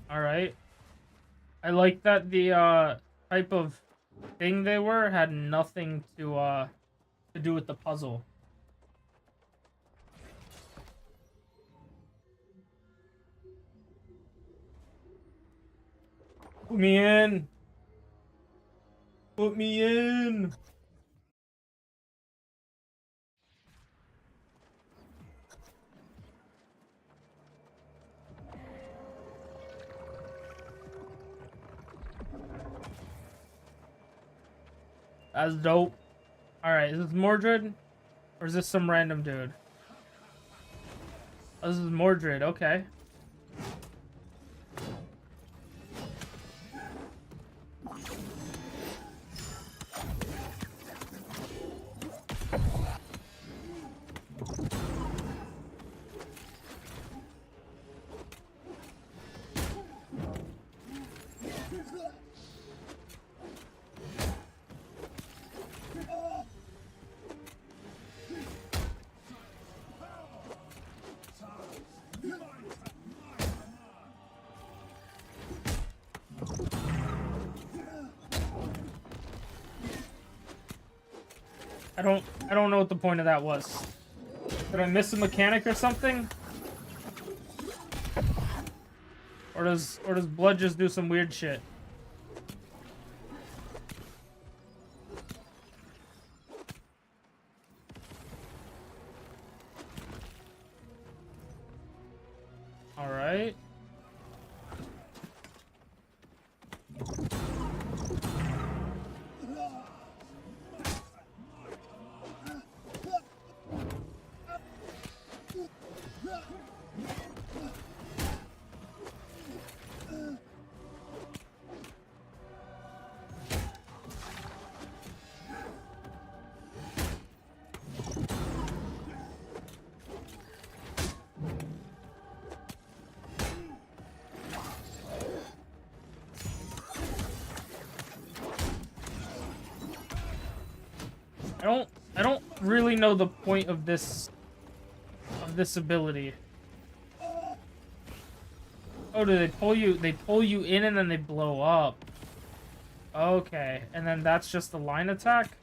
Alright. I like that the type of thing they were had nothing to do with the puzzle. Put me in. Put me in. That's dope. Alright, is this Mordred? Or is this some random dude? Oh, this is Mordred, okay. I don't know what the point of that was. Did I miss a mechanic or something? Or does blood just do some weird shit? All right. I don't really know the point of this ability. Oh, do they pull you? They pull you in and then they blow up. Okay, and then that's just the line attack?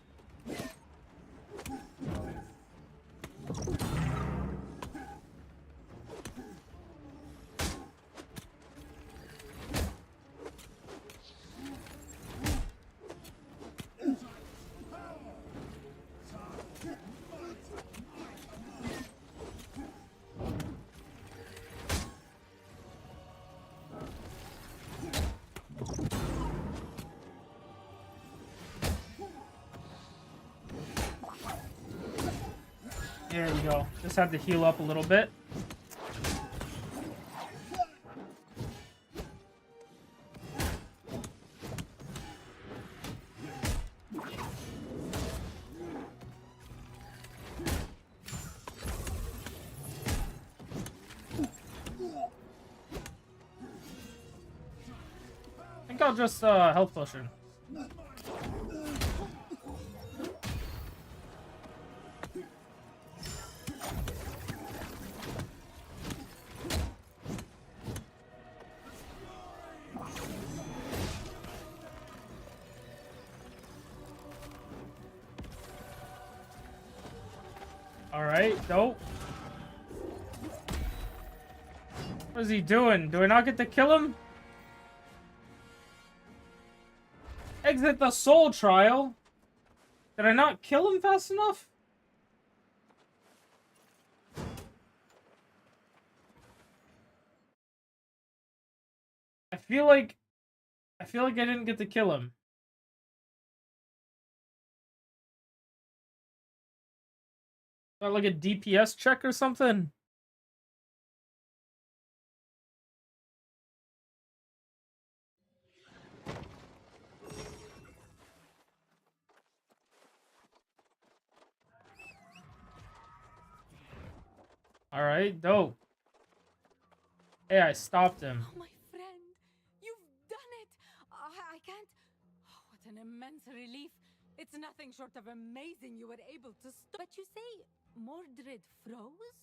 There we go. Just had to heal up a little bit. I think I'll just health potion. Alright, dope. What is he doing? Do I not get to kill him? Exit the soul trial. Did I not kill him fast enough? I feel like I didn't get to kill him. Got like a DPS check or something? Alright, dope. Hey, I stopped him. Oh, my friend, you've done it. I can't. Oh, what an immense relief. It's nothing short of amazing you were able to stop. But you say Mordred froze?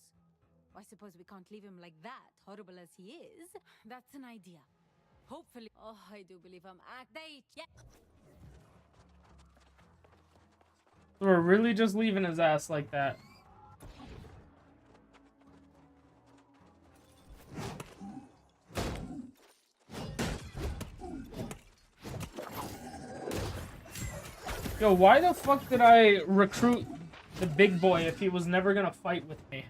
I suppose we can't leave him like that, horrible as he is. That's an idea. Hopefully. Oh, I do believe I'm yeah. We're really just leaving his ass like that. Yo, why the fuck did I recruit the big boy if he was never gonna fight with me?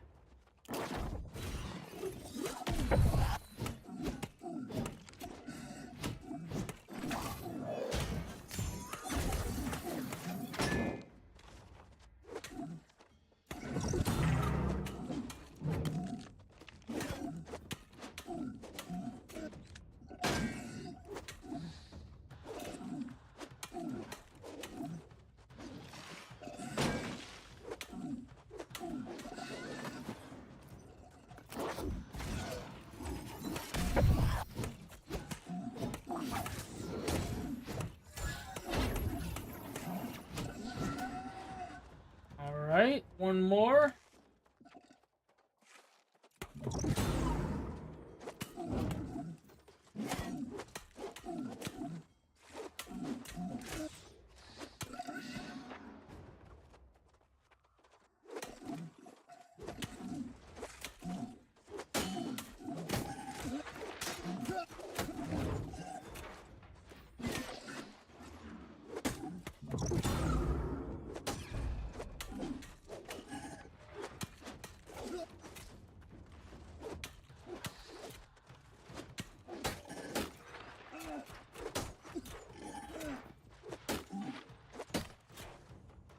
Alright, one more.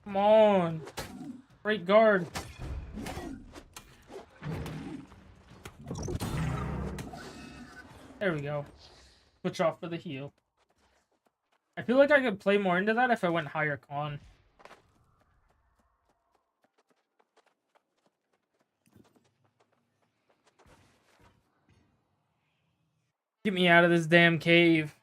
Come on. Great guard. There we go. Switch off for the heal. I feel like I could play more into that if I went higher con. Get me out of this damn cave.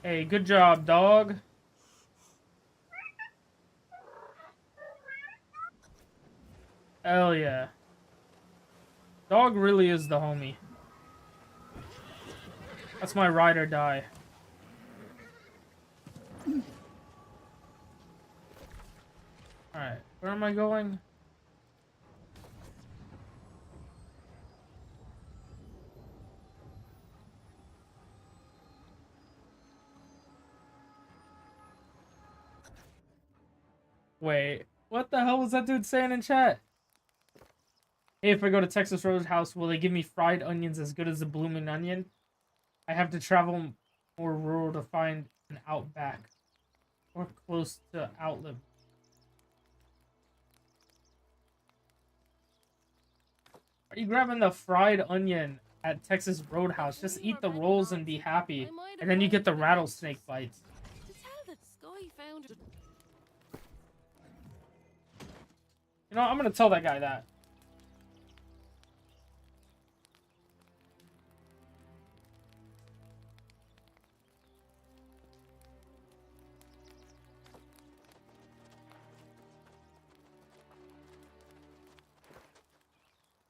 Hey, good job, dog. Hell yeah. Dog really is the homie. That's my ride or die. Alright, where am I going? Wait, what the hell was that dude saying in chat? Hey, if I go to Texas Roadhouse, will they give me fried onions as good as the blooming onion? I have to travel more rural to find an Outback or close to Outlet. Are you grabbing the fried onion at Texas Roadhouse? Just eat the rolls and be happy, and then you get the rattlesnake bites. To tell that Sky found it. You know, I'm gonna tell that guy that.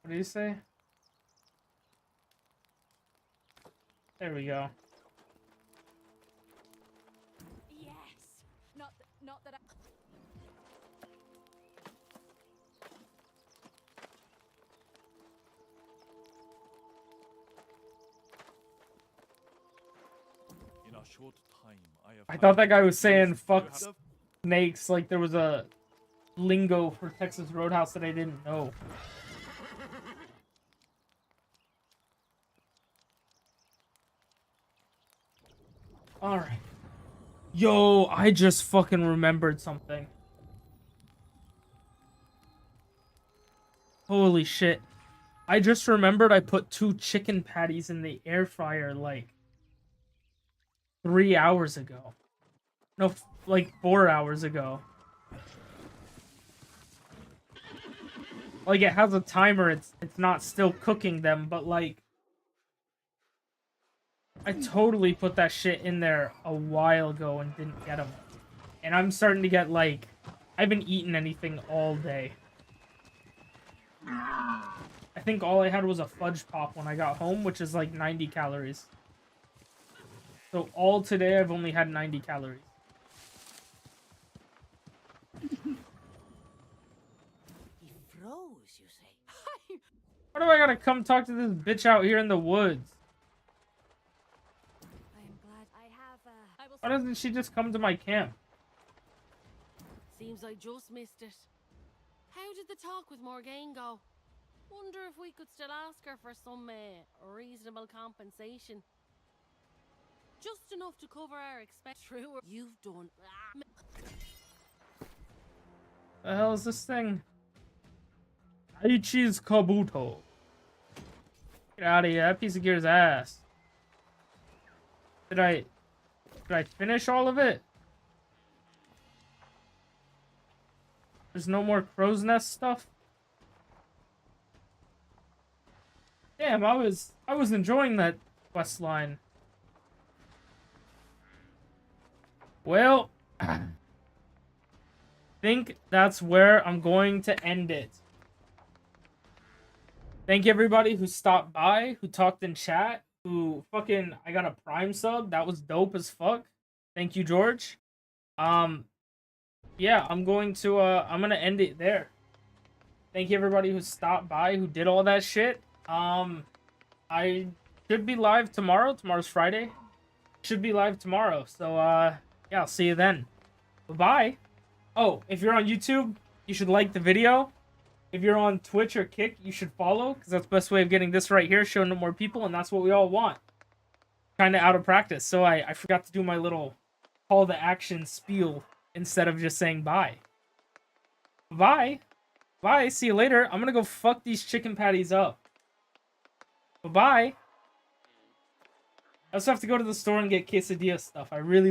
What did he say? There we go. Yes. Not that I... In a short time, I thought that guy was saying fuck snakes, like there was a lingo for Texas Roadhouse that I didn't know. Alright. Yo, I just fucking remembered something. Holy shit. I just remembered I put 2 chicken patties in the air fryer like 3 hours ago. No, like 4 hours ago. Like it has a timer, it's not still cooking them, but like I totally put that shit in there a while ago and didn't get them. And I'm starting to get like I haven't eaten anything all day. I think all I had was a fudge pop when I got home, which is like 90 calories. So all today I've only had 90 calories. He froze, you say? Why do I gotta come talk to this bitch out here in the woods? I am glad I have, I will... Why doesn't she just come to my camp? Seems I just missed it. How did the talk with Morgaine go? Wonder if we could still ask her for some reasonable compensation. Just enough to cover our expense. True, you've done. The hell is this thing? Aichi's Kabuto. Get out of here. That piece of gear's ass. Did I finish all of it? There's no more crow's nest stuff? Damn, I was enjoying that quest line. Well, think that's where I'm going to end it. Thank you everybody who stopped by, who talked in chat, who fucking I got a Prime sub. That was dope as fuck. Thank you, George. Yeah, I'm going to end it there. Thank you everybody who stopped by, who did all that shit. I should be live tomorrow. Tomorrow's Friday. Should be live tomorrow. So yeah, I'll see you then. Bye-bye. Oh, if you're on YouTube, you should like the video. If you're on Twitch or Kick, you should follow, because that's the best way of getting this right here, showing to more people, and that's what we all want. Kind of out of practice, so I forgot to do my little call to action spiel instead of just saying bye. Bye. Bye. See you later. I'm gonna go fuck these chicken patties up. Bye-bye. I also have to go to the store and get quesadilla stuff. I really